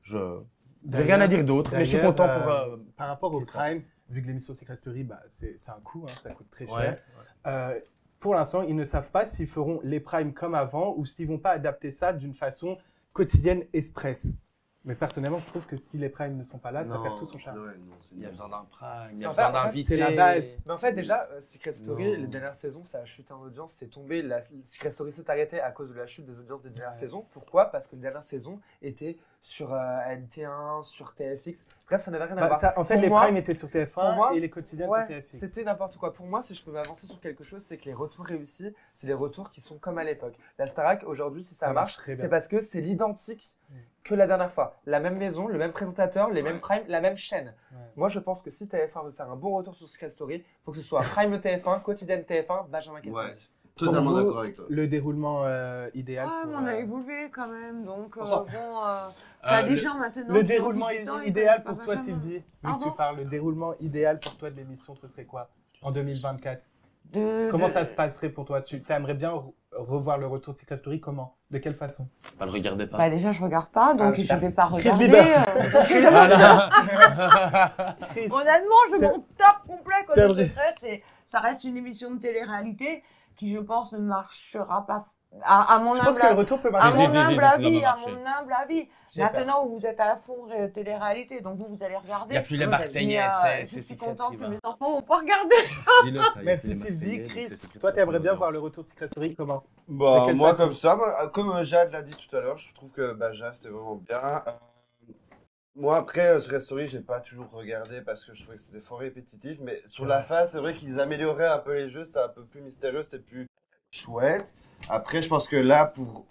Speaker 2: j'ai rien à dire d'autre, mais je suis content pour.
Speaker 1: Par rapport au
Speaker 2: Christophe.
Speaker 1: Prime, vu que l'émission Secret Story, bah, c'est un coût, hein, ça coûte très
Speaker 2: Ouais.
Speaker 1: cher. Pour l'instant, ils ne savent pas s'ils feront les primes comme avant ou s'ils vont pas adapter ça d'une façon quotidienne express. Mais personnellement, je trouve que si les primes ne sont pas là, ça perd tout son charme.
Speaker 4: Ouais, non, c'est
Speaker 2: Il y a
Speaker 4: nul.
Speaker 2: besoin d'un prime, il y a
Speaker 5: En
Speaker 2: besoin
Speaker 5: fait,
Speaker 2: d'invités.
Speaker 1: c'est la base.
Speaker 5: Mais en fait, déjà, Secret Story,
Speaker 2: Non.
Speaker 5: les dernières saisons, ça a chuté en audience, c'est tombé. Secret Story s'est arrêté à cause de la chute des audiences des dernières
Speaker 1: Ouais.
Speaker 5: saisons. Pourquoi? Parce que les dernières saisons étaient sur NT1, sur TFX. Bref, ça n'avait rien à
Speaker 1: Bah,
Speaker 5: voir.
Speaker 1: ça, en fait,
Speaker 5: Pour
Speaker 1: les
Speaker 5: moi-
Speaker 1: primes étaient sur
Speaker 5: pour
Speaker 1: TF1
Speaker 5: moi,
Speaker 1: et les quotidiennes
Speaker 5: Ouais,
Speaker 1: sur TFX.
Speaker 5: c'était n'importe quoi. Pour moi, si je peux m'avancer sur quelque chose, c'est que les retours réussis, c'est les retours qui sont comme à l'époque. La Starac, aujourd'hui, si ça
Speaker 1: Ça marche
Speaker 5: marche,
Speaker 1: très bien.
Speaker 5: c'est parce que c'est l'identique que la dernière fois. La même maison, le même présentateur, les mêmes primes, la même chaîne.
Speaker 1: Ouais.
Speaker 5: Moi, je pense que si TF1 veut faire un bon retour sur Secret Story, il faut que ce soit Prime TF1, quotidienne TF1, Benjamin Castaldi.
Speaker 4: Ouais. Totalement
Speaker 1: Pour vous,
Speaker 4: d'accord avec toi.
Speaker 1: Le déroulement idéal.
Speaker 3: Ah,
Speaker 1: pour,
Speaker 3: mais on a évolué quand même, donc
Speaker 1: Enfin,
Speaker 3: t'as
Speaker 2: le-
Speaker 3: des gens maintenant.
Speaker 1: le
Speaker 3: qui ont
Speaker 1: déroulement
Speaker 3: 18 ans, ils
Speaker 1: idéal
Speaker 3: connaissent
Speaker 1: pour
Speaker 3: pas
Speaker 1: toi,
Speaker 3: Benjamin.
Speaker 1: Sylvie, vu que
Speaker 3: Pardon
Speaker 1: tu parles, le déroulement idéal pour toi de l'émission, ce serait quoi en 2024?
Speaker 3: De-
Speaker 1: Comment
Speaker 3: de-
Speaker 1: ça se passerait pour toi? Tu aimerais bien revoir le retour de Secret Story? Comment? De quelle façon?
Speaker 2: Bah, le regardez pas.
Speaker 3: Bah déjà, je regarde pas, donc
Speaker 5: Ah,
Speaker 3: je vais pas
Speaker 1: Chris
Speaker 3: regarder.
Speaker 1: Bieber.
Speaker 2: Voilà.
Speaker 1: Chris,
Speaker 3: Honnêtement, je m'en tape complet
Speaker 1: C'est
Speaker 3: Côté
Speaker 1: vrai.
Speaker 3: Secret. Ça reste une émission de télé-réalité qui, je pense, ne marchera pas. À mon
Speaker 1: je pense
Speaker 3: humble
Speaker 1: que le retour peut
Speaker 3: à
Speaker 1: marcher.
Speaker 3: mon
Speaker 2: Si, si, si,
Speaker 3: humble
Speaker 2: si, ça va
Speaker 3: avis, à
Speaker 2: marcher.
Speaker 3: mon humble avis.
Speaker 5: J'ai peur.
Speaker 3: Maintenant, vous êtes à fond télé-réalité, donc vous allez regarder.
Speaker 2: Il n'y a plus les
Speaker 3: Mais,
Speaker 2: Marseillais,
Speaker 3: je
Speaker 2: c'est
Speaker 3: suis
Speaker 2: Secret
Speaker 3: contente
Speaker 2: qui
Speaker 3: que
Speaker 2: va.
Speaker 3: mes enfants vont pas regarder.
Speaker 2: Dis-le, ça, il y a plus
Speaker 1: Merci
Speaker 2: les
Speaker 1: Sylvie.
Speaker 2: Marseillais, donc
Speaker 1: Chris,
Speaker 2: c'est Secret
Speaker 1: toi,
Speaker 2: qui
Speaker 1: tu aimerais bien
Speaker 2: prend
Speaker 1: voir le
Speaker 2: l'audience.
Speaker 1: retour de Secret Story comment?
Speaker 4: Bah,
Speaker 1: De quelle
Speaker 4: moi,
Speaker 1: façon?
Speaker 4: comme ça, comme Jade l'a dit tout à l'heure, je trouve que Jade, c'était vraiment bien. Moi, après, Secret Story, j'ai pas toujours regardé parce que je trouvais que c'était fort répétitif. Mais sur la face, c'est vrai qu'ils amélioraient un peu les jeux, c'était un peu plus mystérieux, c'était plus chouette. Après, je pense que là, pour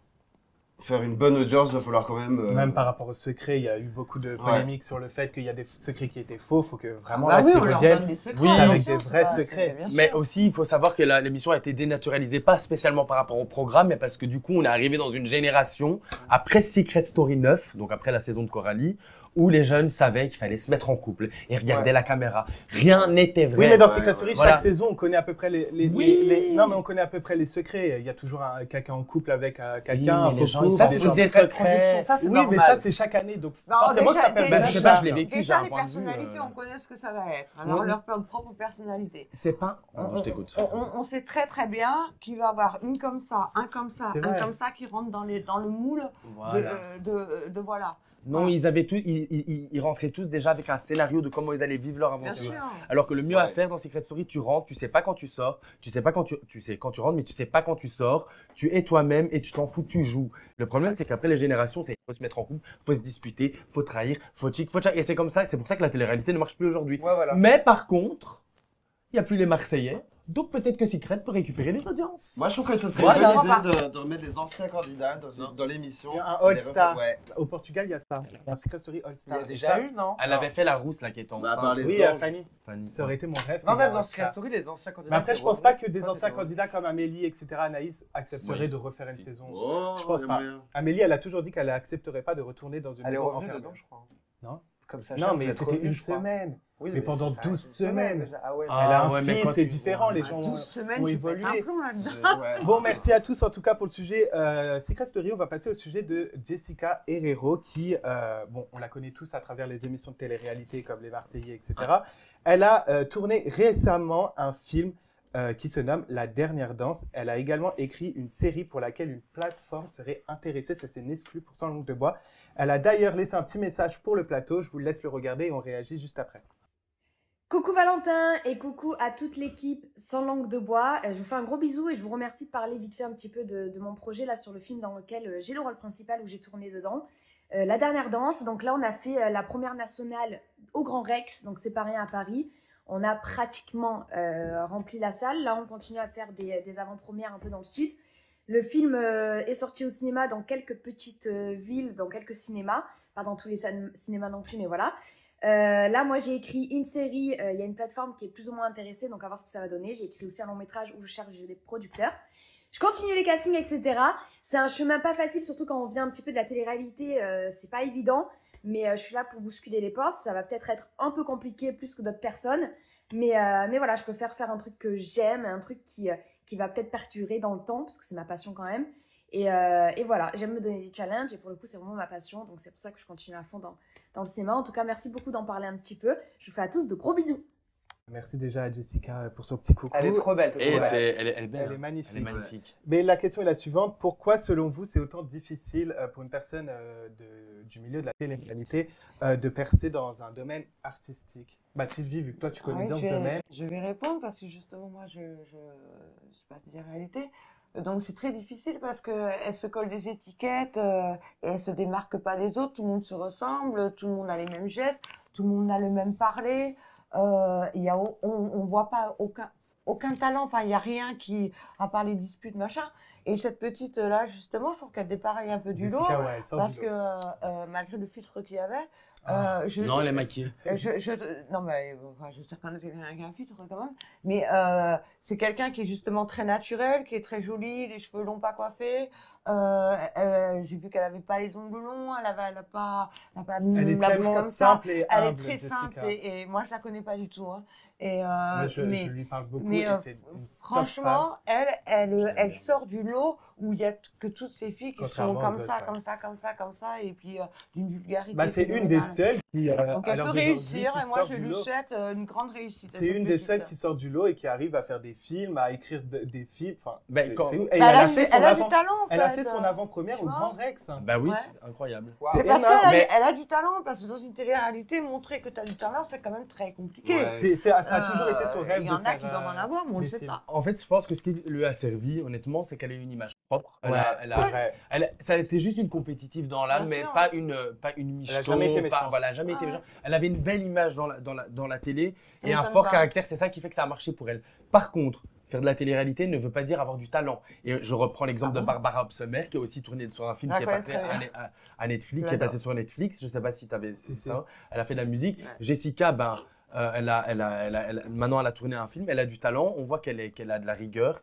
Speaker 4: faire une bonne audience, il va falloir quand même.
Speaker 1: Même par rapport au secret, il y a eu beaucoup de polémiques sur le fait qu'il y a des secrets qui étaient faux. Il faut que vraiment
Speaker 3: Bah
Speaker 1: là,
Speaker 3: oui,
Speaker 1: s'ils
Speaker 3: on leur
Speaker 1: reviennent.
Speaker 3: donne des secrets.
Speaker 2: Oui,
Speaker 3: bien
Speaker 1: avec
Speaker 3: sûr,
Speaker 1: des
Speaker 3: c'est
Speaker 1: vrais
Speaker 3: pas-
Speaker 1: secrets.
Speaker 3: bien
Speaker 2: Mais
Speaker 3: sûr.
Speaker 2: aussi, il faut savoir que l'émission a été dénaturalisée, pas spécialement par rapport au programme, mais parce que du coup, on est arrivé dans une génération, après Secret Story 9, donc après la saison de Coralie, où les jeunes savaient qu'il fallait se mettre en couple et regarder
Speaker 5: Ouais.
Speaker 2: la caméra. Rien n'était vrai.
Speaker 1: Oui, mais dans
Speaker 4: Ouais,
Speaker 1: Secret
Speaker 4: ouais,
Speaker 1: Story,
Speaker 2: voilà.
Speaker 1: chaque saison, on connaît à peu près
Speaker 2: Oui.
Speaker 1: Non, mais on connaît à peu près les secrets. Il y a toujours quelqu'un en couple avec quelqu'un, un
Speaker 2: mais
Speaker 1: faux
Speaker 2: les gens,
Speaker 1: couple,
Speaker 2: ils
Speaker 5: Ça,
Speaker 2: savent
Speaker 1: des
Speaker 5: c'est
Speaker 1: gens-
Speaker 2: des
Speaker 5: des secrets de
Speaker 2: secrets.
Speaker 5: production, ça, c'est
Speaker 1: Oui,
Speaker 5: normal.
Speaker 1: mais ça, c'est chaque année. Donc,
Speaker 3: Non,
Speaker 1: forcément
Speaker 3: déjà,
Speaker 1: que ça perd
Speaker 3: déjà,
Speaker 2: Ben, je sais pas, je l'ai vécu, j'ai
Speaker 3: déjà,
Speaker 2: un
Speaker 3: les
Speaker 2: point de vue.
Speaker 3: personnalités, on connaît ce que ça va être. Alors,
Speaker 2: Oui.
Speaker 3: leur propre personnalité.
Speaker 2: C'est pas. Je t'écoute.
Speaker 3: On sait très très bien qu'il va y avoir une comme ça, un comme ça,
Speaker 1: C'est
Speaker 3: un
Speaker 1: vrai.
Speaker 3: comme ça qui rentre dans le moule
Speaker 2: Voilà.
Speaker 3: de voilà.
Speaker 2: Non,
Speaker 3: Voilà.
Speaker 2: ils avaient tout, ils rentraient tous déjà avec un scénario de comment ils allaient vivre leur
Speaker 3: Bien
Speaker 2: aventure.
Speaker 3: sûr.
Speaker 2: Alors que le mieux à
Speaker 4: Ouais.
Speaker 2: faire dans Secret Story, tu rentres, tu sais pas quand tu sors, tu sais pas quand tu sais quand tu rentres, mais tu sais pas quand tu sors. Tu es toi-même et tu t'en fous, tu joues. Le problème, c'est qu'après les générations, c'est faut se mettre en couple, faut se disputer, faut trahir, faut chic, faut tchac. Et c'est comme ça, c'est pour ça que la télé-réalité ne marche plus aujourd'hui.
Speaker 5: Ouais, voilà.
Speaker 2: Mais par contre, il y a plus les Marseillais, donc peut-être que Secret peut récupérer les audiences.
Speaker 4: Moi, je trouve que ce serait
Speaker 2: Voilà.
Speaker 4: une bonne idée de remettre des anciens candidats dans l'émission.
Speaker 1: Il y a un
Speaker 4: et les
Speaker 1: All-Star.
Speaker 4: refaire- Ouais.
Speaker 1: Au Portugal, il y a ça. Il y a un Secret Story
Speaker 5: Il y
Speaker 1: All-Star.
Speaker 5: a
Speaker 1: Et
Speaker 5: déjà
Speaker 1: ça-
Speaker 5: eu, non?
Speaker 2: Elle avait fait la rousse là qui est
Speaker 4: Bah,
Speaker 2: enceinte.
Speaker 4: par les
Speaker 1: Oui,
Speaker 4: anges.
Speaker 1: Fanny.
Speaker 2: Fanny.
Speaker 1: Ça aurait été mon rêve.
Speaker 5: Non,
Speaker 1: qu'il y ait
Speaker 5: même
Speaker 1: un
Speaker 5: dans
Speaker 1: All-Star.
Speaker 5: Secret Story, les anciens candidats.
Speaker 1: Mais après,
Speaker 5: qui
Speaker 1: je pense pas
Speaker 5: revenaient,
Speaker 1: que des
Speaker 5: ça,
Speaker 1: anciens
Speaker 5: c'était
Speaker 1: candidats comme Amélie, etc., Anaïs, accepteraient
Speaker 2: Oui.
Speaker 1: de refaire une
Speaker 2: Si.
Speaker 1: saison.
Speaker 4: Oh,
Speaker 1: Je pense
Speaker 4: il y a
Speaker 1: pas.
Speaker 4: moyen.
Speaker 1: Amélie, elle a toujours dit qu'elle accepterait pas de retourner dans une
Speaker 5: Elle est
Speaker 1: maison
Speaker 5: revenue
Speaker 1: enfermée.
Speaker 5: dedans, je crois.
Speaker 1: Non.
Speaker 5: Comme ça,
Speaker 1: Non, mais c'était une semaine.
Speaker 5: Oui,
Speaker 1: mais pendant
Speaker 5: ça
Speaker 1: 12
Speaker 5: reste une
Speaker 1: semaines.
Speaker 5: déjà. Ah ouais.
Speaker 2: Ah,
Speaker 1: Elle a un
Speaker 2: ouais, mais
Speaker 1: fils,
Speaker 2: quand
Speaker 1: c'est
Speaker 2: tu
Speaker 1: différent.
Speaker 2: vois-
Speaker 1: Les gens
Speaker 3: 12 semaines,
Speaker 1: ont
Speaker 3: j'ai pété
Speaker 1: évolué.
Speaker 3: un plomb là-dedans.
Speaker 4: Ouais.
Speaker 1: Bon, merci à tous en tout cas pour le sujet Secret Story. On va passer au sujet de Jessica Herrero qui, bon, on la connaît tous à travers les émissions de télé-réalité comme Les Marseillais, etc. Elle a tourné récemment un film qui se nomme La Dernière Danse. Elle a également écrit une série pour laquelle une plateforme serait intéressée. Ça, c'est une exclue pour Sans langue de bois. Elle a d'ailleurs laissé un petit message pour le plateau. Je vous laisse le regarder et on réagit juste après.
Speaker 8: Coucou Valentin et coucou à toute l'équipe Sans langue de bois. Je vous fais un gros bisou et je vous remercie de parler vite fait un petit peu de mon projet là sur le film dans lequel j'ai le rôle principal où j'ai tourné dedans. La Dernière Danse. Donc là on a fait la première nationale au Grand Rex, donc c'est pas rien à Paris. On a pratiquement rempli la salle. Là on continue à faire des avant-premières un peu dans le sud. Le film est sorti au cinéma dans quelques petites villes, dans quelques cinémas. Pas dans tous les cinémas non plus, mais voilà. Là, moi, j'ai écrit une série. Il y a une plateforme qui est plus ou moins intéressée, donc à voir ce que ça va donner. J'ai écrit aussi un long métrage où je cherche des producteurs. Je continue les castings, etc. C'est un chemin pas facile, surtout quand on vient un petit peu de la télé-réalité. C'est pas évident. Mais je suis là pour bousculer les portes. Ça va peut-être être un peu compliqué plus que d'autres personnes. Mais voilà, je peux faire un truc que j'aime, un truc qui va peut-être perdurer dans le temps, parce que c'est ma passion quand même. Et voilà, j'aime me donner des challenges et pour le coup, c'est vraiment ma passion. Donc c'est pour ça que je continue à fond dans le cinéma. En tout cas, merci beaucoup d'en parler un petit peu. Je vous fais à tous de gros bisous.
Speaker 1: Merci déjà à Jessica pour son petit coucou.
Speaker 5: Elle est trop belle.
Speaker 2: Et
Speaker 5: trop belle.
Speaker 2: elle est belle.
Speaker 1: Elle est magnifique.
Speaker 2: Elle est magnifique.
Speaker 1: Mais la question est la suivante. Pourquoi, selon vous, c'est autant difficile pour une personne du milieu de la télé-réalité de percer dans un domaine artistique? Sylvie, vu que toi, tu connais bien ce domaine.
Speaker 3: Je vais répondre parce que justement, moi, je suis pas de la réalité. Donc, c'est très difficile parce qu'elle se colle des étiquettes et elle se démarque pas des autres. Tout le monde se ressemble, tout le monde a les mêmes gestes, tout le monde a le même parler. On voit pas aucun talent, enfin il y a rien qui, à part les disputes machin. Et cette petite là justement, je trouve qu'elle dépareille un peu du lot
Speaker 1: Jessica, ouais, elle sort
Speaker 3: parce
Speaker 1: du lot.
Speaker 3: que malgré le filtre qu'il y avait,
Speaker 2: Non, elle est maquillée.
Speaker 3: non mais enfin, je sais reconnaître quelqu'un qui a un filtre quand même, mais c'est quelqu'un qui est justement très naturel, qui est très joli, les cheveux longs pas coiffés. J'ai vu qu'elle avait pas les ongles longs, elle a pas
Speaker 1: Elle est
Speaker 3: la bouche
Speaker 1: tellement
Speaker 3: comme ça.
Speaker 1: simple et
Speaker 3: Elle est
Speaker 1: humble,
Speaker 3: très
Speaker 1: Jessica.
Speaker 3: simple et moi je la connais pas du tout. Hein. Et
Speaker 1: Moi, je
Speaker 3: mais
Speaker 1: lui parle beaucoup.
Speaker 3: mais,
Speaker 1: et c'est une top femme.
Speaker 3: franchement, elle sort du lot où il y a que toutes ces filles qui sont
Speaker 1: Contrairement aux
Speaker 3: comme
Speaker 1: autres,
Speaker 3: ça,
Speaker 1: ouais.
Speaker 3: comme ça, et puis d'une vulgarité.
Speaker 1: C'est une des
Speaker 3: phénoménale.
Speaker 1: seules qui,
Speaker 3: Donc
Speaker 1: à
Speaker 3: elle
Speaker 1: l'heure
Speaker 3: peut
Speaker 1: d'aujourd'hui,
Speaker 3: réussir
Speaker 1: qui
Speaker 3: et moi
Speaker 1: sort
Speaker 3: je
Speaker 1: du
Speaker 3: lui
Speaker 1: lot.
Speaker 3: souhaite une grande réussite. à
Speaker 1: C'est
Speaker 3: cette
Speaker 1: une des
Speaker 3: petite.
Speaker 1: seules qui sort du lot et qui arrive à faire des films, à écrire des films. Enfin,
Speaker 2: Ben, quand-
Speaker 1: et
Speaker 3: Bah,
Speaker 1: elle a fait son
Speaker 3: elle a du
Speaker 1: avant.
Speaker 3: talent en
Speaker 1: Elle a
Speaker 3: fait.
Speaker 1: fait son avant-première
Speaker 3: tu
Speaker 1: au
Speaker 3: vois.
Speaker 1: Grand Rex. Hein.
Speaker 2: Bah oui,
Speaker 3: Ouais.
Speaker 2: c'est incroyable.
Speaker 3: C'est
Speaker 1: C'est
Speaker 3: parce
Speaker 1: énorme,
Speaker 3: qu'elle
Speaker 2: mais-
Speaker 3: elle a du talent, parce que dans une télé-réalité, montrer que tu as du talent, c'est quand même très compliqué.
Speaker 4: Ouais.
Speaker 1: Ça a toujours été son rêve
Speaker 3: Il y
Speaker 1: de
Speaker 3: en a
Speaker 1: faire,
Speaker 3: qui doivent en avoir, mais on ne
Speaker 1: des
Speaker 3: le sait
Speaker 1: films.
Speaker 3: pas.
Speaker 2: En fait, je pense que ce qui lui a servi, honnêtement, c'est qu'elle a une image propre.
Speaker 1: Ouais, c'est vrai.
Speaker 2: Ça a été juste une compétitive dans l'âme,
Speaker 3: Bien
Speaker 2: mais
Speaker 3: sûr.
Speaker 2: pas une michto.
Speaker 1: Elle a jamais été méchante.
Speaker 2: Voilà, jamais été
Speaker 3: Ouais.
Speaker 2: méchante. Elle avait une belle image dans la télé
Speaker 3: Ça
Speaker 2: et un
Speaker 3: m'étonne
Speaker 2: fort
Speaker 3: pas.
Speaker 2: caractère. C'est ça qui fait que ça a marché pour elle. Par contre, faire de la télé-réalité ne veut pas dire avoir du talent. Et je reprends l'exemple de Barbara Obsemer, qui a aussi tourné sur un film
Speaker 3: Je
Speaker 2: qui est
Speaker 3: la
Speaker 2: passé
Speaker 3: connais très bien.
Speaker 2: à Netflix,
Speaker 3: Je
Speaker 2: qui est passé
Speaker 3: l'adore.
Speaker 2: sur Netflix. Je sais pas si tu avais
Speaker 1: Si, si.
Speaker 2: ça. Elle a fait de la musique.
Speaker 3: Ouais.
Speaker 2: Jessica, maintenant elle a tourné un film. Elle a du talent. On voit qu'elle a de la rigueur.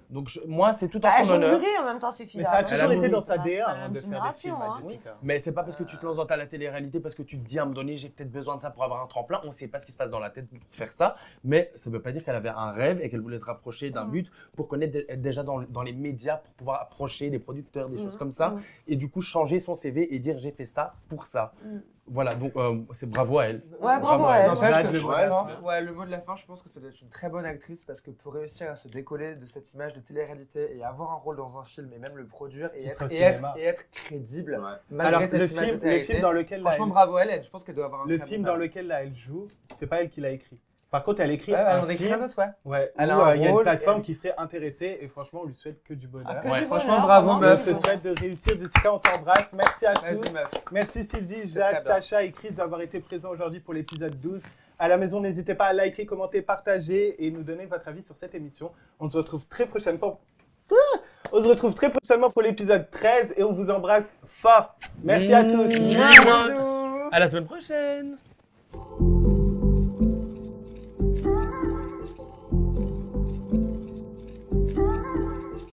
Speaker 2: Donc moi, c'est tout en
Speaker 3: Elles
Speaker 2: son
Speaker 3: ont
Speaker 2: honneur.
Speaker 3: mûri en même temps, ces
Speaker 1: Mais
Speaker 3: filles-là.
Speaker 1: ça a
Speaker 3: hein.
Speaker 1: toujours été dans sa
Speaker 3: C'est
Speaker 1: DA
Speaker 3: la
Speaker 1: hein,
Speaker 3: même
Speaker 1: de faire des
Speaker 3: génération,
Speaker 1: films à
Speaker 3: hein.
Speaker 1: Jessica.
Speaker 2: Mais c'est pas parce que tu te lances dans ta télé-réalité, parce que tu te dis à un moment donné, j'ai peut-être besoin de ça pour avoir un tremplin. On sait pas ce qui se passe dans la tête pour faire ça. Mais ça veut pas dire qu'elle avait un rêve et qu'elle voulait se rapprocher d'un but pour être déjà dans les médias, pour pouvoir approcher des producteurs, des choses comme ça. Et du coup, changer son CV et dire j'ai fait ça pour ça. Voilà, donc c'est bravo à elle.
Speaker 3: Ouais, bravo à elle.
Speaker 5: N'empêche
Speaker 1: J'ai hâte
Speaker 5: que
Speaker 1: de
Speaker 5: je
Speaker 1: voir.
Speaker 5: pense- ouais, le mot de la fin, je pense que ça doit être une très bonne actrice parce que pour réussir à se décoller de cette image de télé-réalité et avoir un rôle dans un film et même le produire
Speaker 1: Qui
Speaker 5: et
Speaker 1: sera au
Speaker 5: être,
Speaker 1: cinéma.
Speaker 5: crédible
Speaker 4: Ouais.
Speaker 5: malgré
Speaker 1: Alors,
Speaker 5: cette
Speaker 1: le
Speaker 5: image de
Speaker 1: film, le
Speaker 5: télé-réalité.
Speaker 1: film dans lequel là,
Speaker 5: Franchement, bravo à elle, je pense qu'elle doit avoir un
Speaker 1: le
Speaker 5: très
Speaker 1: film
Speaker 5: bon
Speaker 1: dans
Speaker 5: talent.
Speaker 1: lequel là elle joue, c'est pas elle qui l'a écrit. Par contre, elle écrit
Speaker 5: Ouais, elle
Speaker 1: un
Speaker 5: en écrit
Speaker 1: film.
Speaker 5: un autre, ouais.
Speaker 1: Ouais,
Speaker 5: Elle
Speaker 1: où,
Speaker 5: a un
Speaker 1: il y a une
Speaker 5: rôle,
Speaker 1: plateforme
Speaker 5: et-
Speaker 1: qui serait intéressée et franchement, on lui souhaite que du bonheur.
Speaker 3: Ah, que
Speaker 2: Ouais.
Speaker 3: du
Speaker 5: Franchement,
Speaker 3: bonheur,
Speaker 5: bravo,
Speaker 3: vraiment.
Speaker 5: meuf.
Speaker 1: Je te souhaite de réussir. Jessica, on t'embrasse. Merci à tous.
Speaker 5: Vas-y, meuf.
Speaker 1: Merci Sylvie,
Speaker 5: C'est
Speaker 1: Jade,
Speaker 5: très bien.
Speaker 1: Sacha et Chris d'avoir été présents aujourd'hui pour l'épisode 12. À la maison, n'hésitez pas à liker, commenter, partager et nous donner votre avis sur cette émission. On se retrouve très prochainement. On se retrouve très prochainement pour l'épisode 13 et on vous embrasse fort. Merci à tous.
Speaker 2: À la semaine prochaine.